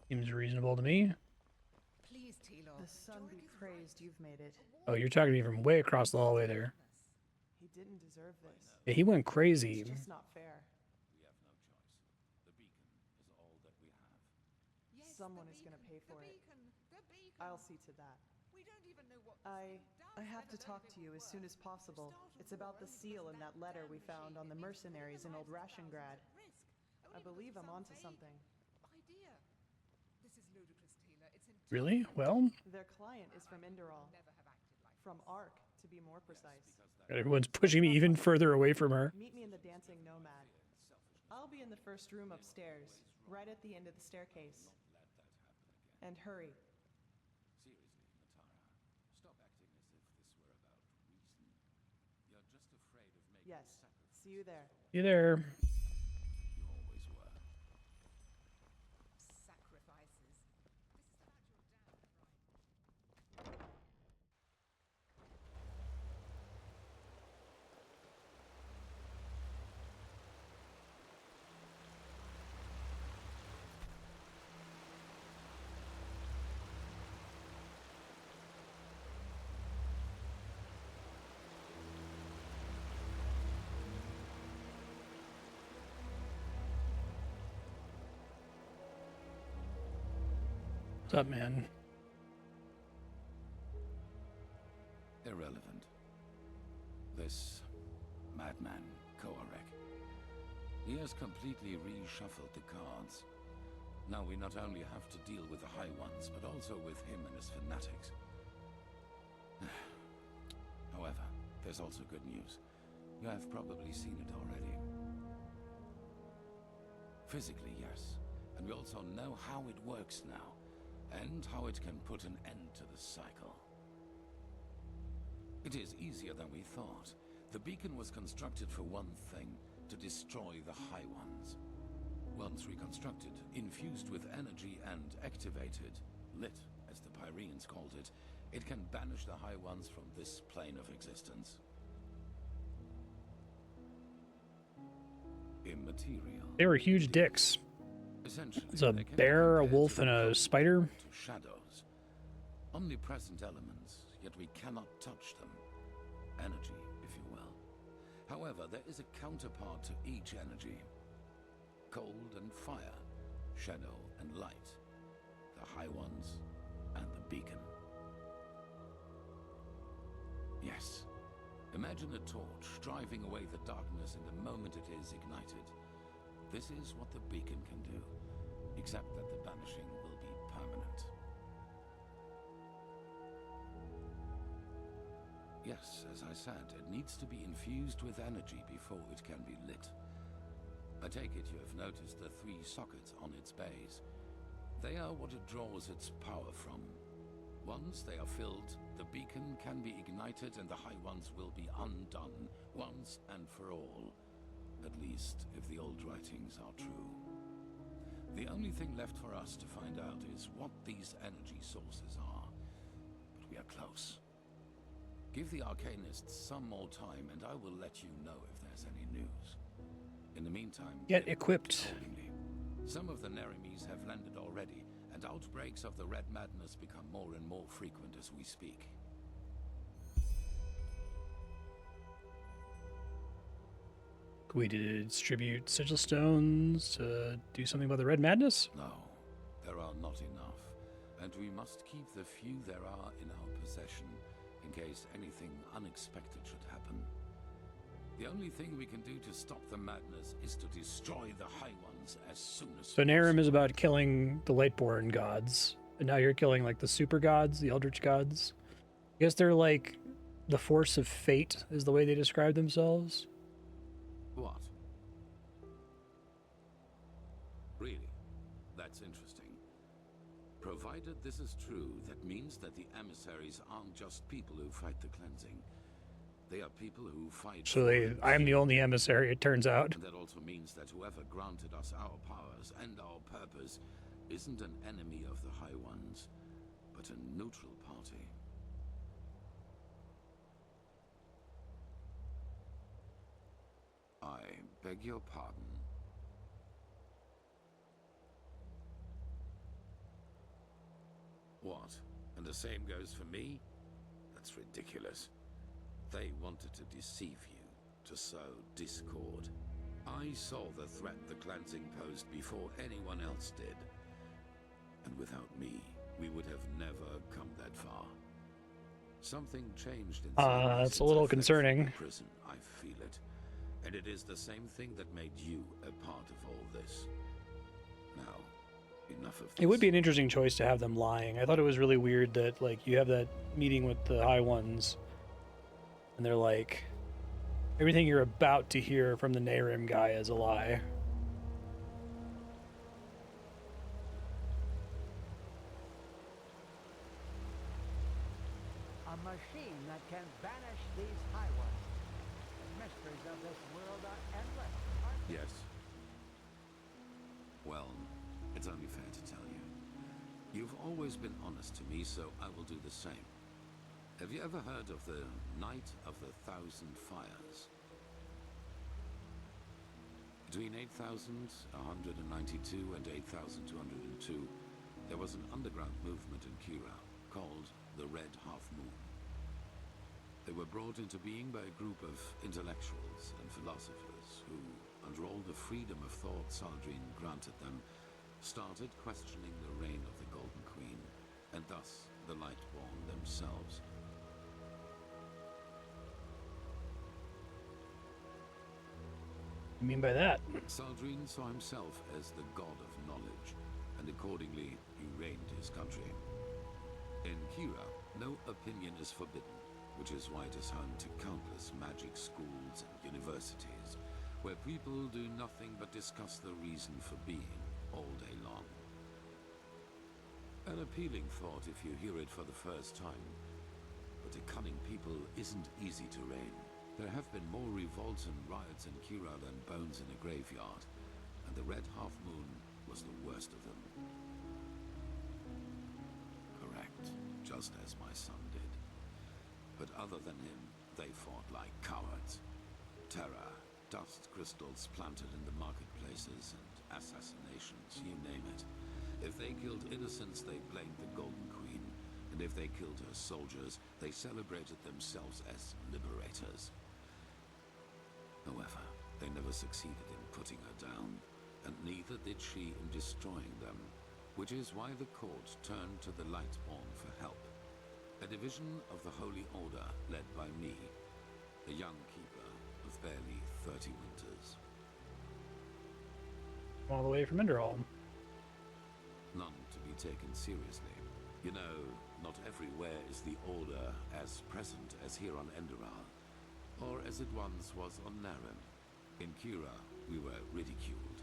Seems reasonable to me. Please, Tilo. The sun be praised you've made it. Oh, you're talking to me from way across the hallway there. He didn't deserve this. Yeah, he went crazy. It's just not fair. We have no choice. The beacon is all that we have. Yes, Someone is gonna pay for it. I'll see to that. We don't even know what I have to talk to you as soon as possible. It's about the seal in that letter we found on the mercenaries in Old Rashengrad. I believe I'm onto something. idea. This is ludicrous, Tila. It's Really? Well, Their client is from Enderal. From Ark, to be more precise. everyone's pushing me even further away from her. Meet me in the Dancing Nomad. I'll be in the first room upstairs, right at the end of the staircase. And hurry. Seriously, Natara, stop acting as if this were about reason. You're just afraid of making Yes. See you there. You there? You always were. sacrifices. What's up, man? Irrelevant. This madman, Koarek. He has completely reshuffled the cards. Now we not only have to deal with the High Ones, but also with him and his fanatics. However, there's also good news. You have probably seen it already. Physically, yes. And we also know how it works now, and how it can put an end to the cycle. It is easier than we thought. The beacon was constructed for one thing, to destroy the High Ones. Once reconstructed, infused with energy and activated, lit, as the Pyreans called it, it can banish the High Ones from this plane of existence. Immaterial. They were huge dicks. Essentially, It's a they can be bear, a compared wolf, to and a the spider. to shadows. Omnipresent elements, yet we cannot touch them. Energy, if you will. However, there is a counterpart to each energy. Cold and fire, shadow and light. The High Ones and the beacon. Yes. Imagine a torch driving away the darkness in the moment it is ignited. This is what the beacon can do, except that the banishing will be permanent. Yes, as I said, it needs to be infused with energy before it can be lit. I take it you have noticed the 3 sockets on its base. They are what it draws its power from. Once they are filled, the beacon can be ignited and the High Ones will be undone, once and for all. At least, if the old writings are true. The only thing left for us to find out is what these energy sources are. But we are close. Give the Arcanists some more time and I will let you know if there's any news. In the meantime, Get equipped. accordingly. Some of the Neremes have landed already, and outbreaks of the Red Madness become more and more frequent as we speak. Can we distribute sigil stones to do something about the Red Madness? No, there are not enough, and we must keep the few there are in our possession in case anything unexpected should happen. The only thing we can do to stop the madness is to destroy the High Ones as soon as So Nehrim is about killing the Lightborn gods, and now you're killing like the super gods, the Eldritch gods. I guess they're like the force of fate is the way they describe themselves. What? Really? That's interesting. Provided this is true, that means that the emissaries aren't just people who fight the cleansing. They are people who fight. So I'm the only emissary, it turns out. And that also means that whoever granted us our powers and our purpose isn't an enemy of the High Ones, but a neutral party. I beg your pardon. What? And the same goes for me? That's ridiculous. They wanted to deceive you, to sow discord. I saw the threat the cleansing posed before anyone else did. And without me, we would have never come that far. Something changed inside me That's a since little I fled from concerning. the prison. I feel it. And it is the same thing that made you a part of all this. Now, enough of this. It would be an interesting choice to have them lying. I thought it was really weird that like you have that meeting with the High Ones, and they're like, everything you're about to hear from the Nehrim guy is a lie. A machine that can banish these High Ones. The mysteries of this world are endless, aren't they? Yes. Well, it's only fair to tell you. You've always been honest to me, so I will do the same. Have you ever heard of the Night of the Thousand Fires? Between 8,192 and 8,202, there was an underground movement in Kira called the Red Halfmoon. They were brought into being by a group of intellectuals and philosophers who, under all the freedom of thought Saldrine granted them, started questioning the reign of the Golden Queen, and thus the Lightborn themselves. What do you mean by that? Saldrine saw himself as the god of knowledge, and accordingly he reigned his country. In Kira, no opinion is forbidden, which is why it is home to countless magic schools and universities, where people do nothing but discuss the reason for being all day long. An appealing thought if you hear it for the first time, but a cunning people isn't easy to reign. There have been more revolts and riots in Kira than bones in a graveyard, and the Red Halfmoon was the worst of them. Correct, just as my son did. But other than him, they fought like cowards. Terror, dust crystals planted in the marketplaces, and assassinations, you name it. If they killed innocents, they blamed the Golden Queen, and if they killed her soldiers, they celebrated themselves as liberators. However, they never succeeded in putting her down, and neither did she in destroying them, which is why the court turned to the Lightborn for help. A division of the Holy Order led by me, a young keeper of barely 30 winters. All the way from Enderal. None to be taken seriously. You know, not everywhere is the Order as present as here on Enderal, or as it once was on Naren. In Kira, we were ridiculed.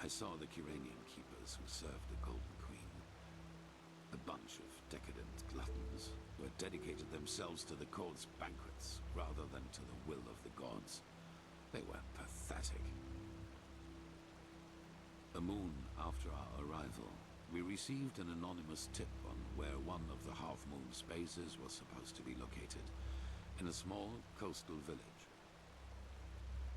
I saw the Kiranian keepers who served the Golden Queen. A bunch of decadent gluttons who had dedicated themselves to the court's banquets rather than to the will of the gods. They were pathetic. A moon after our arrival, we received an anonymous tip on where one of the Halfmoon's bases was supposed to be located, in a small coastal village.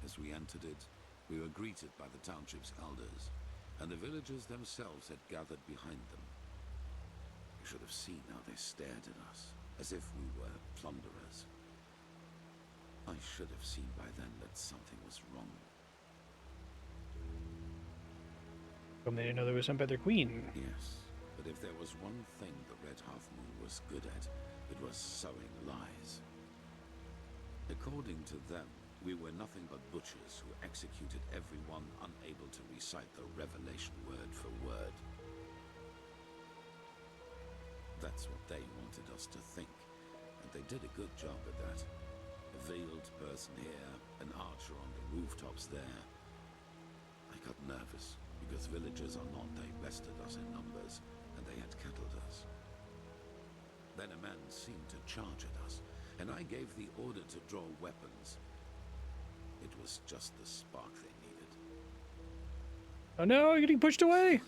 As we entered it, we were greeted by the township's elders, and the villagers themselves had gathered behind them. You should have seen how they stared at us, as if we were plunderers. I should have seen by then that something was wrong. They didn't know there was something by their queen. Yes, but if there was one thing the Red Halfmoon was good at, it was sowing lies. According to them, we were nothing but butchers who executed everyone unable to recite the Revelation word for word. That's what they wanted us to think, and they did a good job at that. A veiled person here, an archer on the rooftops there. I got nervous, because villagers or not, they bested us in numbers, and they had kettled us. Then a man seemed to charge at us, and I gave the order to draw weapons. It was just the spark they needed. Oh no, you're getting pushed away!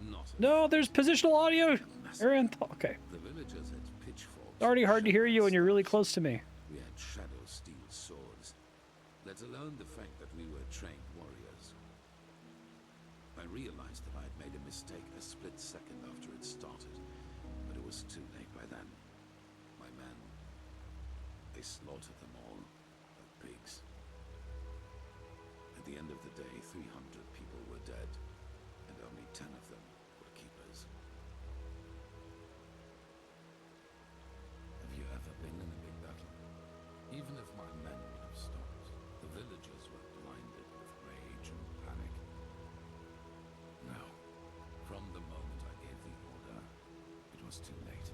No, not No, there's positional audio! Okay. The villagers had pitchforks. It's already hard to hear you when you're really close to me. We had shadow steel swords, let alone the fact that we were trained warriors. I realized that I had made a mistake a split second after it started, but it was too late by then. My men, they slaughtered them all, like pigs. At the end of the day, 300 people were dead, and only 10 of them were keepers. Have you ever been in a big battle? Even if my men would have stopped, the villagers were blinded with rage and panic. No. From the moment I gave the order, it was too late.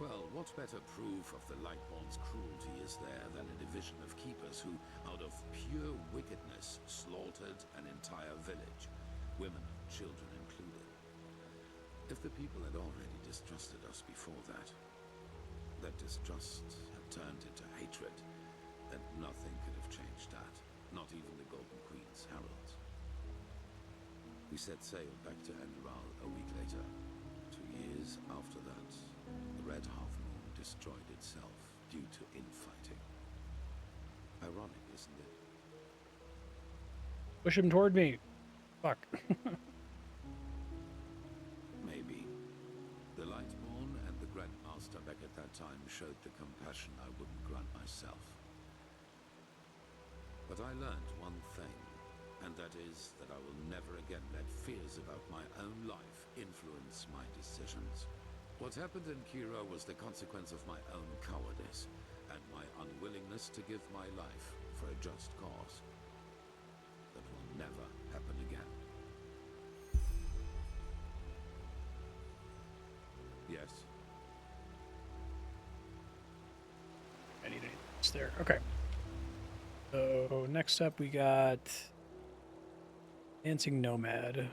Well, what better proof of the Lightborn's cruelty is there than a division of keepers who, out of pure wickedness, slaughtered an entire village, women and children included. If the people had already distrusted us before that distrust had turned into hatred, then nothing could have changed that, not even the Golden Queen's heralds. We set sail back to Enderal a week later. 2 years after that, the Red Halfmoon destroyed itself due to infighting. Ironic, isn't it? Push him toward me. Fuck. Maybe. The Lightborn and the Grandmaster back at that time showed the compassion I wouldn't grant myself. But I learned one thing, and that is that I will never again let fears about my own life influence my decisions. What happened in Kira was the consequence of my own cowardice, and my unwillingness to give my life for a just cause. That will never happen again. Yes? I need it's there. Okay. So next up we got Dancing Nomad.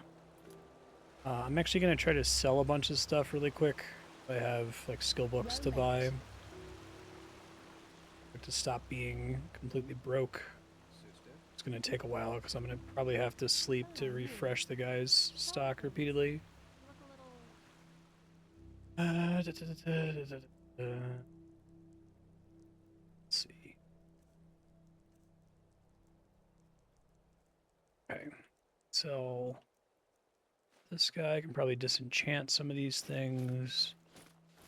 I'm actually gonna try to sell a bunch of stuff really quick. I have like skill books to buy. To stop being completely broke. It's gonna take a while because I'm gonna probably have to sleep to refresh the guy's stock repeatedly. Let's see. Okay, so this guy can probably disenchant some of these things.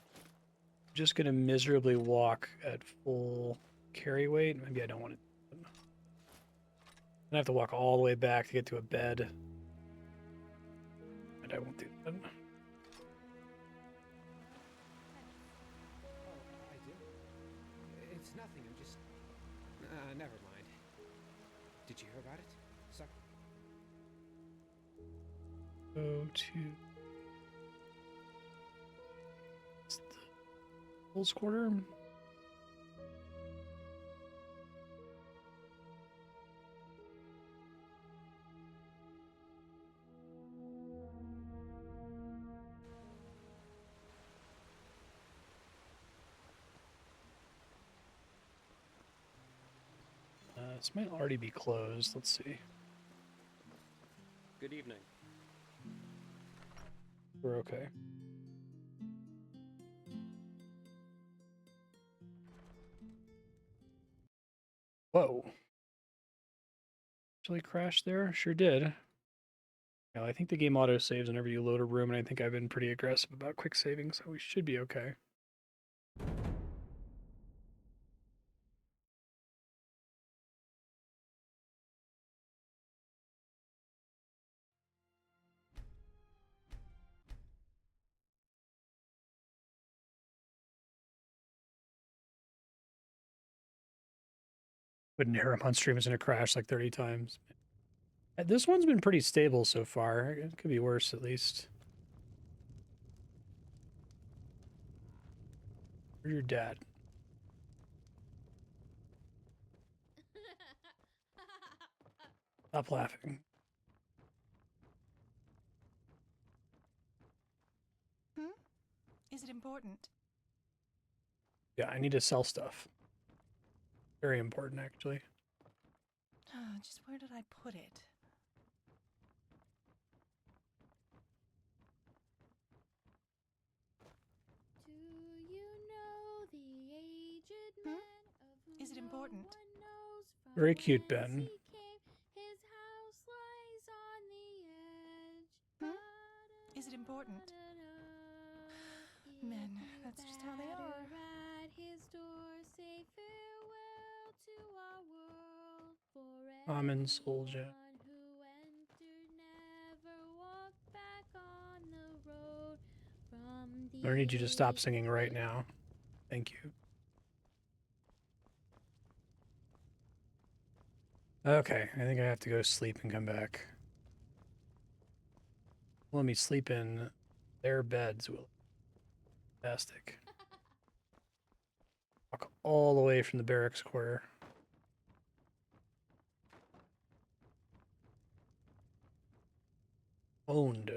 I'm just gonna miserably walk at full carry weight. Maybe I don't want to. I have to walk all the way back to get to a bed. And I won't do that. I do. It's nothing, I'm just... never mind. Did you hear about it? Suck. Go to Close quarter. This might already be closed. Let's see. Good evening. We're okay. Whoa. Actually crashed there? Sure did. Yeah, I think the game auto saves whenever you load a room, and I think I've been pretty aggressive about quick saving, so we should be okay. But Narum on stream is going to crash like 30 times. This one's been pretty stable so far. It could be worse, at least. Where's your dad? Stop laughing. Is it important? Yeah, I need to sell stuff. Very important, actually. Just where did I put it? Do you know the aged man of whom Is it important? no one knows from Very cute, whence Ben. he came? His house lies on the edge. Is it important? Men, that's just how they are. At his door, say farewell to our world. For Common soldier. everyone who entered never walked back on the road from the I need you to stop singing right now. Thank you. Okay, I think I have to go sleep and come back. Let me sleep in their beds, Will. Fantastic. Walk all the way from the barracks quarter. Owned.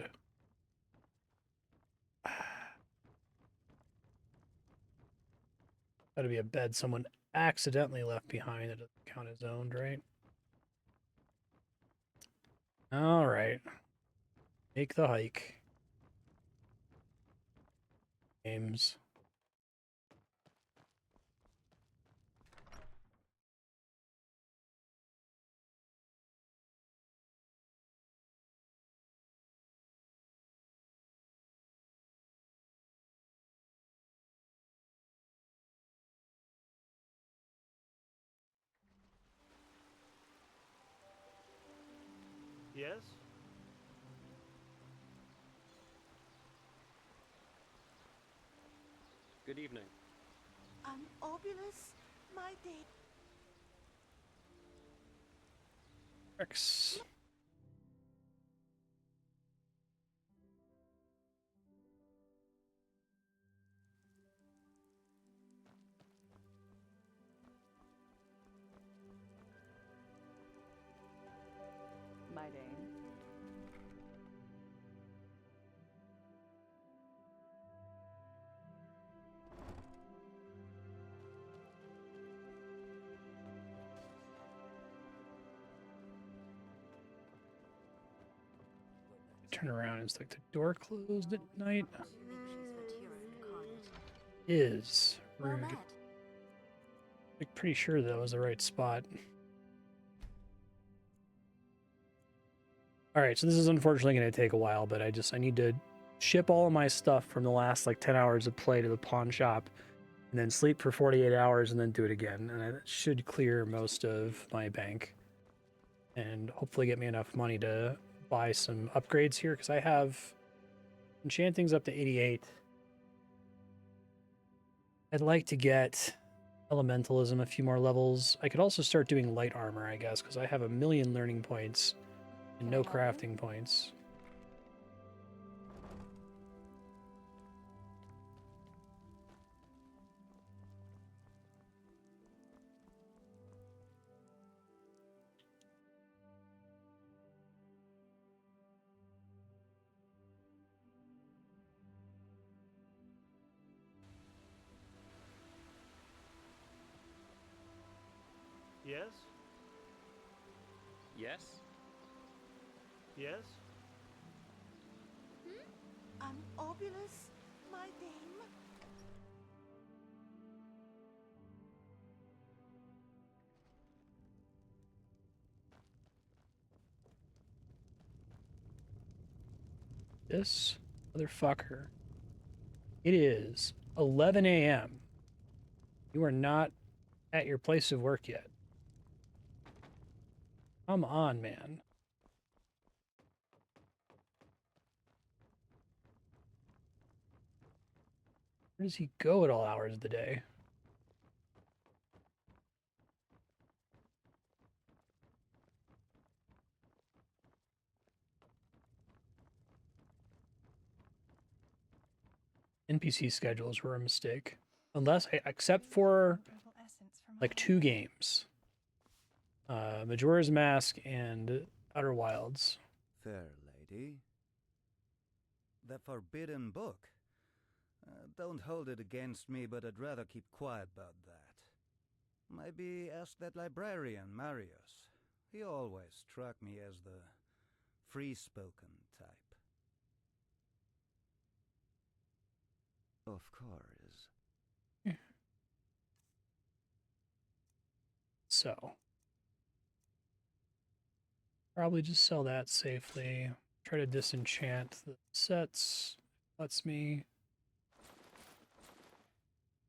Gotta be a bed someone accidentally left behind that doesn't count as owned, right? Alright. Make the hike. Games. Yes? Good evening. Obulus, my day. X. My Dane. Turn around and it's like the door closed at night. Is rude. I'm pretty sure that was the right spot. Alright, so this is unfortunately going to take a while, but I need to ship all of my stuff from the last like 10 hours of play to the pawn shop, and then sleep for 48 hours and then do it again. And that should clear most of my bank and hopefully get me enough money to buy some upgrades here, because I have enchanting's up to 88. I'd like to get elementalism a few more levels. I could also start doing light armor, I guess, because I have 1,000,000 learning points and no crafting points. Yes? Yes? Yes? An obulus, my dame? This motherfucker. It is 11 a.m. You are not at your place of work yet. Come on, man. Where does he go at all hours of the day? NPC schedules were a mistake. Unless, except for like 2 games. Majora's Mask and Outer Wilds. Fair lady. The forbidden book. Don't hold it against me, but I'd rather keep quiet about that. Maybe ask that librarian, Marius. He always struck me as the free-spoken type. Of course. So. Probably just sell that safely. Try to disenchant the sets. Lets me.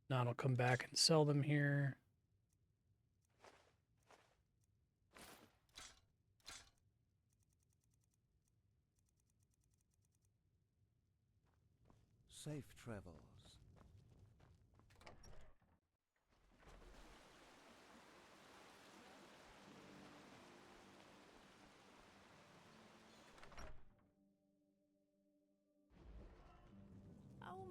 Now I'll come back and sell them here. Safe travels. Oh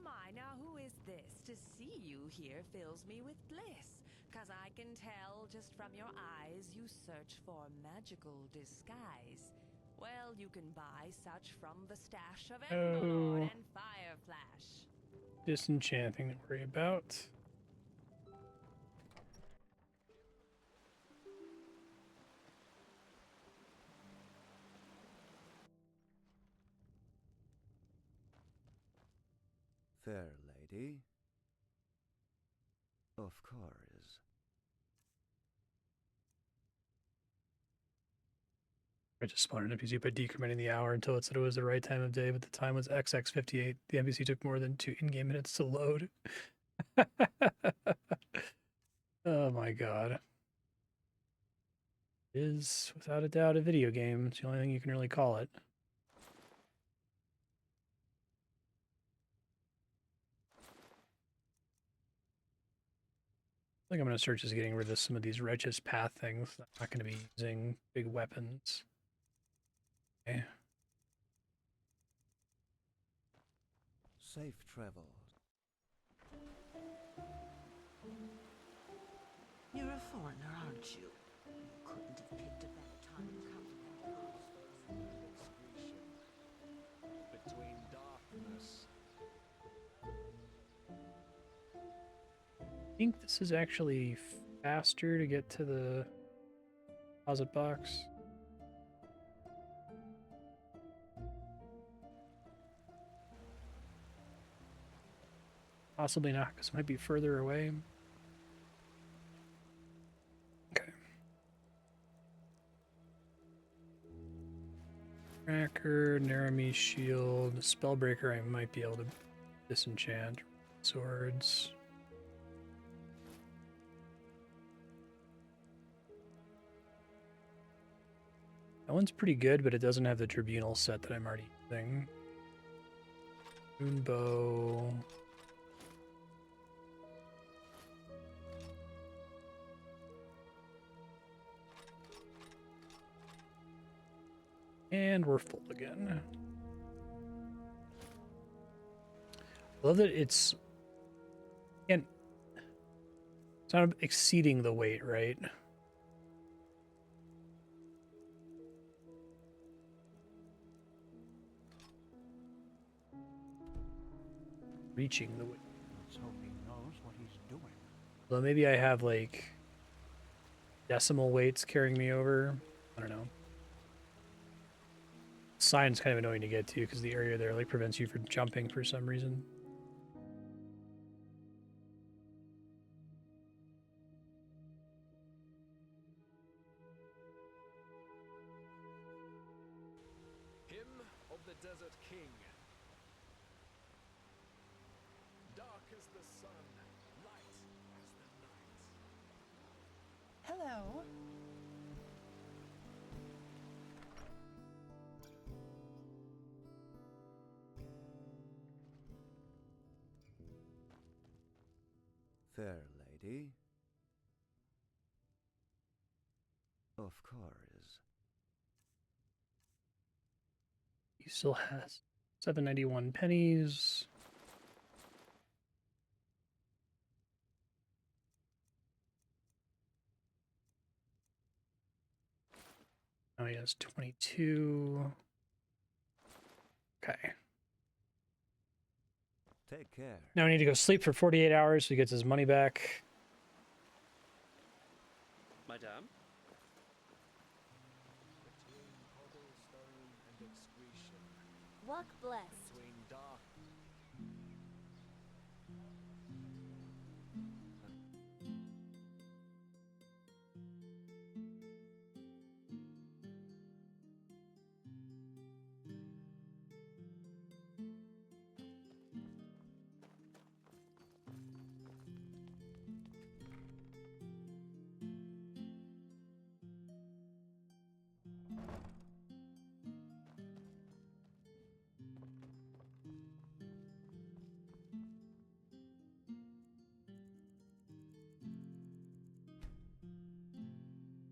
my, now who is this? To see you here fills me with bliss. 'Cause I can tell just from your eyes you search for magical disguise. Well, you can buy such from the stash of Enderal and Fireflash. Disenchanting to worry about. Fair lady. Of course. I just spawned an NPC by decrementing the hour until it said it was the right time of day, but the time was XX58. The NPC took more than 2 in-game minutes to load. Oh my god. It is, without a doubt, a video game. It's the only thing you can really call it. I think I'm going to search as getting rid of some of these righteous path things. I'm not going to be using big weapons. Okay. Safe travels. You're a foreigner, aren't you? You couldn't have picked a better time to come to that Between darkness. I think this is actually faster to get to the deposit box. Possibly not, because it might be further away. Okay. Tracker, Narumi Shield, Spellbreaker I might be able to disenchant. Swords. That one's pretty good, but it doesn't have the Tribunal set that I'm already using. Moonbow. And we're full again. I love that it's not exceeding the weight, right? Reaching the weight. Let's hope he knows what he's doing. Well, maybe I have like decimal weights carrying me over. I don't know. Sign's kind of annoying to get to because the area there like prevents you from jumping for some reason. Hymn of the Desert King. Dark as the sun, light as the night. Hello. Fair lady. Of course. He still has 791 pennies. Now he has 22. Okay. Take care. Now I need to go sleep for 48 hours so he gets his money back. Madame? Between cobblestone and excretion. Walk blessed. Between dark.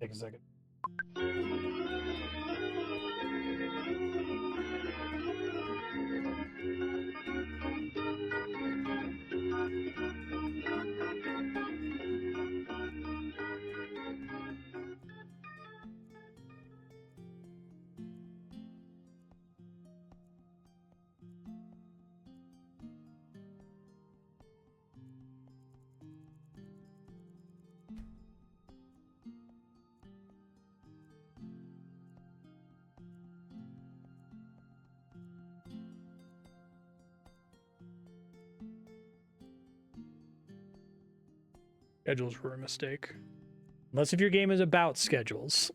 Take a second. Schedules were a mistake. Unless if your game is about schedules.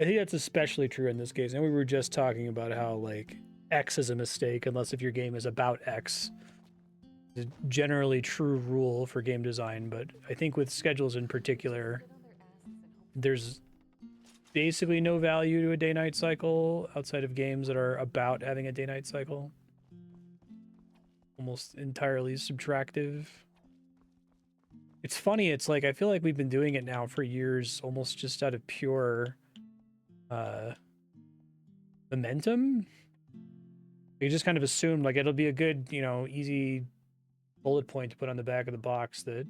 I think that's especially true in this case. And we were just talking about how, like, X is a mistake unless if your game is about X. It's a generally true rule for game design, but I think with schedules in particular, there's basically no value to a day-night cycle outside of games that are about having a day-night cycle. Almost entirely subtractive. It's funny, it's like I feel like we've been doing it now for years almost just out of pure momentum. We just kind of assumed like it'll be a good, you know, easy bullet point to put on the back of the box that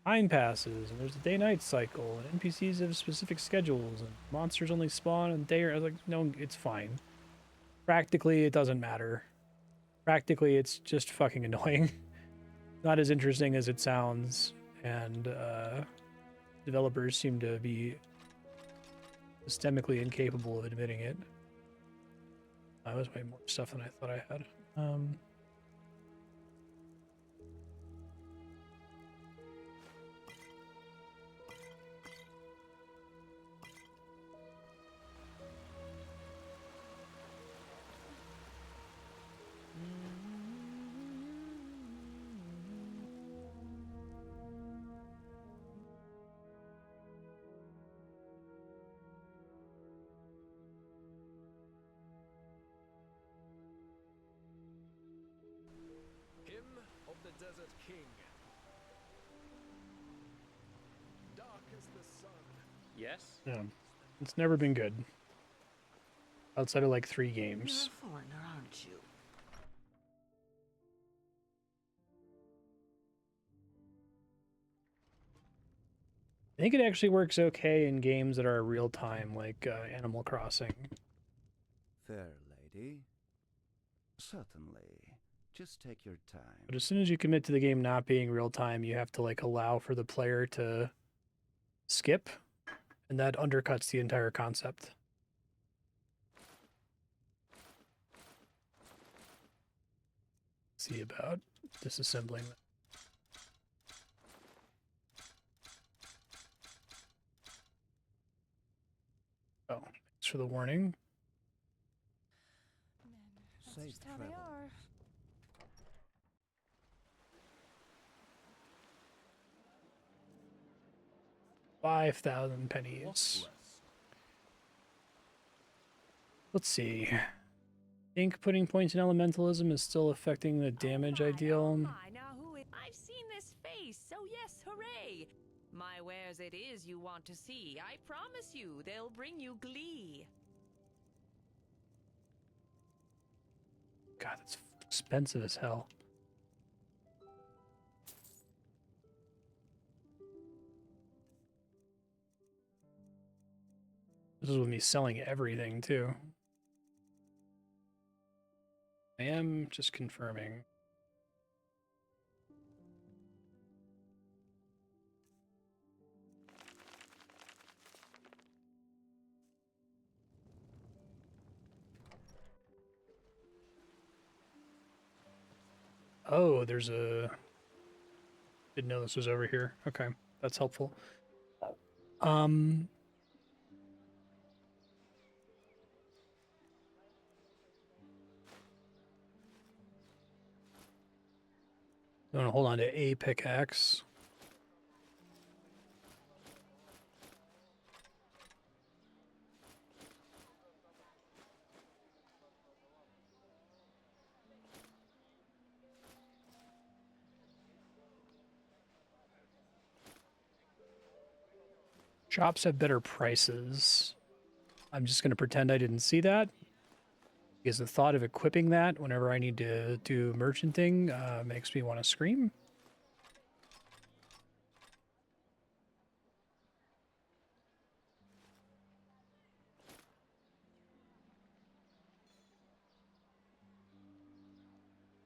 time passes and there's a day-night cycle and NPCs have specific schedules and monsters only spawn on day. I was like, no, it's fine. Practically, it doesn't matter. Practically, it's just fucking annoying. Not as interesting as it sounds, and developers seem to be systemically incapable of admitting it. That was way more stuff than I thought I had. Desert King. Dark as the sun. Yes? Yeah. It's never been good. Outside of like 3 games. You're a foreigner, aren't you? I think it actually works okay in games that are real time, like Animal Crossing. Fair lady. Certainly. Just take your time. But as soon as you commit to the game not being real time, you have to like allow for the player to skip, and that undercuts the entire concept. See about disassembling that. Oh, thanks for the warning. That's just how they are. 5,000 pennies. Let's see. I think putting points in elementalism is still affecting the damage ideal. I've seen this face, so yes, hooray! My wares it is you want to see. I promise you, they'll bring you glee. God, that's expensive as hell. This is with me selling everything, too. I am just confirming. Oh, there's a... Didn't know this was over here. Okay, that's helpful. I'm gonna hold on to a pickaxe. Shops have better prices. I'm just gonna pretend I didn't see that, because the thought of equipping that whenever I need to do merchanting makes me want to scream.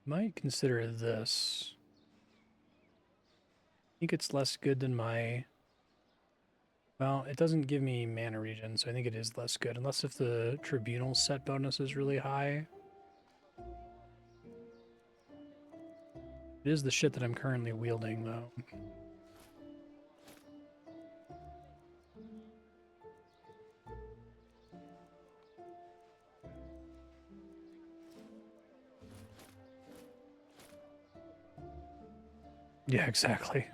Might consider this. I think it's less good than my... Well, it doesn't give me mana regen, so I think it is less good, unless if the Tribunal set bonus is really high. It is the shit that I'm currently wielding, though. Yeah, exactly.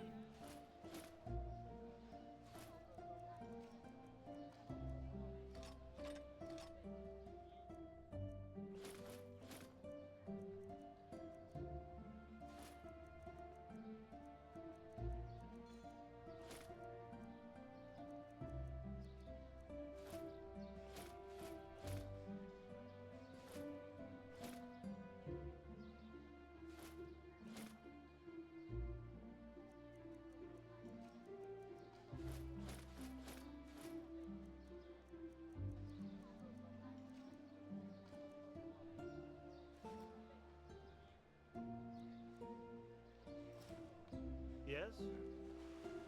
Yes?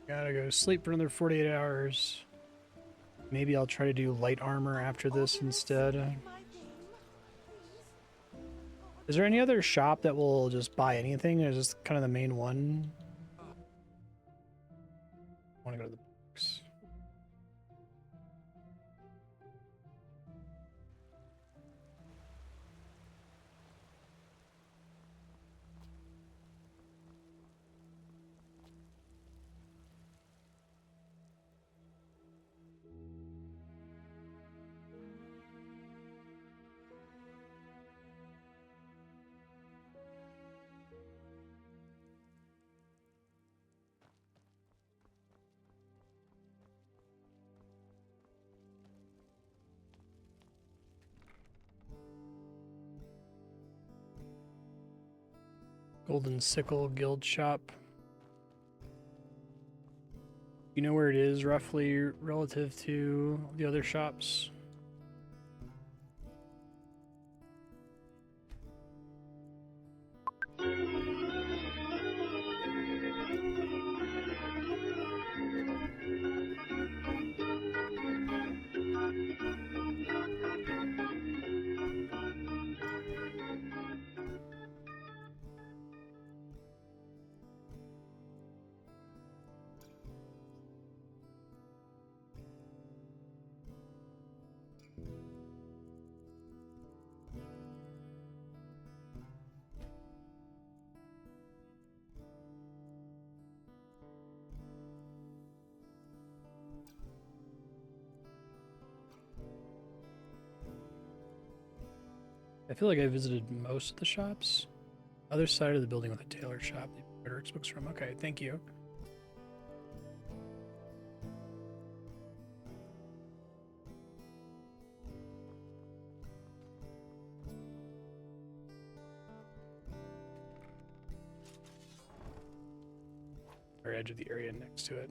Gotta go sleep for another 48 hours. Maybe I'll try to do light armor after this instead. Is there any other shop that will just buy anything, or is this kind of the main one? I want to go to the books. Golden Sickle Guild Shop. You know where it is roughly relative to the other shops? I feel like I visited most of the shops. Other side of the building with a tailor shop. The Eric's books from. Okay, thank you. Or edge of the area next to it.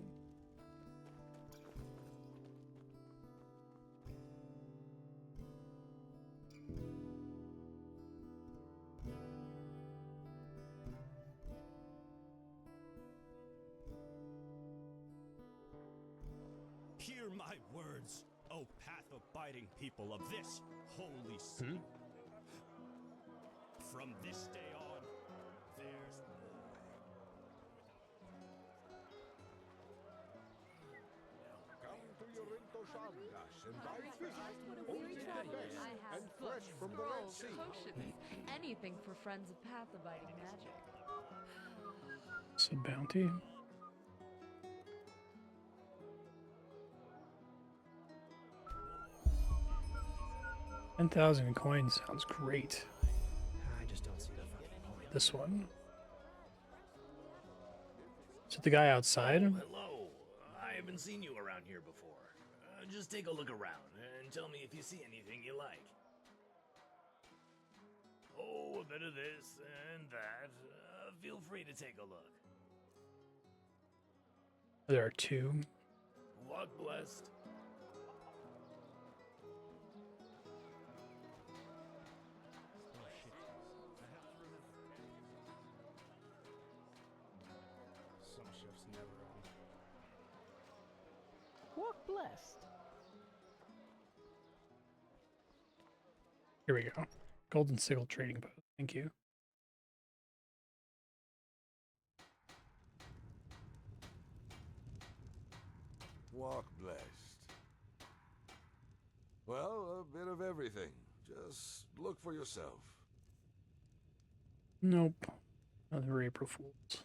Hear my words, O path-abiding people of this holy city. From this day on, there's Come to Yorinto Shangash and buy fish, only the best and fresh from the Red Sea. Potions, anything for friends of path-abiding magic. It's a bounty. $10,000 coins sounds great. I just don't see the fucking point. This one. Is it the guy outside? Hello. I haven't seen you around here before. Just take a look around and tell me if you see anything you like. Oh, a bit of this and that. Feel free to take a look. There are two. Walk blessed. Some shifts never on. Walk blessed. Here we go. Golden Sickle Trading Post. Thank you. Walk blessed. Well, a bit of everything. Just look for yourself. Nope. Another April Fools.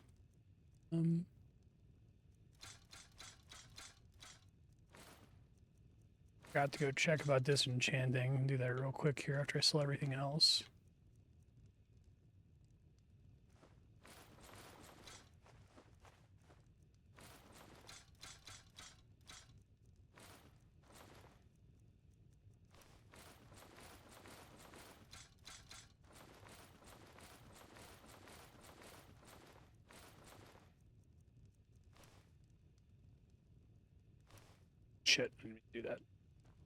Got to go check about disenchanting. Do that real quick here after I sell everything else. Shit, I didn't do that.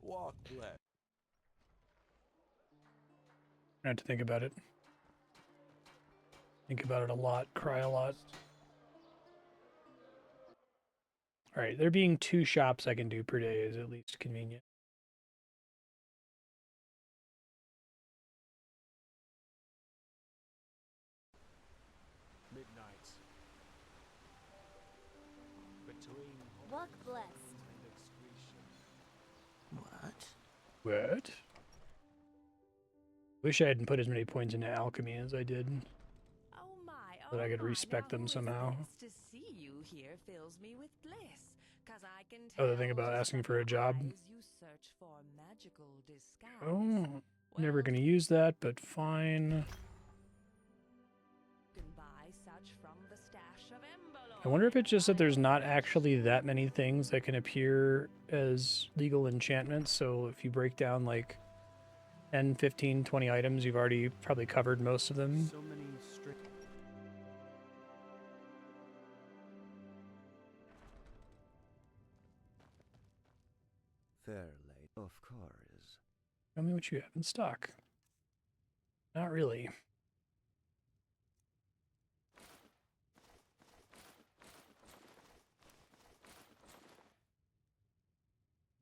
Walk blessed. I have to think about it. Think about it a lot, cry a lot. Alright, there being 2 shops I can do per day is at least convenient. Midnight. Between Walk blessed. and excretion. What? Wish I hadn't put as many points into alchemy as I did. Oh my, So that I could respect them somehow. to see you here fills me with bliss. 'Cause I can Oh, the tell thing about just asking from for a your job. eyes you search for magical disguise. Oh, never gonna use that, but fine. Can buy such from the stash of I wonder if it's just that there's not actually that many things that can appear as legal enchantments. So if you break down like 10, 15, 20 items, you've already probably covered most of them. So many strict. Fair late, of course. Tell me what you have in stock. Not really.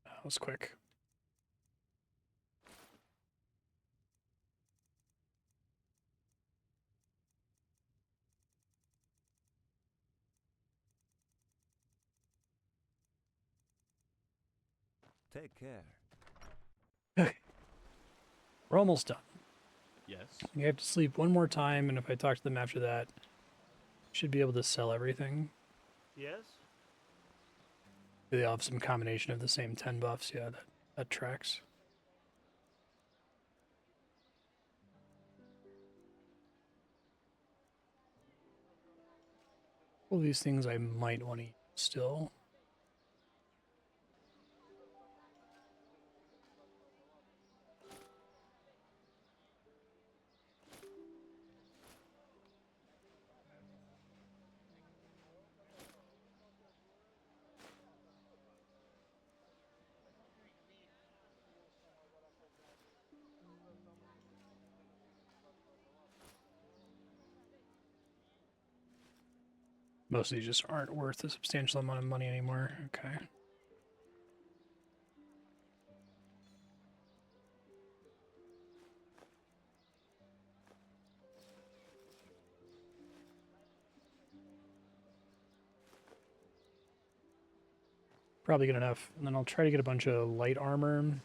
That was quick. Take care. Okay. We're almost done. Yes. You have to sleep one more time, and if I talk to them after that, should be able to sell everything. Yes. They all have some combination of the same 10 buffs. Yeah, that tracks. All these things I might want to eat still. Most of these just aren't worth a substantial amount of money anymore. Okay. Probably good enough. And then I'll try to get a bunch of light armor.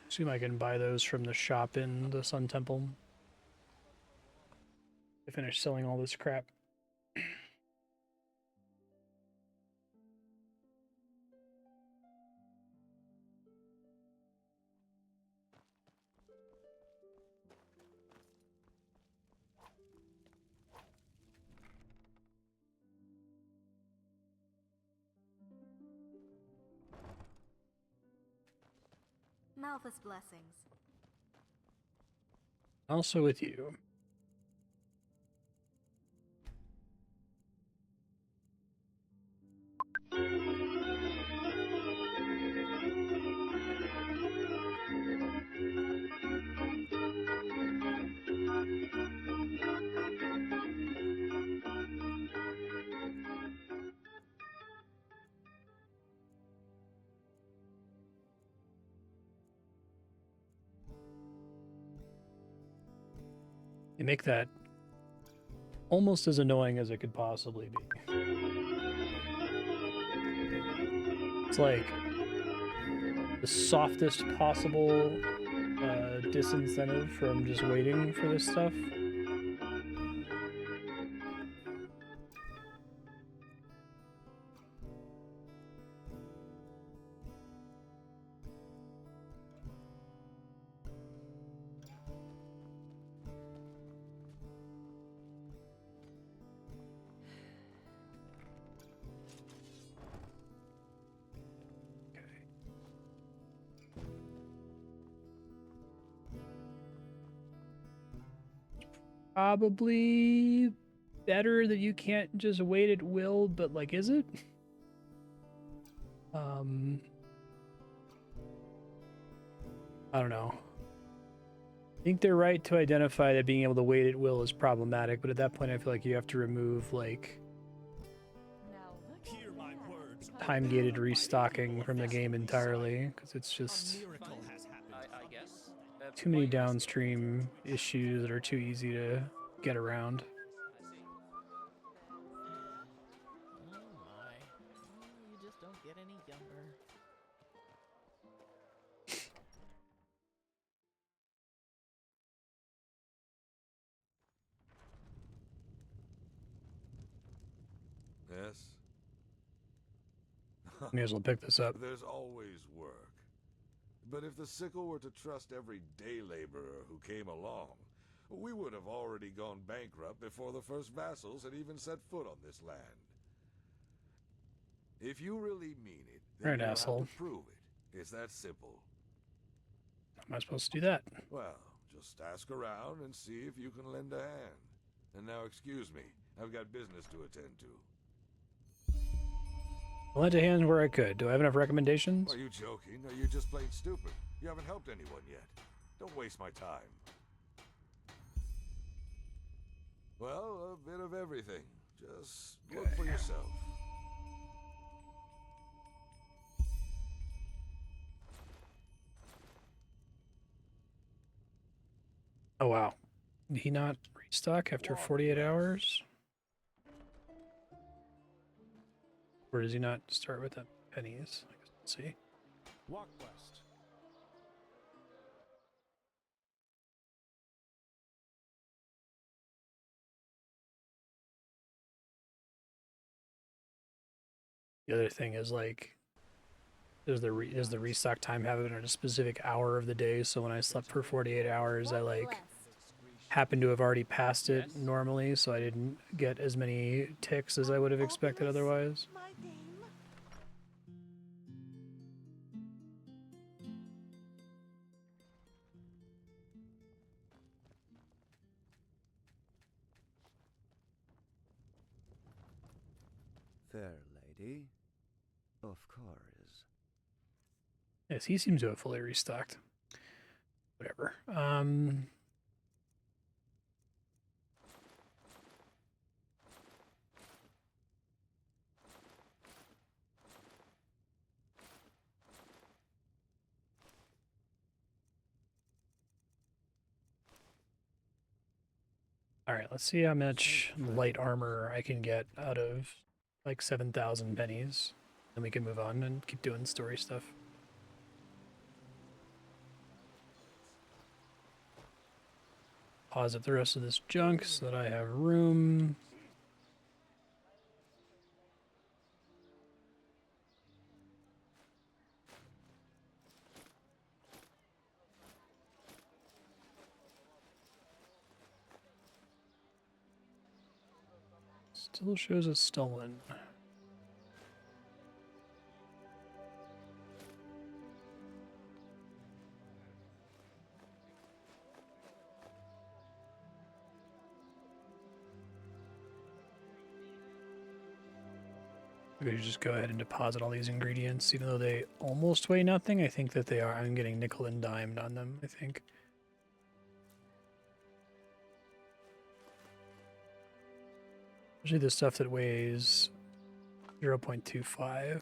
See if I can buy those from the shop in the Sun Temple. To finish selling all this crap. Malthus blessings. Also with you. You make that almost as annoying as it could possibly be. It's like the softest possible disincentive from just waiting for this stuff. Probably better that you can't just wait at will, but like, is it? I don't know. I think they're right to identify that being able to wait at will is problematic, but at that point I feel like you have to remove like time-gated restocking from the game entirely, because it's just too many downstream issues that are too easy to get around. Oh my. You just don't get any younger. Yes? May as well pick this up. There's always work. But if the sickle were to trust every day laborer who came along, we would have already gone bankrupt before the first vassals had even set foot on this land. If you really mean it, then Right, you'll asshole. have to prove it. It's that simple. How am I supposed to do that? Well, just ask around and see if you can lend a hand. And now excuse me, I've got business to attend to. I lent a hand where I could. Do I have enough recommendations? Are you joking? Are you just plain stupid? You haven't helped anyone yet. Don't waste my time. Well, a bit of everything. Just look for yourself. Oh wow. Did he not restock after 48 hours? Or does he not start with the pennies? I guess let's see. Walk west. The other thing is like, does the restock time have it at a specific hour of the day? So when I slept for 48 hours, I like happened to have already passed it normally, so I didn't get as many ticks as I would have expected otherwise. My dame. Fair lady. Of course. Yes, he seems to have fully restocked. Whatever. All right, let's see how much light armor I can get out of like 7,000 pennies. Then we can move on and keep doing story stuff. Pause at the rest of this junk so that I have room. Still shows as stolen. We should just go ahead and deposit all these ingredients, even though they almost weigh nothing. I think that they are. I'm getting nickel and dimed on them, I think. Especially the stuff that weighs 0.25.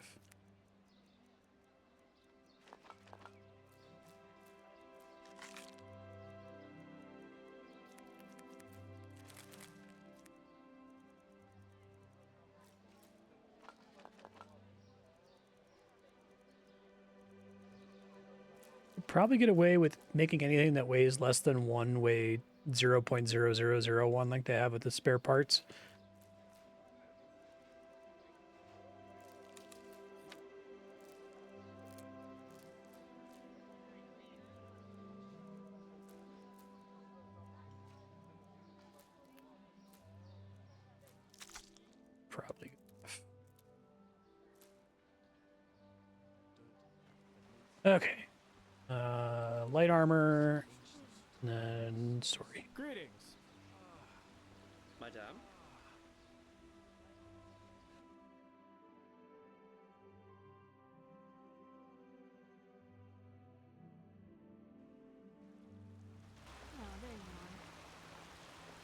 Probably get away with making anything that weighs less than 1 weigh 0.0001 like they have with the spare parts. Probably. Okay. Light armor, and then story. Greetings. Madame? Oh, there you are.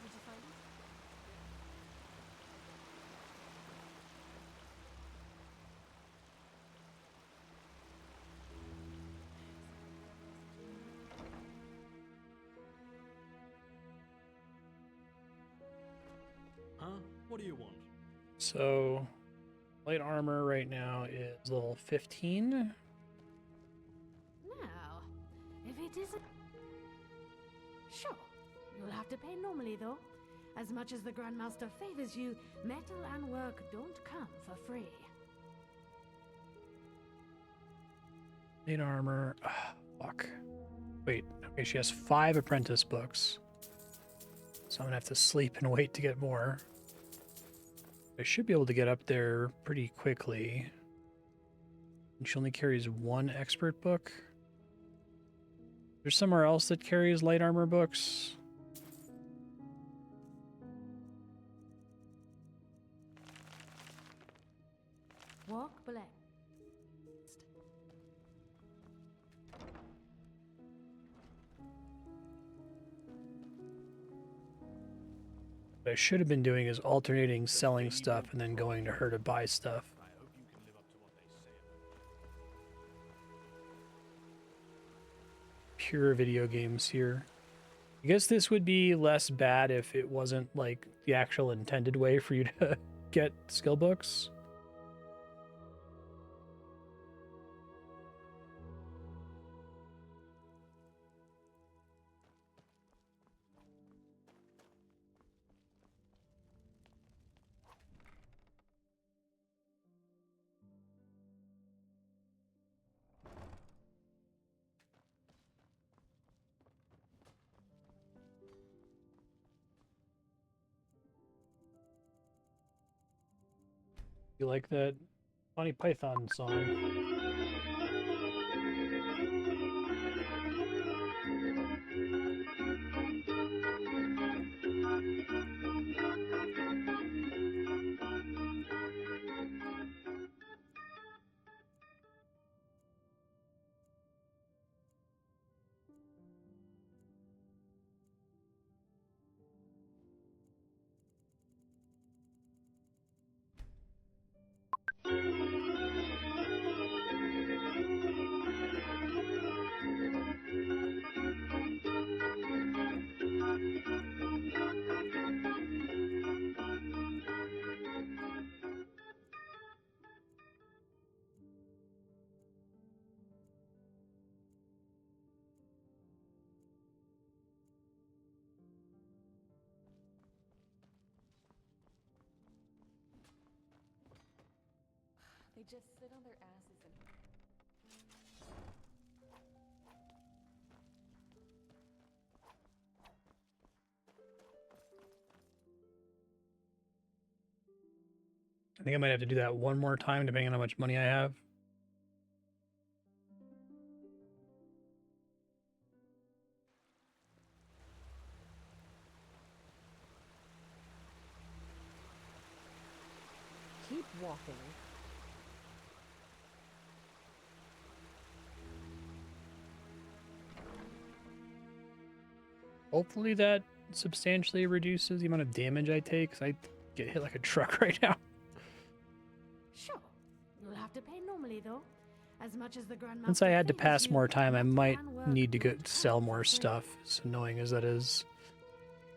Did you find it? Huh? What do you want? So, light armor right now is level 15. Now, if it isn't... Sure, you'll have to pay normally, though. As much as the Grandmaster favors you, metal and work don't come for free. Light armor. Fuck. Wait. Okay, she has 5 apprentice books. So I'm gonna have to sleep and wait to get more. I should be able to get up there pretty quickly. And she only carries 1 expert book. There's somewhere else that carries light armor books. Walk blessed. What I should have been doing is alternating selling stuff and then going to her to buy stuff. Pure video games here. I guess this would be less bad if it wasn't like the actual intended way for you to get skill books. You like that Monty Python song? They just sit on their asses and... I think I might have to do that one more time, depending on how much money I have. Keep walking. Hopefully that substantially reduces the amount of damage I take, because I get hit like a truck right now. Sure. You'll have to pay normally, though. As much as the Grandmaster Since I had to favors pass you, more time, I might and work need to go don't sell count more for free. stuff, as annoying as that is.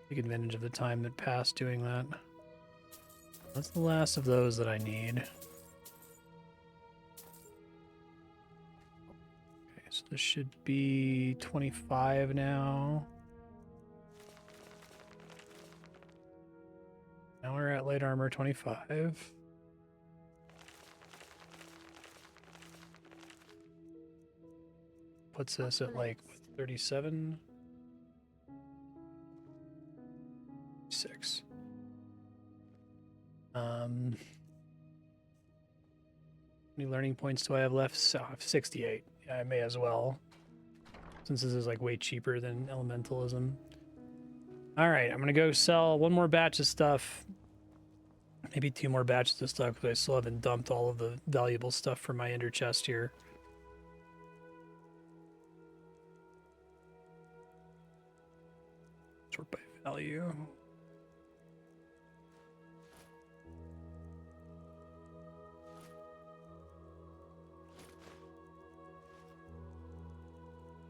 Take advantage of the time that passed doing that. That's the last of those that I need. Okay, so this should be 25 now. Now we're at light armor 25. Puts us at like what, 37? 6. How many learning points do I have left? So I have 68. Yeah, I may as well, since this is like way cheaper than elementalism. All right, I'm gonna go sell one more batch of stuff, maybe 2 more batches of stuff, because I still haven't dumped all of the valuable stuff from my ender chest here. Sort by value.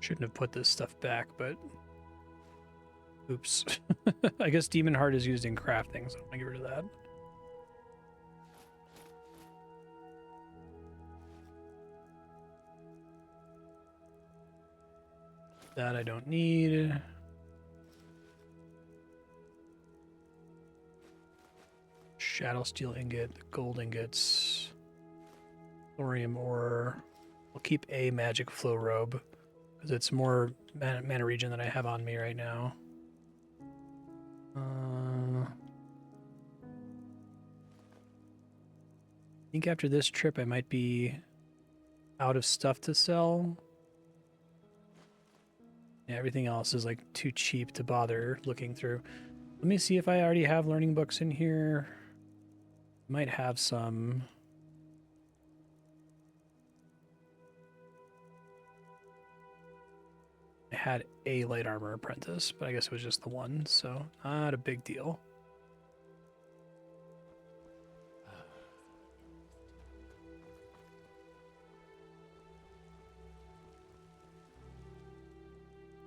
Shouldn't have put this stuff back, but oops. I guess Demon Heart is used in crafting, so I'm gonna get rid of that. That I don't need. Shadow Steel Ingot, Gold Ingots, Thorium Ore. I'll keep a Magic Flow Robe, because it's more mana regen than I have on me right now. I think after this trip I might be out of stuff to sell. Yeah, everything else is like too cheap to bother looking through. Let me see if I already have learning books in here. Might have some. I had a light armor apprentice, but I guess it was just the one, so not a big deal.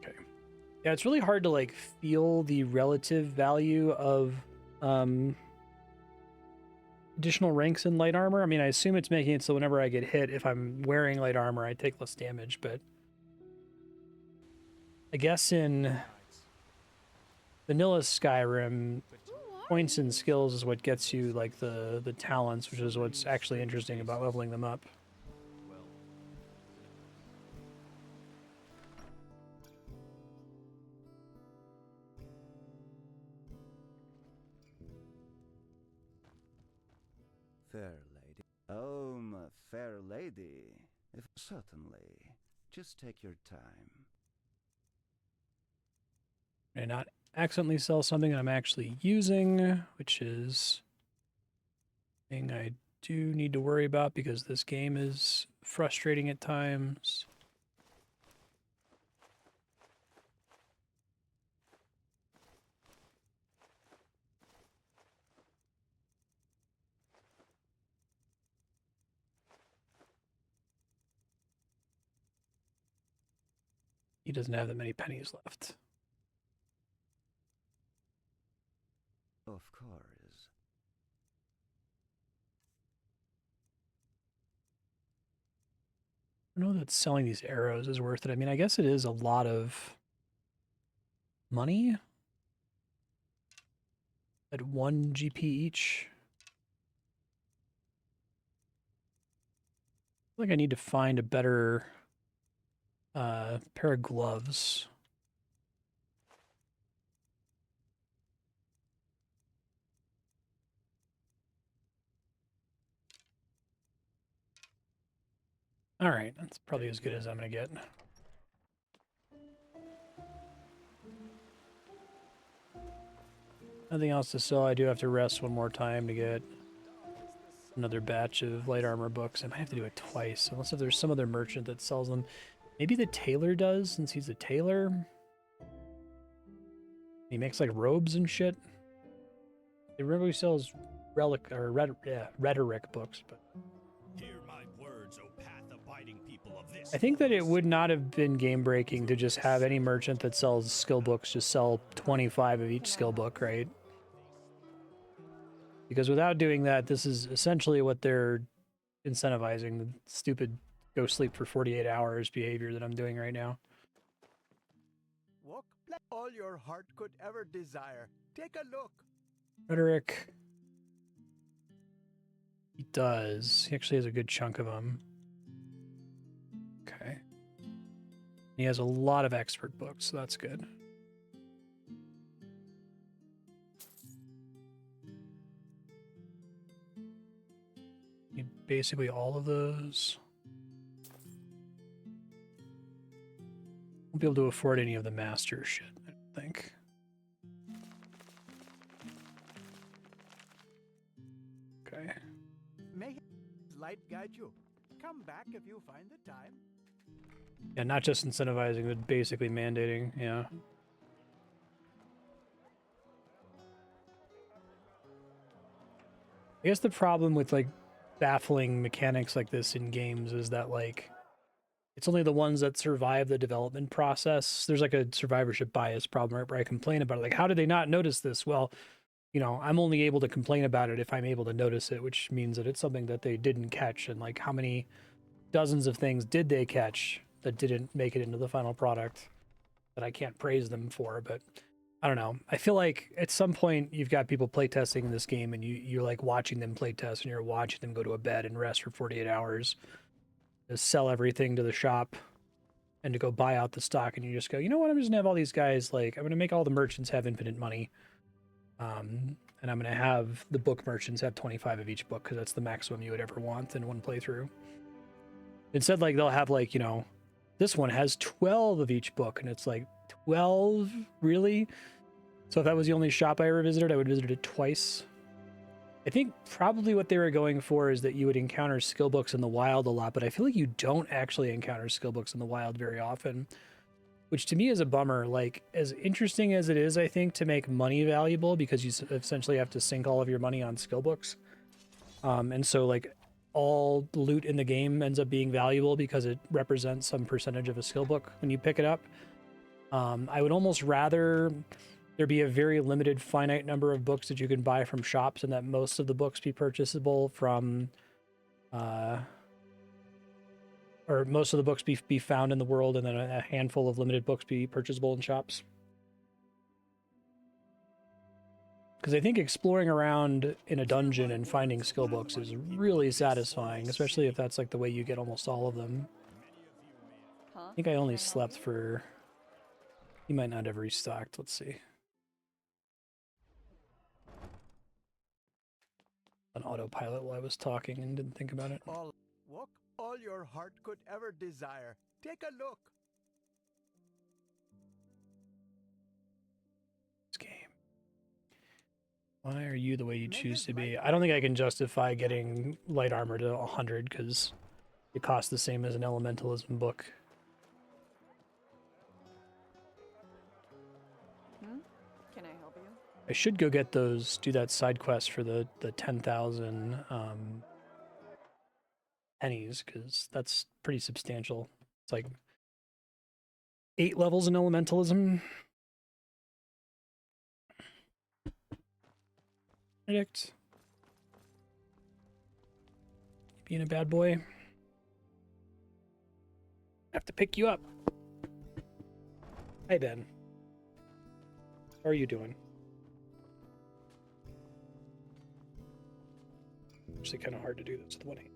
Okay. Yeah, it's really hard to like feel the relative value of additional ranks in light armor. I mean, I assume it's making it so whenever I get hit, if I'm wearing light armor, I take less damage, but I guess in vanilla Skyrim, points and skills is what gets you like the talents, which is what's actually interesting about leveling them up. Fair Oh, my fair lady. If certainly. Just take your time. And not accidentally sell something I'm actually using, which is a thing I do need to worry about because this game is frustrating at times. He doesn't have that many pennies left. Of course. I don't know that selling these arrows is worth it. I mean, I guess it is a lot of money at 1 GP each. I feel like I need to find a better pair of gloves. All right, that's probably as good as I'm gonna get. Nothing else to sell. I do have to rest one more time to get another batch of light armor books. I might have to do it twice, unless if there's some other merchant that sells them. Maybe the tailor does, since he's a tailor. He makes like robes and shit. I remember he sells rhetoric books, but Hear my words, O path-abiding people of this. I think that it would not have been game breaking to just have any merchant that sells skill books just sell 25 of each skill book, right? Because without doing that, this is essentially what they're incentivizing, the stupid go sleep for 48 hours behavior that I'm doing right now. Walk all your heart could ever desire. Take a look. Rhetoric. He does. He actually has a good chunk of them. Okay. He has a lot of expert books, so that's good. Need basically all of those. Won't be able to afford any of the master shit, I don't think. Okay. May his light guide you. Come back if you find the time. Yeah, not just incentivizing, but basically mandating, yeah. I guess the problem with, like, baffling mechanics like this in games is that, like, it's only the ones that survive the development process. There's, like, a survivorship bias problem, right, where I complain about it. Like, how did they not notice this? Well, you know, I'm only able to complain about it if I'm able to notice it, which means that it's something that they didn't catch. And, like, how many dozens of things did they catch that didn't make it into the final product that I can't praise them for? But I don't know. I feel like at some point you've got people playtesting in this game and you're like watching them playtest and you're watching them go to a bed and rest for 48 hours to sell everything to the shop and to go buy out the stock. And you just go, you know what? I'm just gonna have all these guys, like, I'm gonna make all the merchants have infinite money. And I'm gonna have the book merchants have 25 of each book because that's the maximum you would ever want in one playthrough. Instead, like, they'll have, like, you know, this one has 12 of each book, and it's like, 12? Really? So if that was the only shop I ever visited, I would visit it twice. I think probably what they were going for is that you would encounter skill books in the wild a lot, but I feel like you don't actually encounter skill books in the wild very often, which to me is a bummer. Like, as interesting as it is, I think, to make money valuable, because you essentially have to sink all of your money on skill books. And so, like, all loot in the game ends up being valuable because it represents some percentage of a skill book when you pick it up. I would almost rather there be a very limited finite number of books that you can buy from shops and that most of the books be purchasable from, or most of the books be found in the world and then a handful of limited books be purchasable in shops. Because I think exploring around in a dungeon and finding skill books is really satisfying, especially if that's like the way you get almost all of them. I think I only slept for... He might not have restocked. Let's see. on autopilot while I was talking and didn't think about it. Walk all your heart could ever desire. Take a look. This game. Why are you the way you choose to be? I don't think I can justify getting light armor to 100 because it costs the same as an elementalism book. Can I help you? I should go get those, do that side quest for the 10,000 pennies, because that's pretty substantial. It's like 8 levels in elementalism. Predict. Being a bad boy. I have to pick you up. Hi, Ben. How are you doing? Actually, kind of hard to do this with one hand.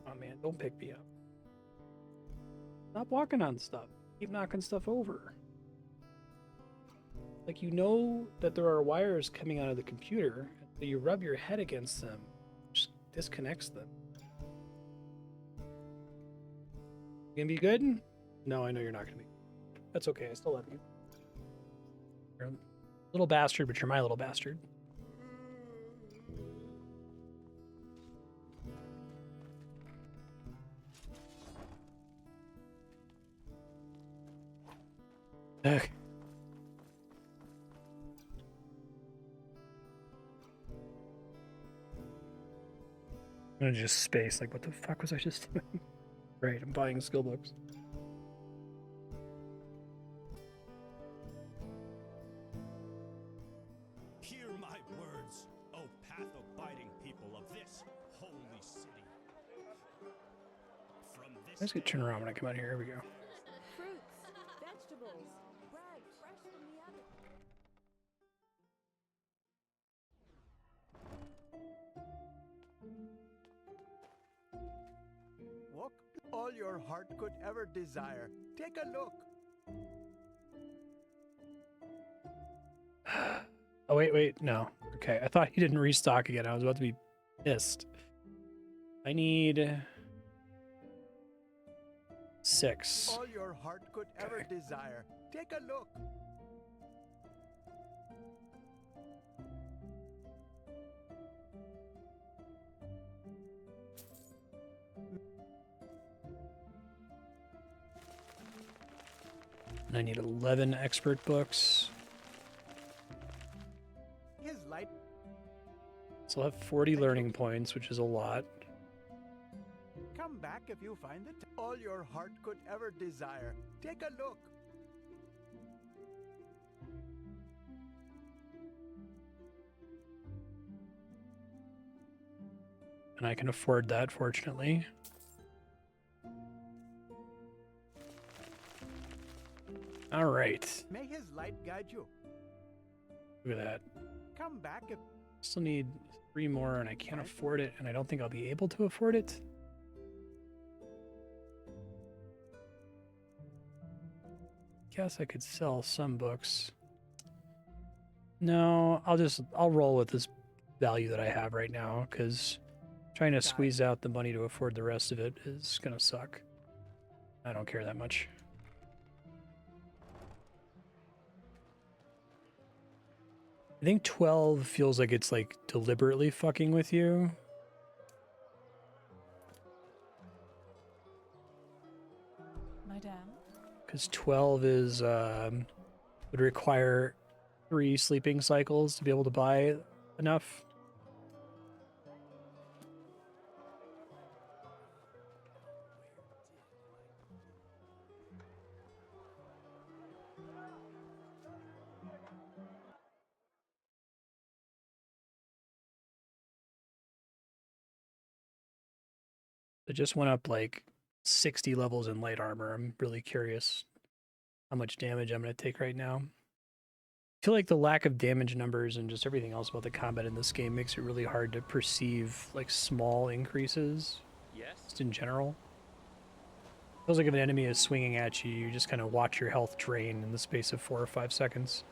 Oh man, don't pick me up. Stop walking on stuff. Keep knocking stuff over. Like, you know that there are wires coming out of the computer, but you rub your head against them, just disconnects them. You gonna be good? No, I know you're not gonna be. That's okay, I still love you. You're a little bastard, but you're my little bastard. Ugh. I'm gonna just space, like, what the fuck was I just doing? Right, I'm buying skill books. Hear my words, O path-abiding people of this holy city. From this Let's get turned around when I come out here. Here we go. Fruits, vegetables, bread fresh from the oven. Walk all your heart could ever desire. Take a look. Oh, wait, no. Okay, I thought he didn't restock again. I was about to be pissed. I need 6. All your heart could ever desire. Take a look. And I need 11 expert books. His light. So I'll have 40 learning points, which is a lot. Come back if you find it. All your heart could ever desire. Take a look. And I can afford that, fortunately. All right. May his light guide you. Look at that. Come back if Still need 3 more, and I can't afford it, and I don't think I'll be able to afford it. Guess I could sell some books. No, I'll roll with this value that I have right now, because trying to squeeze out the money to afford the rest of it is gonna suck. I don't care that much. I think 12 feels like it's like deliberately fucking with you. Madame? Because 12 is would require 3 sleeping cycles to be able to buy enough. It just went up like 60 levels in light armor. I'm really curious how much damage I'm going to take right now. I feel like the lack of damage numbers and just everything else about the combat in this game makes it really hard to perceive like small increases. Yes. Just in general. Feels like if an enemy is swinging at you, you just kind of watch your health drain in the space of 4 or 5 seconds.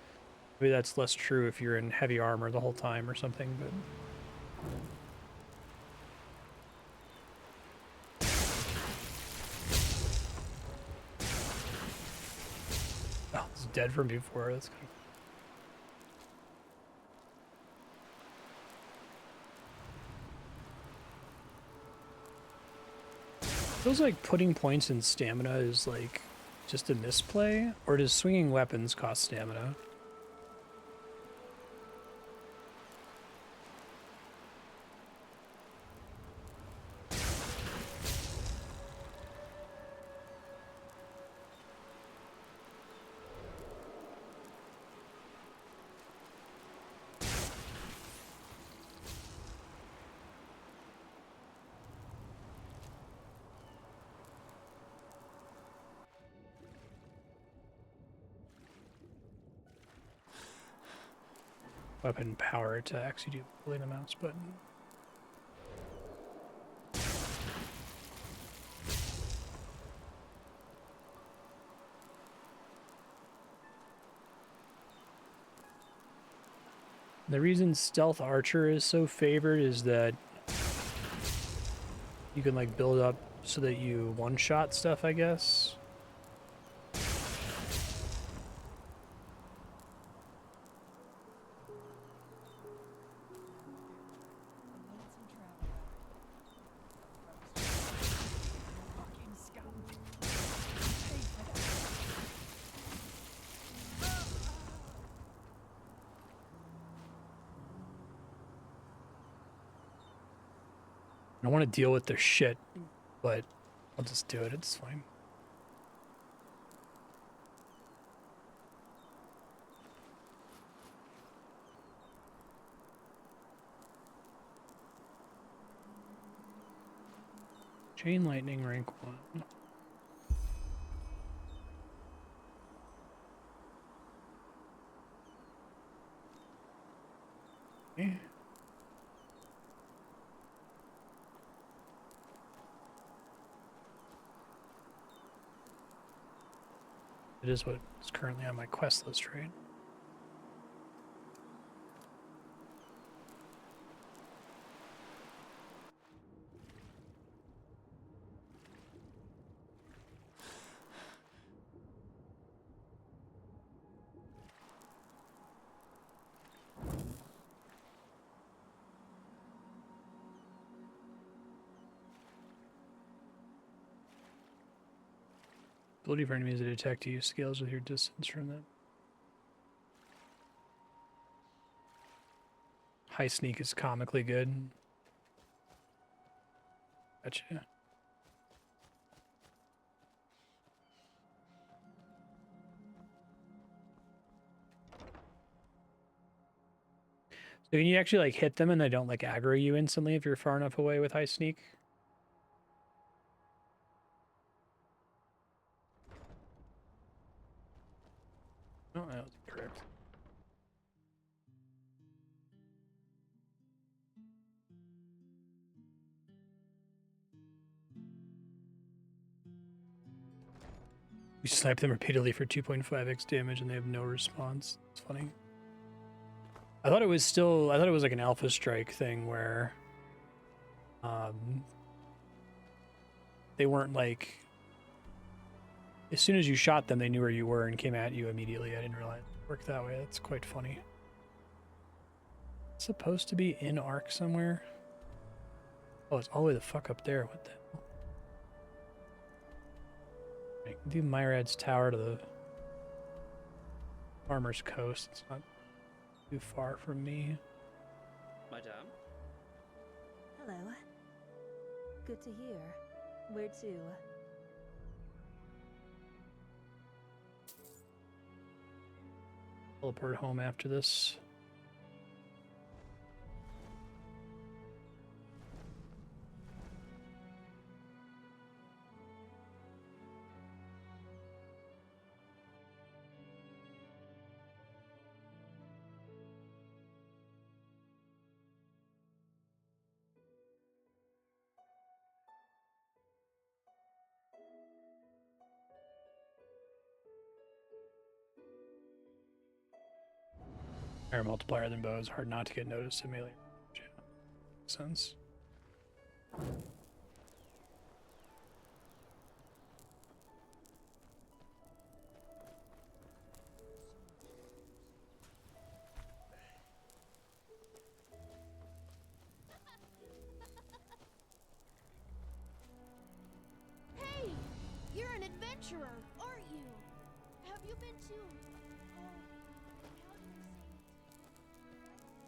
Maybe that's less true if you're in heavy armor the whole time or something, but... Oh, it's dead from before. That's kind of... Feels like putting points in stamina is like just a misplay, or does swinging weapons cost stamina? Weapon power attacks, you do pulling the mouse button. The reason Stealth Archer is so favored is that you can like build up so that you one-shot stuff, I guess. I don't want to deal with their shit, but I'll just do it. It's fine. Chain Lightning rank 1. Okay. It is what is currently on my quest list, right? Ability for enemies to detect you scales with your distance from them. High sneak is comically good. Gotcha. So can you actually like hit them and they don't like aggro you instantly if you're far enough away with high sneak? No, that was correct. You snipe them repeatedly for 2.5x damage and they have no response. It's funny. I thought it was like an Alpha Strike thing where they weren't like, as soon as you shot them, they knew where you were and came at you immediately. I didn't realize it worked that way. That's quite funny. It's supposed to be in Arc somewhere. Oh, it's all the way the fuck up there. What the hell? I can do Myrad's Tower to the Farmer's Coast. It's not too far from me. Madame? Hello. Good to hear. Where to? Teleport home after this. Higher multiplier than bows, hard not to get noticed in melee. Yeah, makes sense. Hey! You're an adventurer, aren't you? Have you been to...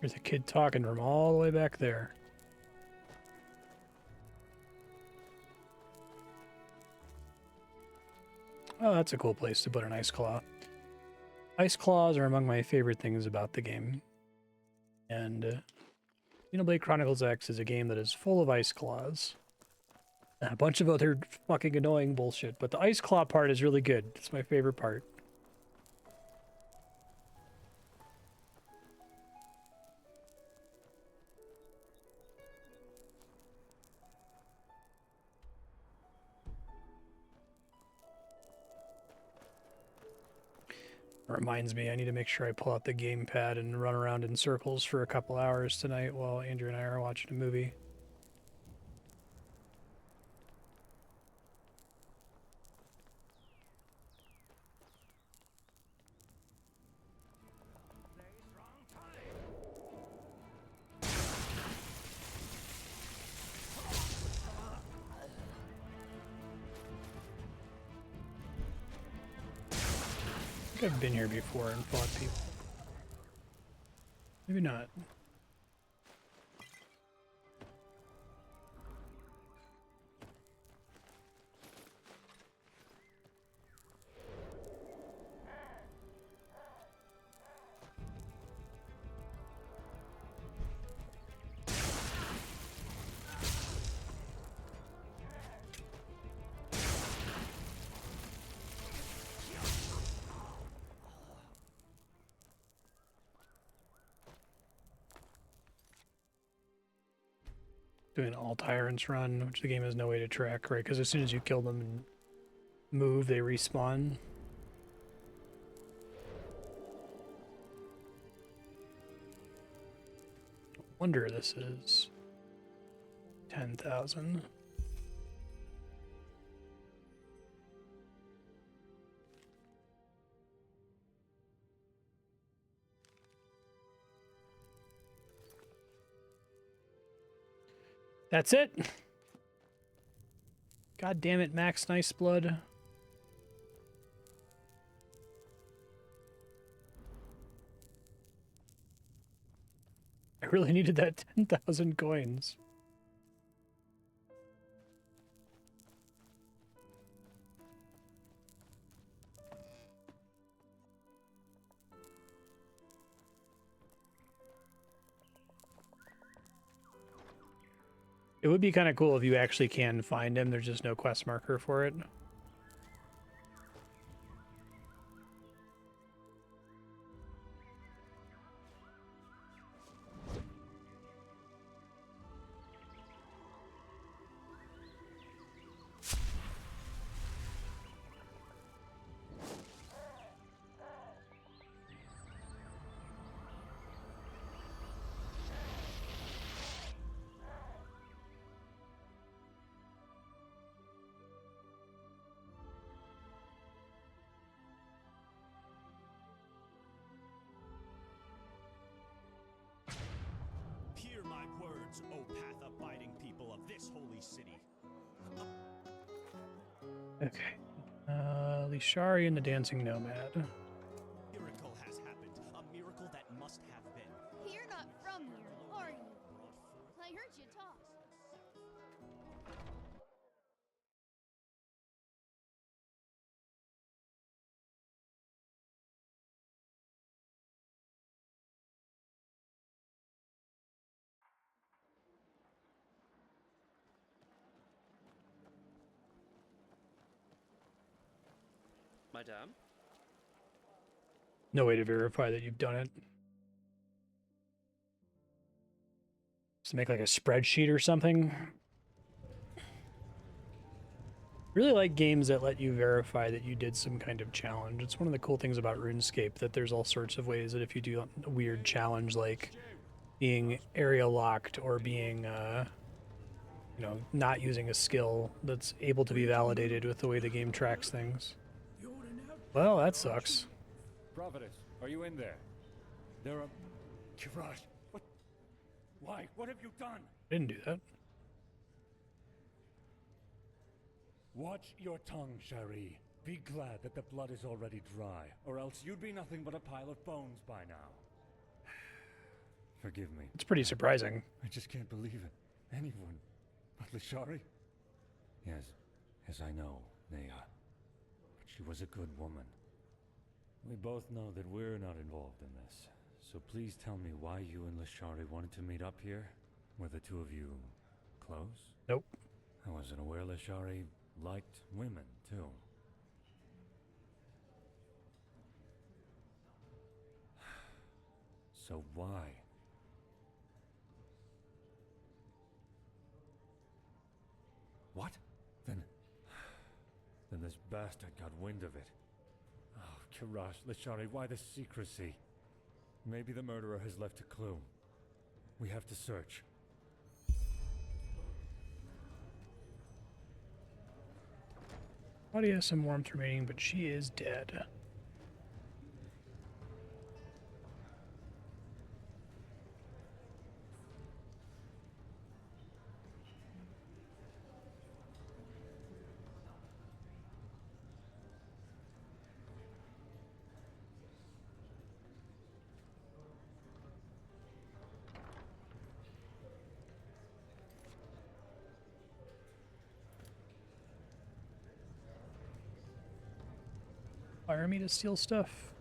There's a kid talking from all the way back there. Oh, that's a cool place to put an ice claw. Ice claws are among my favorite things about the game. And Xenoblade Chronicles X is a game that is full of ice claws. And a bunch of other fucking annoying bullshit, but the ice claw part is really good. It's my favorite part. Reminds me, I need to make sure I pull out the gamepad and run around in circles for a couple hours tonight while Andrew and I are watching a movie. I think I've been here before and fought people. Maybe not. Doing an all tyrants run, which the game has no way to track, right? Because as soon as you kill them and move, they respawn. Wonder this is 10,000. That's it. God damn it, Max Nice Blood. I really needed that 10,000 coins. It would be kind of cool if you actually can find him. There's just no quest marker for it. Hear my words, O path-abiding people of this holy city. Okay. Lishari and the Dancing Nomad. Miracle has happened. A miracle that must have been. You're not from here, are you? I heard you talk. Madame? No way to verify that you've done it. Just make like a spreadsheet or something. Really like games that let you verify that you did some kind of challenge. It's one of the cool things about RuneScape that there's all sorts of ways that if you do a weird challenge like being area locked or being, you know, not using a skill that's able to be validated with the way the game tracks things. Well, that sucks. Prophetess, are you in there? There are... Kirash, what? Why? What have you done? I didn't do that. Watch your tongue, Shari. Be glad that the blood is already dry, or else you'd be nothing but a pile of bones by now. Forgive me. It's pretty surprising. I just can't believe it. Anyone but Lashari? Yes, I know, Nea. But she was a good woman. We both know that we're not involved in this. So please tell me why you and Lashari wanted to meet up here? Were the two of you close? Nope. I wasn't aware Lashari liked women, too. So why? What? Then this bastard got wind of it. Oh, Kirash, Lashari, why the secrecy? Maybe the murderer has left a clue. We have to search. Body has some warmth remaining, but she is dead. Hire me to steal stuff.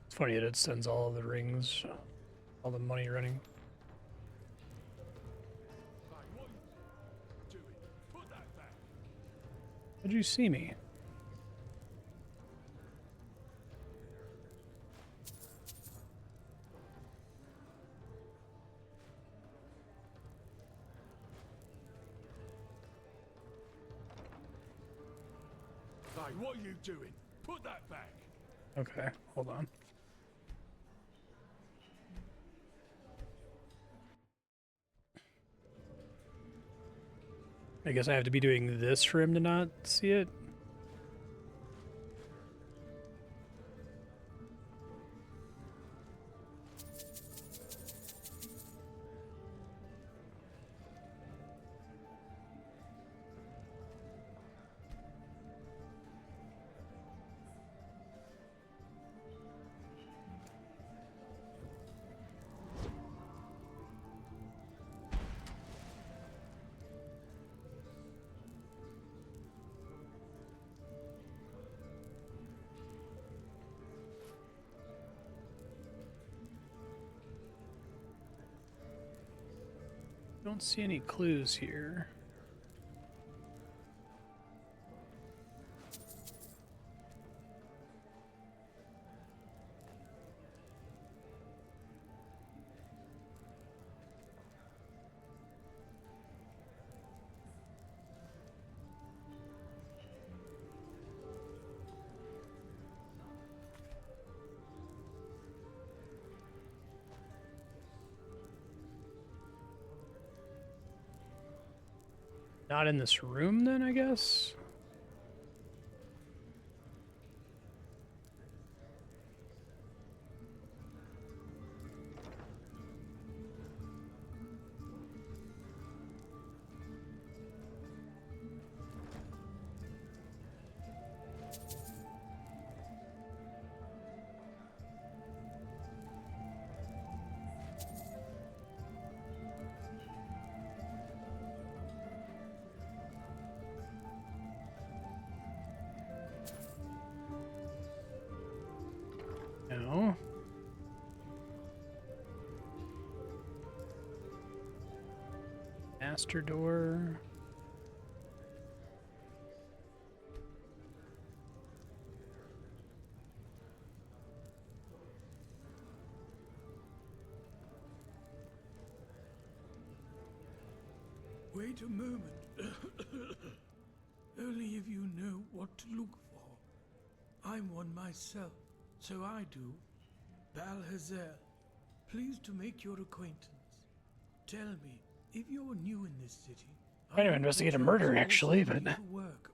It's funny that it sends all of the rings, all the money running. How'd you see me? Hey, what are you doing? Put that back! Okay, hold on. I guess I have to be doing this for him to not see it. Don't see any clues here. Not in this room, then, I guess? No. Master door. Wait a moment. Only if you know what to look for. I'm one myself, so I do. Balhazel, pleased to make your acquaintance. Tell me, if you're new in this city... Trying to investigate a murder, actually, but... Work.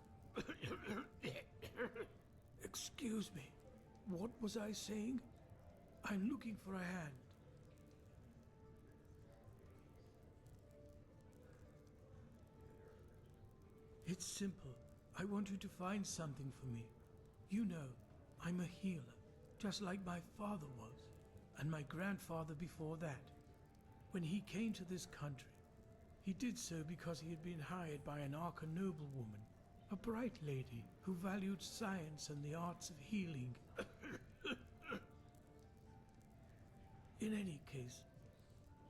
Excuse me. What was I saying? I'm looking for a hand. It's simple. I want you to find something for me. You know, I'm a healer, just like my father was, and my grandfather before that. When he came to this country, he did so because he had been hired by an Arca noblewoman, a bright lady who valued science and the arts of healing. In any case,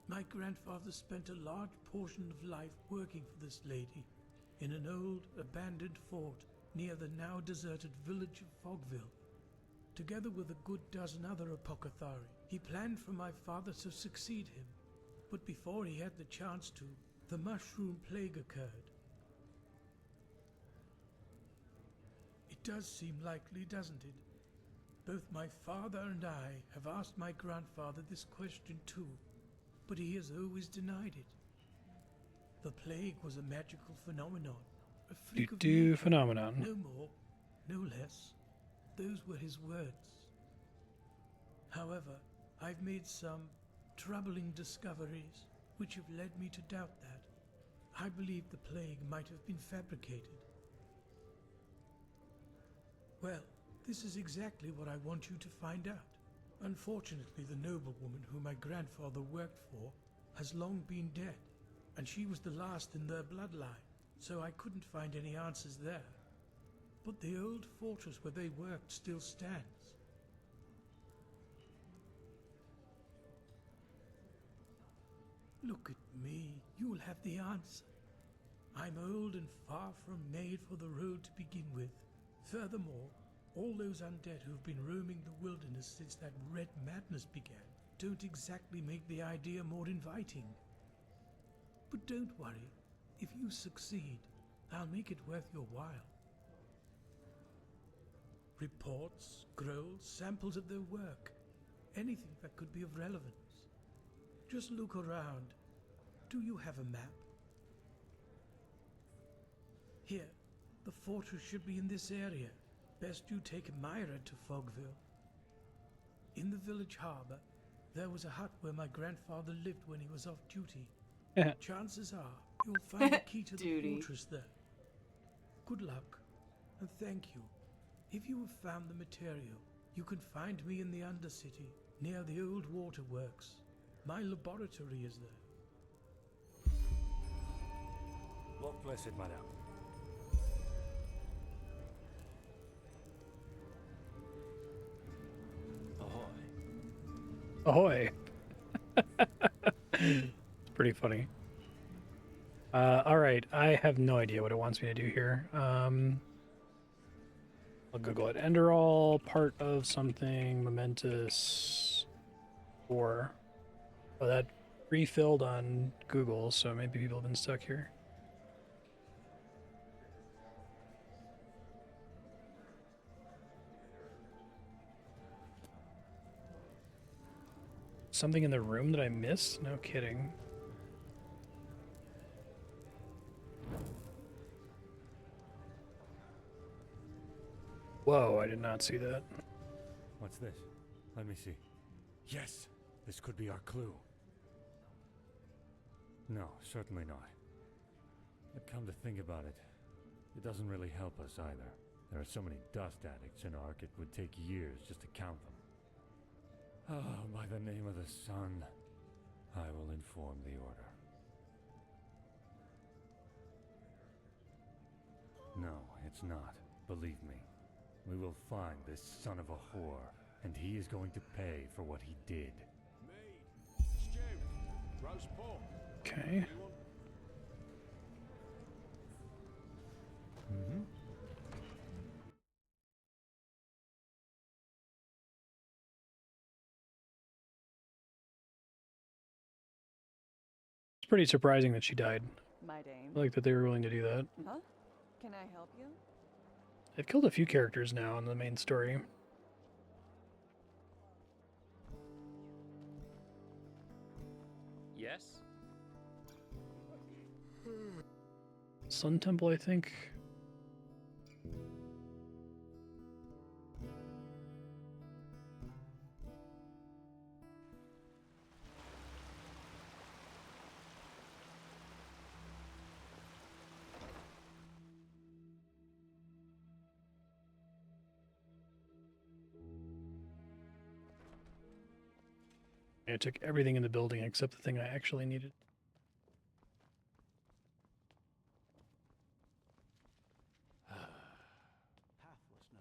my grandfather spent a large portion of life working for this lady in an old, abandoned fort near the now deserted village of Fogville. Together with a good dozen other apothecary, he planned for my father to succeed him. But before he had the chance to, the mushroom plague occurred. It does seem likely, doesn't it? Both my father and I have asked my grandfather this question too, but he has always denied it. The plague was a magical phenomenon, a freak of nature. Phenomenon. No more, no less. Those were his words. However, I've made some troubling discoveries which have led me to doubt that. I believe the plague might have been fabricated. Well, this is exactly what I want you to find out. Unfortunately, the noblewoman whom my grandfather worked for has long been dead, and she was the last in their bloodline, so I couldn't find any answers there. But the old fortress where they worked still stands. Look at me, you'll have the answer. I'm old and far from made for the road to begin with. Furthermore, all those undead who've been roaming the wilderness since that red madness began don't exactly make the idea more inviting. But don't worry, if you succeed, I'll make it worth your while. Reports, scrolls, samples of their work, anything that could be of relevance. Just look around. Do you have a map? Here, the fortress should be in this area. Best you take Myra to Fogville. In the village harbor, there was a hut where my grandfather lived when he was off duty. Chances are you'll find a key to the fortress there. Good luck, and thank you. If you have found the material, you can find me in the Undercity, near the old waterworks. My laboratory is there. Lord bless it, madame. Ahoy. It's pretty funny. Alright, I have no idea what it wants me to do here. I'll Google it. Enderal, part of something momentous, or... Oh, that refilled on Google, so maybe people have been stuck here. Something in the room that I missed? No kidding. Whoa, I did not see that. What's this? Let me see. Yes! This could be our clue. No, certainly not. But come to think about it, it doesn't really help us either. There are so many dust addicts in Ark, it would take years just to count them. Oh, by the name of the sun, I will inform the Order. No, it's not. Believe me. We will find this son of a whore, and he is going to pay for what he did. Stew, roast pork. Okay. Mm-hmm. It's pretty surprising that she died. My dame. I like that they were willing to do that. Huh? Can I help you? They've killed a few characters now in the main story. Yes? Sun Temple, I think. I took everything in the building except the thing I actually needed.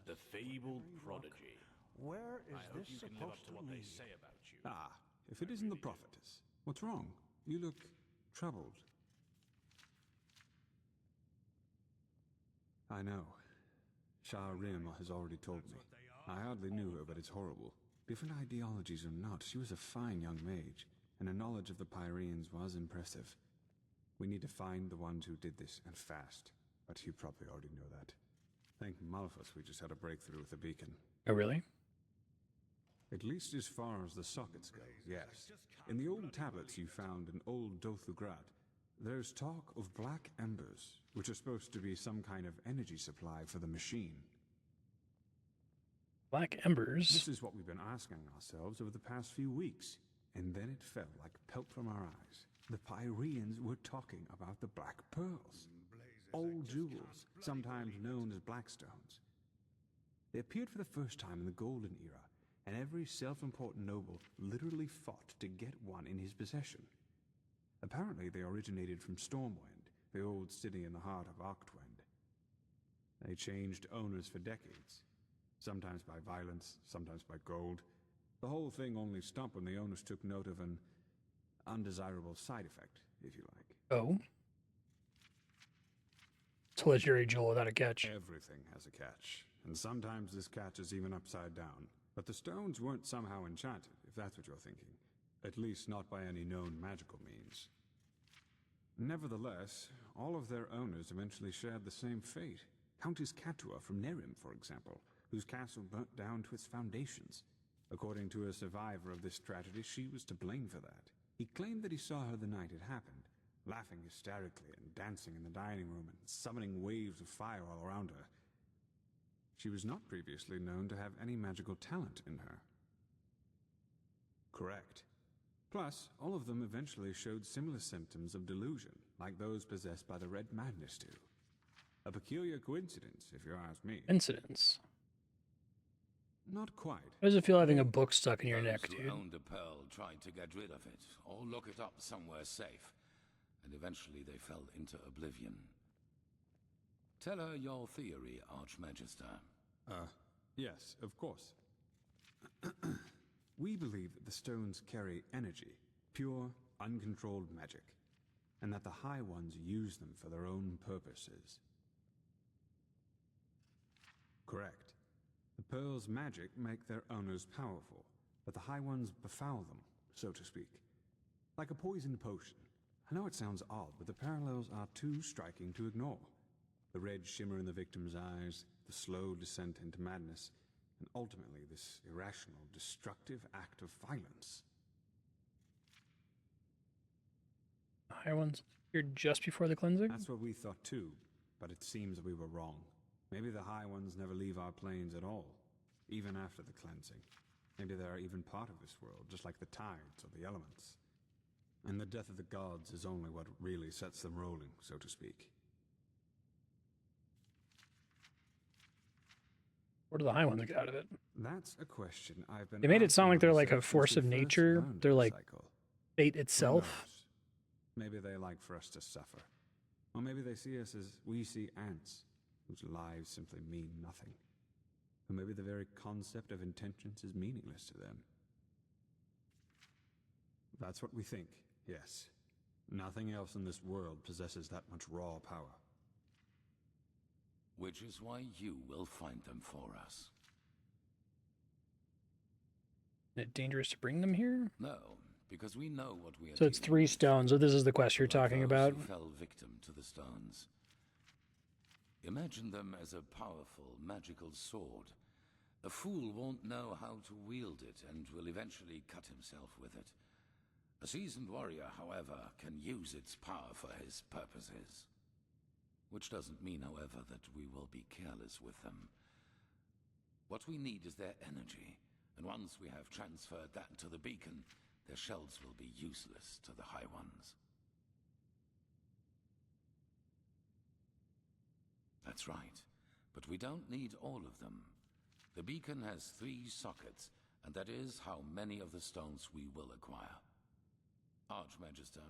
The fabled prodigy. Where is I hope this you can live up supposed to to what they lead? say about you. Ah, if it isn't the prophetess. What's wrong? You look troubled. I know. Shah Rim has already told me. I hardly knew her, but it's horrible. Different ideologies or not, she was a fine young mage, and her knowledge of the Pyreans was impressive. We need to find the ones who did this, and fast. But you probably already know that. Thank Malphus we just had a breakthrough with the beacon. Oh, really? At least as far as the sockets go, yes. In the old tablets you found in Old Dothugrad, there's talk of black embers, which are supposed to be some kind of energy supply for the machine. Black embers? This is what we've been asking ourselves over the past few weeks. And then it fell like pelt from our eyes. The Pyreans were talking about the Black Pearls. Old jewels, sometimes known as Blackstones. They appeared for the first time in the Golden Era, and every self-important noble literally fought to get one in his possession. Apparently they originated from Stormwind, the old city in the heart of Octwind. They changed owners for decades, sometimes by violence, sometimes by gold. The whole thing only stopped when the owners took note of an undesirable side effect, if you like. Oh? It's a legendary jewel without a catch. Everything has a catch, and sometimes this catch is even upside down. But the stones weren't somehow enchanted, if that's what you're thinking. At least not by any known magical means. Nevertheless, all of their owners eventually shared the same fate. Countess Catua from Nerim, for example, whose castle burnt down to its foundations. According to a survivor of this tragedy, she was to blame for that. He claimed that he saw her the night it happened, laughing hysterically and dancing in the dining room and summoning waves of fire all around her. She was not previously known to have any magical talent in her. Correct. Plus, all of them eventually showed similar symptoms of delusion, like those possessed by the Red Madness do. A peculiar coincidence, if you ask me. Incidents. Not quite. How does it feel having a book stuck in your Those neck, who dude? owned a pearl tried to get rid of it, or lock it up somewhere safe, and eventually they fell into oblivion. Tell her your theory, Archmagister. Yes, of course. We believe that the stones carry energy, pure, uncontrolled magic, and that the High Ones use them for their own purposes. Correct. The pearl's magic make their owners powerful, but the High Ones befoul them, so to speak. Like a poisoned potion. I know it sounds odd, but the parallels are too striking to ignore. The red shimmer in the victim's eyes, the slow descent into madness, and ultimately this irrational, destructive act of violence. High ones here just before the cleansing? That's what we thought too, but it seems we were wrong. Maybe the High Ones never leave our planes at all, even after the cleansing. Maybe they are even part of this world, just like the tides or the elements. And the death of the gods is only what really sets them rolling, so to speak. What do the High Ones get out of it? That's a question I've been They made it sound like they're like a myself force since of we first nature. learned They're the like cycle. fate Who itself. knows? Maybe they like for us to suffer. Or maybe they see us as we see ants, whose lives simply mean nothing. Or maybe the very concept of intentions is meaningless to them. That's what we think, yes. Nothing else in this world possesses that much raw power. Which is why you will find them for us. Is it dangerous to bring them here? No, because we know what we are So it's dealing 3 stones. So this is the quest you're like talking those about. who fell victim to the stones. Imagine them as a powerful, magical sword. A fool won't know how to wield it and will eventually cut himself with it. A seasoned warrior, however, can use its power for his purposes. Which doesn't mean, however, that we will be careless with them. What we need is their energy, and once we have transferred that to the beacon, their shells will be useless to the High Ones. That's right, but we don't need all of them. The beacon has 3 sockets, and that is how many of the stones we will acquire. Archmagister.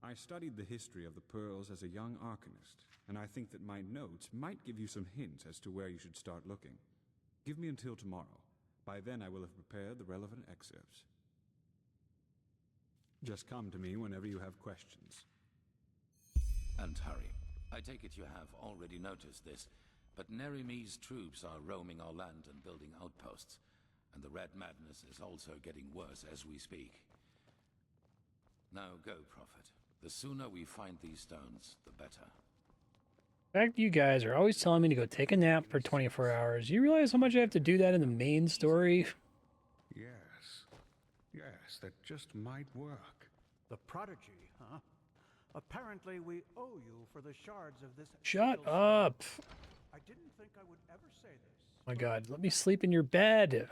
I studied the history of the pearls as a young arcanist, and I think that my notes might give you some hints as to where you should start looking. Give me until tomorrow. By then I will have prepared the relevant excerpts. Just come to me whenever you have questions. And hurry. I take it you have already noticed this, but Nerimi's troops are roaming our land and building outposts, and the Red Madness is also getting worse as we speak. Now go, Prophet. The sooner we find these stones, the better. In fact, you guys are always telling me to go take a nap for 24 hours. You realize how much I have to do that in the main story? Yes. Yes, that just might work. The prodigy, huh? Apparently we owe you for the shards of this... Shut up! I didn't think I would ever say this. Oh my god, let me sleep in your bed!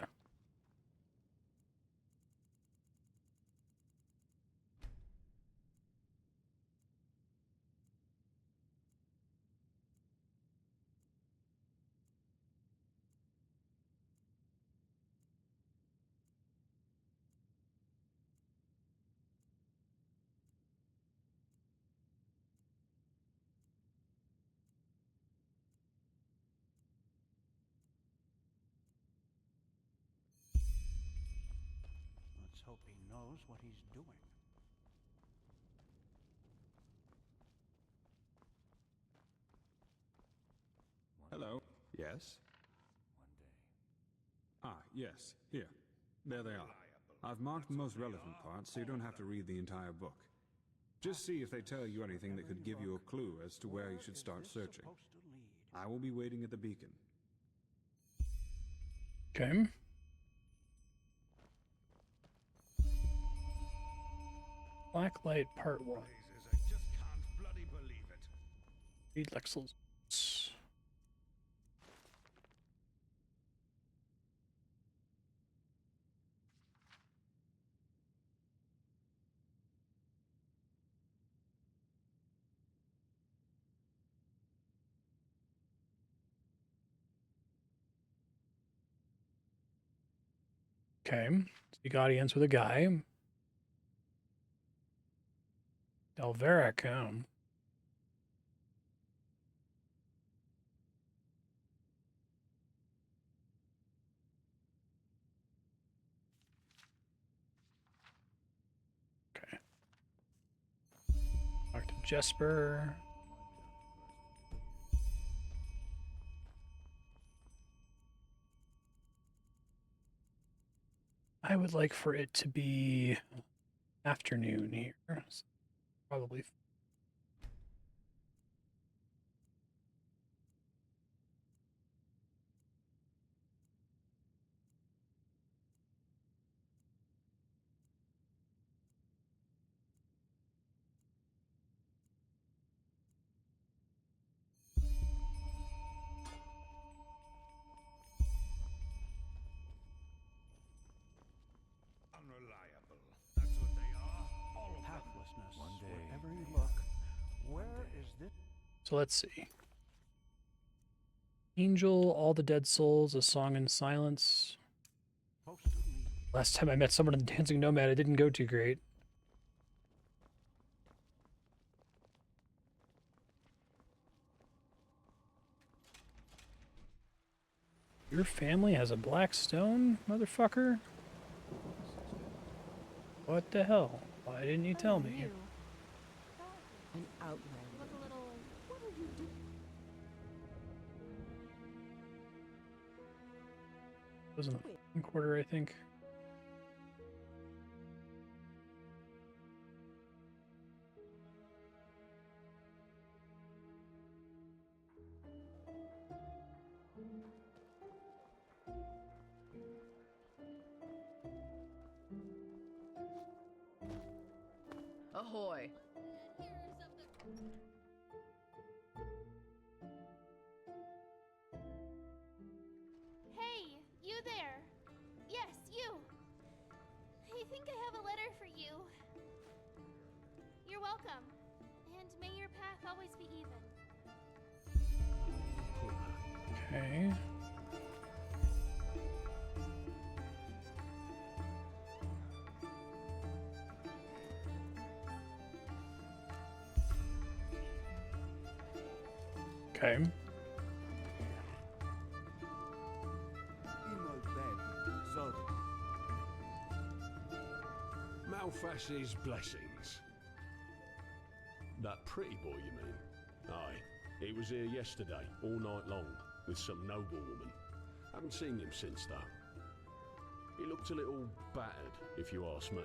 Let's hope he knows what he's doing. Hello. Yes? Ah, yes. Here. There they are. I've marked the most relevant parts so you don't have to read the entire book. Just see if they tell you anything that could give you a clue as to where you should start searching. I will be waiting at the beacon. Okay. Blacklight Part 1. Read Lexel's. Okay. Seek audience with a guy. Delveric, Okay. Talk to Jesper. I would like for it to be afternoon here. So probably. Unreliable. That's what they are. All of Pathlessness. One day. Wherever you look. Where is this? So let's see. Angel, All the Dead Souls, A Song in Silence. Last time I met someone in Dancing Nomad, it didn't go too great. Your family has a black stone, motherfucker? What the hell? Why didn't you tell me? An outlander. Look a little. What are you doing? It was in the second quarter, I think. Ahoy! Hey, you there! Yes, you! I think I have a letter for you. You're welcome. And may your path always be even. Okay. Okay. In my bed, so Malfash's blessings. That pretty boy, you mean? Aye. He was here yesterday, all night long, with some noblewoman. Haven't seen him since, though. He looked a little battered, if you ask me.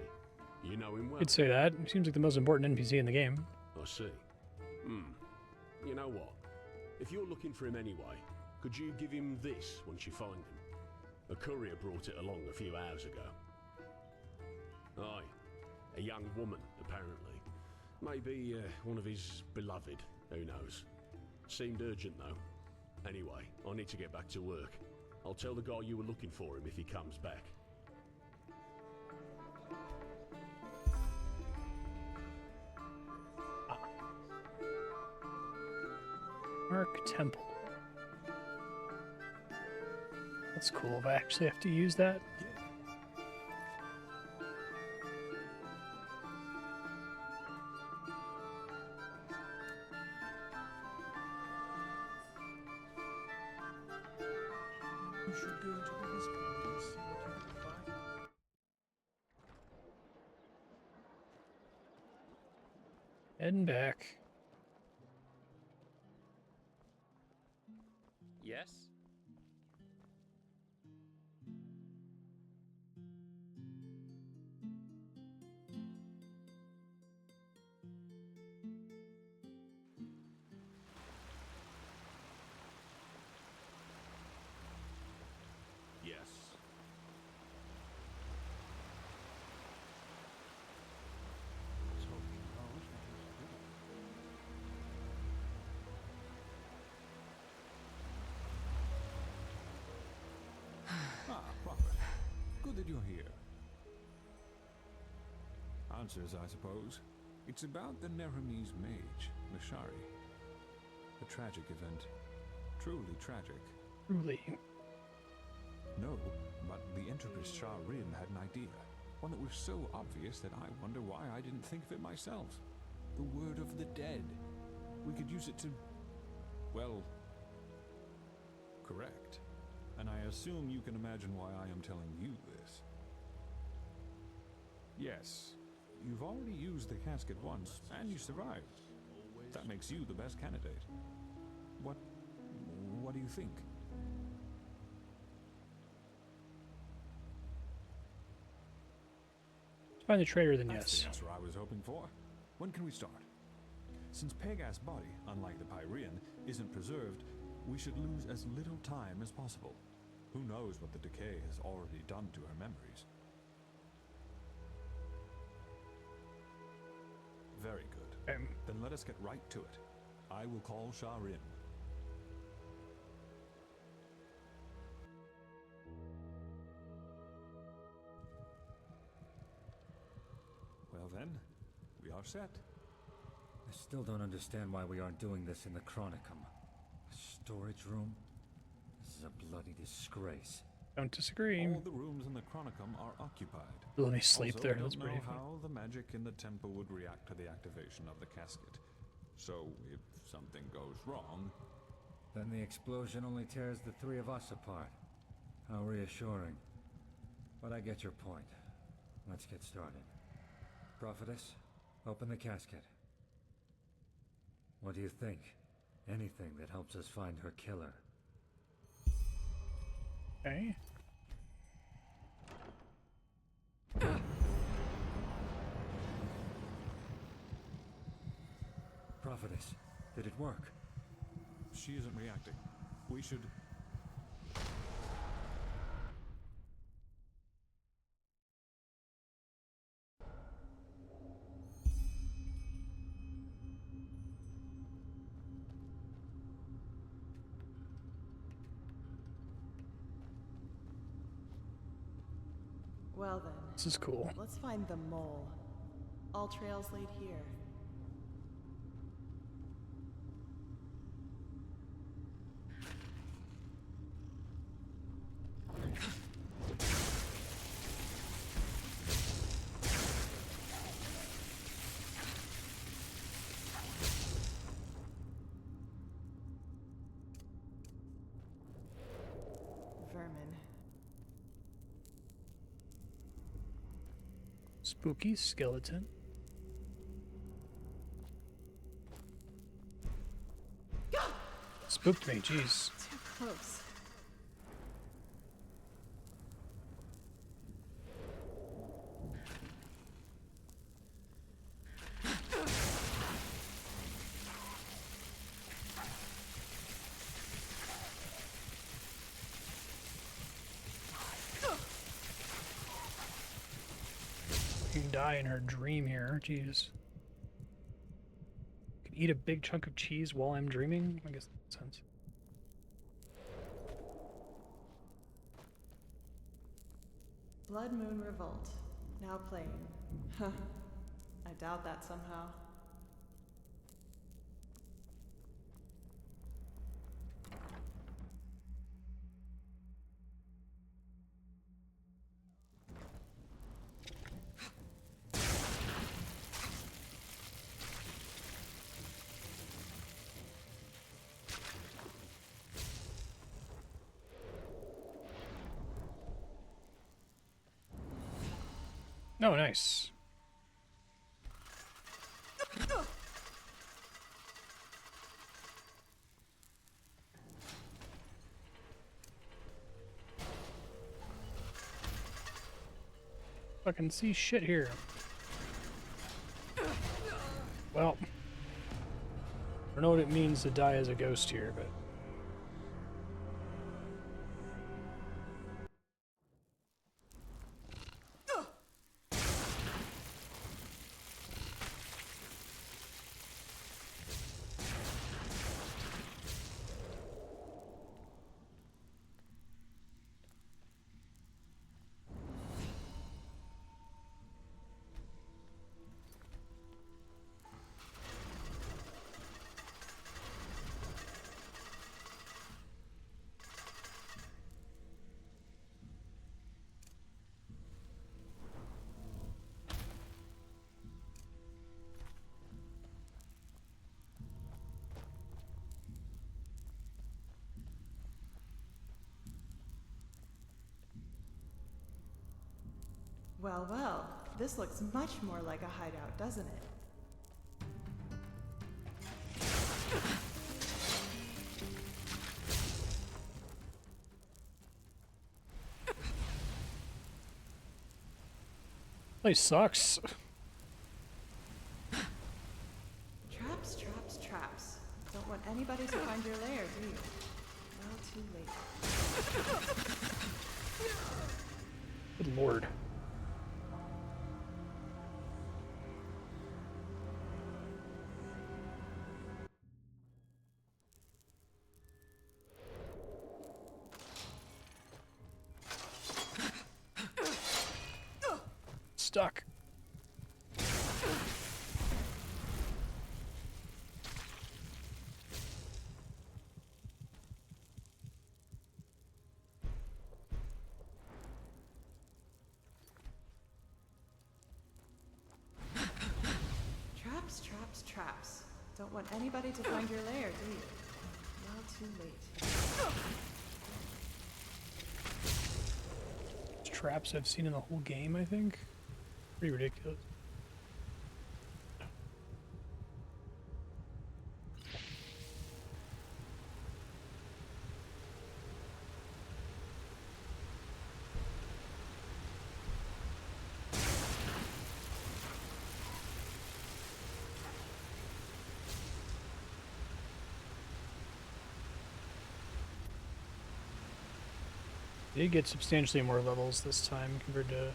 You know him well? I'd say that. He seems like the most important NPC in the game. I see. You know what? If you're looking for him anyway, could you give him this once you find him? A courier brought it along a few hours ago. Aye. A young woman, apparently. Maybe one of his beloved, who knows. Seemed urgent, though. Anyway, I need to get back to work. I'll tell the guy you were looking for him if he comes back. Arc Temple. That's cool. If I actually have to use that. You should go into the whisper and see what you can find. Heading back. Yes? Yes. Prophet. Good that you're here. Answers, I suppose. It's about the Neremese mage, Lashari. A tragic event. Truly tragic. Truly. No, but the intrepid Shah Rim had an idea. One that was so obvious that I wonder why I didn't think of it myself. The word of the dead. We could use it to... well... correct. And I assume you can imagine why I am telling you this. Yes, you've already used the casket once, and you survived. That makes you the best candidate. What do you think? Find the traitor, then That's yes. the answer I was hoping for. When can we start? Since Pegas' body, unlike the Pyrean, isn't preserved, we should lose as little time as possible. Who knows what the decay has already done to her memories? Very good. Then let us get right to it. I will call Shah Rim. Well then, we are set. I still don't understand why we aren't doing this in the Chronicum. A storage room? This is a bloody disgrace. Don't disagree. All the rooms in the Chronicum are occupied. Let me sleep Also, there. I That's don't pretty know fun. how the magic in the temple would react to the activation of the casket. So, if something goes wrong... Then the explosion only tears the three of us apart. How reassuring. But I get your point. Let's get started. Prophetess, open the casket. What do you think? Anything that helps us find her killer. Okay. Prophetess, did it work? She isn't reacting. We should... Well then. This is cool. Let's find the mole. All trails lead here. Vermin. Spooky skeleton. Spooked me, jeez. Too close. You can die in her dream here, jeez. Can eat a big chunk of cheese while I'm dreaming? I guess that makes sense. Blood Moon Revolt. Now playing. Huh. I doubt that somehow. Oh, nice. Fucking see shit here. Well, I don't know what it means to die as a ghost here, but... Well, well. This looks much more like a hideout, doesn't it? Place sucks. Traps, traps, traps. Don't want anybody to find your lair, do you? Well, too late. Good lord. Stuck. Traps, traps, traps. Don't want anybody to find your lair, do you? Well, too late. traps I've seen in the whole game, I think. Pretty ridiculous. Did get substantially more levels this time compared to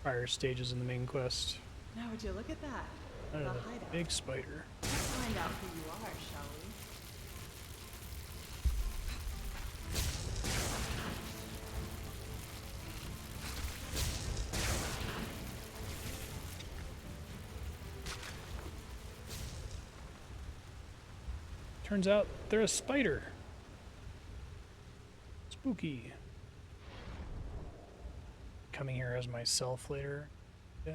prior stages in the main quest. Now would you look at that? The hideout. big spider. Let's find out who you are, shall we? Turns out they're a spider. Spooky. Coming here as myself later. Yeah.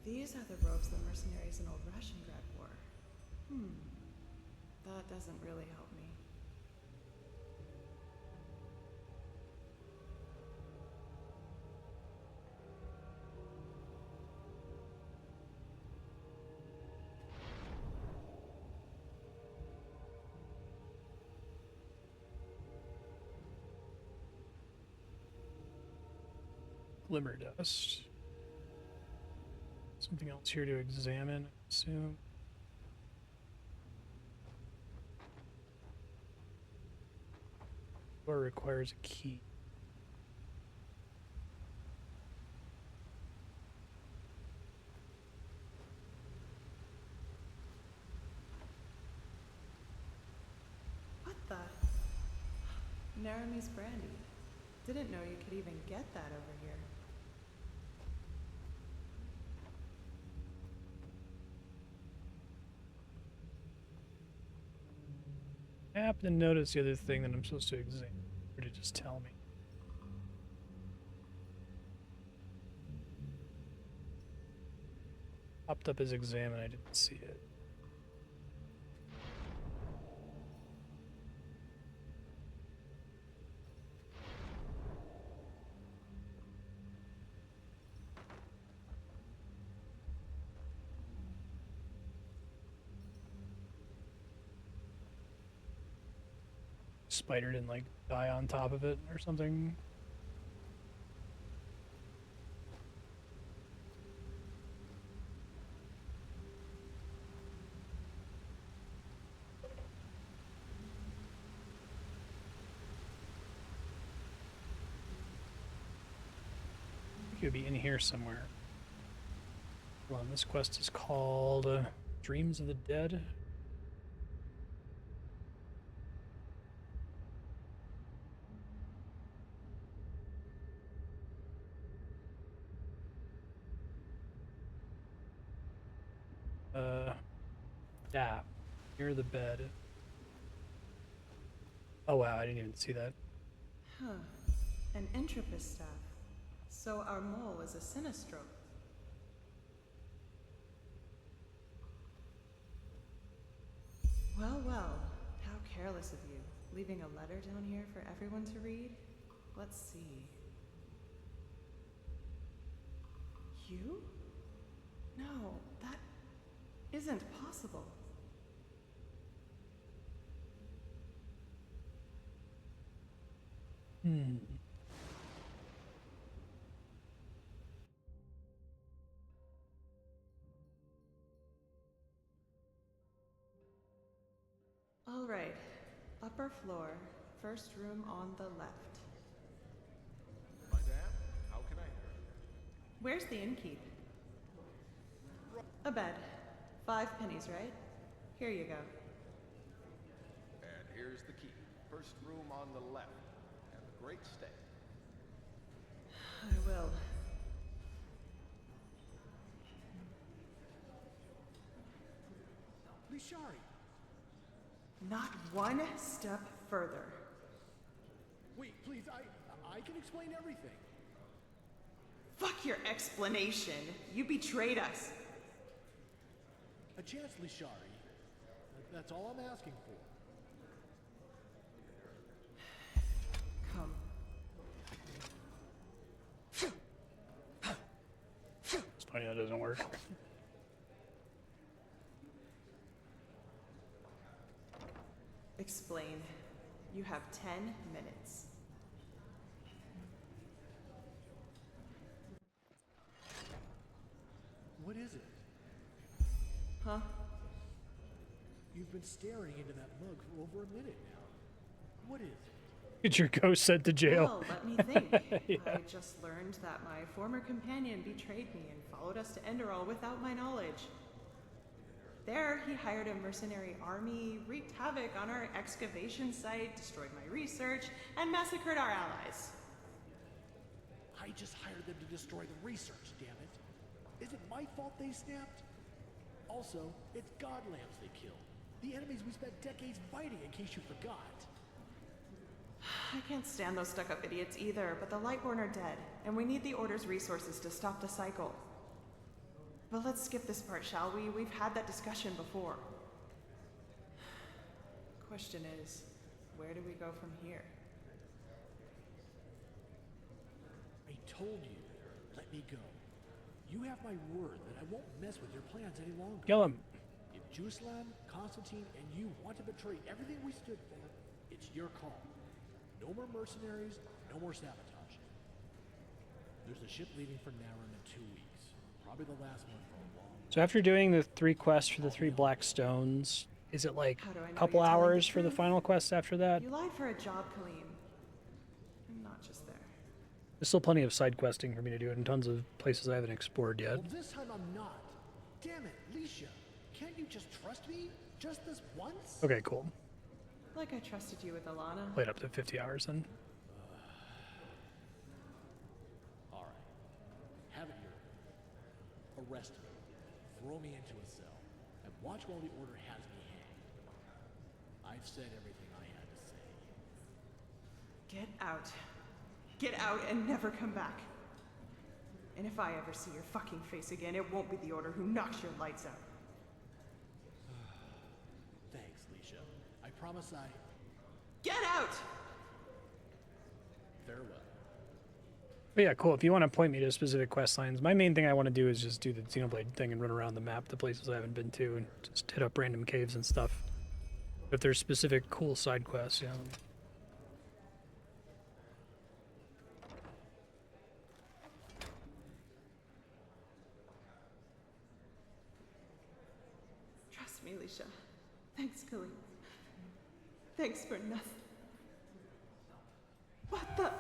These are the robes the mercenaries in Old Rashengrad wore. That doesn't really help me. Glimmer dust. Something else here to examine, I assume. Door requires a key. What the? Naramese brandy. Didn't know you could even get that over here. I happen to notice the other thing that I'm supposed to examine, or to just tell me. Popped up as examine, I didn't see it. Spider didn't like die on top of it or something. I think it would be in here somewhere. Hold on, this quest is called Dreams of the Dead. Yeah, near the bed. Oh wow, I didn't even see that. Huh. An entropist staff. So our mole is a sinistrope. Well, well. How careless of you. Leaving a letter down here for everyone to read? Let's see. You? No, that isn't possible. All right. Upper floor, first room on the left. Madame, how can I help you? Where's the innkeep? A bed. 5 pennies, right? Here you go. And here's the key. First room on the left. Have a great stay. I will. Lishari! Not one step further. Wait, please, I can explain everything. Fuck your explanation. You betrayed us. A chance, Lishari. That's all I'm asking for. Come. It's funny that doesn't work. Explain. You have 10 minutes. What is it? Huh? You've been staring into that mug for over a minute now. What is it? Get your ghost sent to jail. Well, let me think. Yeah. I just learned that my former companion betrayed me and followed us to Enderal without my knowledge. There, he hired a mercenary army, wreaked havoc on our excavation site, destroyed my research, and massacred our allies. I just hired them to destroy the research, damn it. Is it my fault they snapped? Also, it's godlambs they killed. The enemies we spent decades fighting, in case you forgot. I can't stand those stuck-up idiots either, but the Lightborn are dead, and we need the Order's resources to stop the cycle. But let's skip this part, shall we? We've had that discussion before. Question is, where do we go from here? I told you, let me go. You have my word that I won't mess with your plans any longer. Kill him. If Juslan, Constantine, and you want to betray everything we stood for, it's your call. No more mercenaries, no more sabotage. There's a ship leaving for Narum in 2 weeks. Probably the last one for a long time. So after doing the 3 quests for the 3 black stones, is it like How do I a know couple you're telling the hours for the truth? final quest after that? You lied for a job, Colleen. I'm not just there. There's still plenty of side questing for me to do in tons of places I haven't explored yet. Well, this time I'm not. Damn it, Leisha. Can't you just trust me? Just this once? Okay, cool. Like I trusted you with Alana. Played up to 50 hours then. All right. Have it your way. Arrest me. Throw me into a cell. And watch while the Order has me hanged. I've said everything I had to say. Get out. Get out and never come back. And if I ever see your fucking face again, it won't be the Order who knocks your lights out. Thanks, Leisha. I promise I... Get out! Farewell. But yeah, cool. If you want to point me to specific quest lines, my main thing I want to do is just do the Xenoblade thing and run around the map, the places I haven't been to, and just hit up random caves and stuff. If there's specific cool side quests, yeah. Trust me, Leisha. Thanks, Colleen. Thanks for nothing. What the?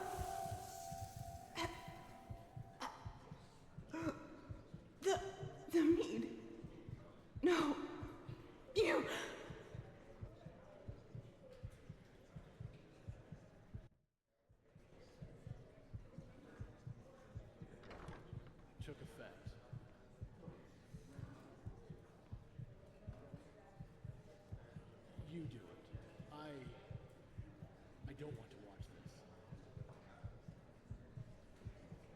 The mead. No. You. Took effect. You do it. I don't want to watch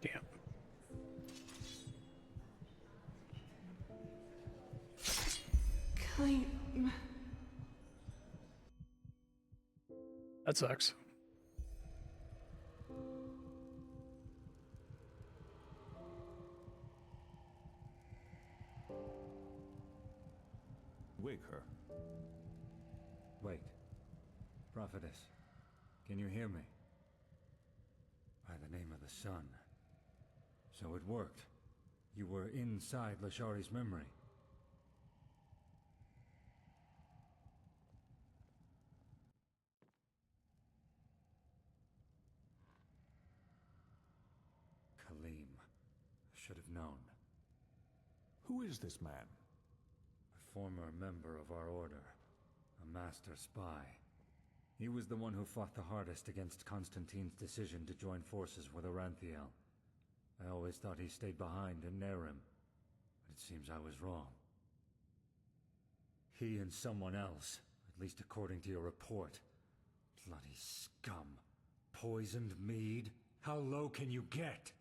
this. Damn. Colleen. That sucks. Wake her. Wait. Prophetess, can you hear me? By the name of the sun. So it worked. You were inside Lashari's memory. Kaleem. Should have known. Who is this man? A former member of our order. A master spy. He was the one who fought the hardest against Constantine's decision to join forces with Oranthiel. I always thought he stayed behind in Narum, but it seems I was wrong. He and someone else, at least according to your report. Bloody scum. Poisoned mead? How low can you get?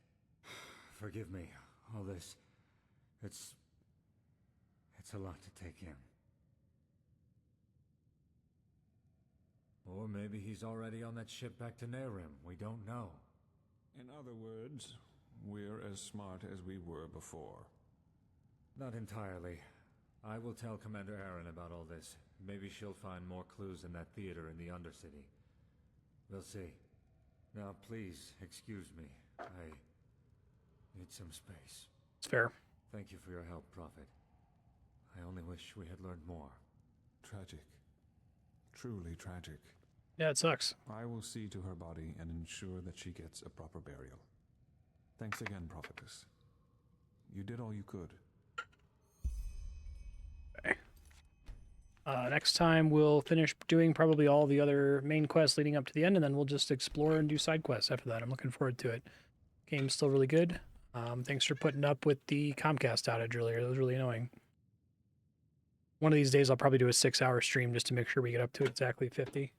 Forgive me, all this... It's a lot to take in. maybe he's already on that ship back to Nerim. We don't know. In other words, we're as smart as we were before. Not entirely. I will tell Commander Aaron about all this. Maybe she'll find more clues in that theater in the Undercity. We'll see. Now, please, excuse me. I need some space. It's fair. Thank you for your help, Prophet. I only wish we had learned more. Tragic. Truly tragic. Yeah, it sucks. I will see to her body and ensure that she gets a proper burial. Thanks again, Prophetess. You did all you could. Okay. Next time we'll finish doing probably all the other main quests leading up to the end, and then we'll just explore and do side quests after that. I'm looking forward to it. Game's still really good. Thanks for putting up with the Comcast outage earlier. That was really annoying. One of these days I'll probably do a 6-hour stream just to make sure we get up to exactly 50.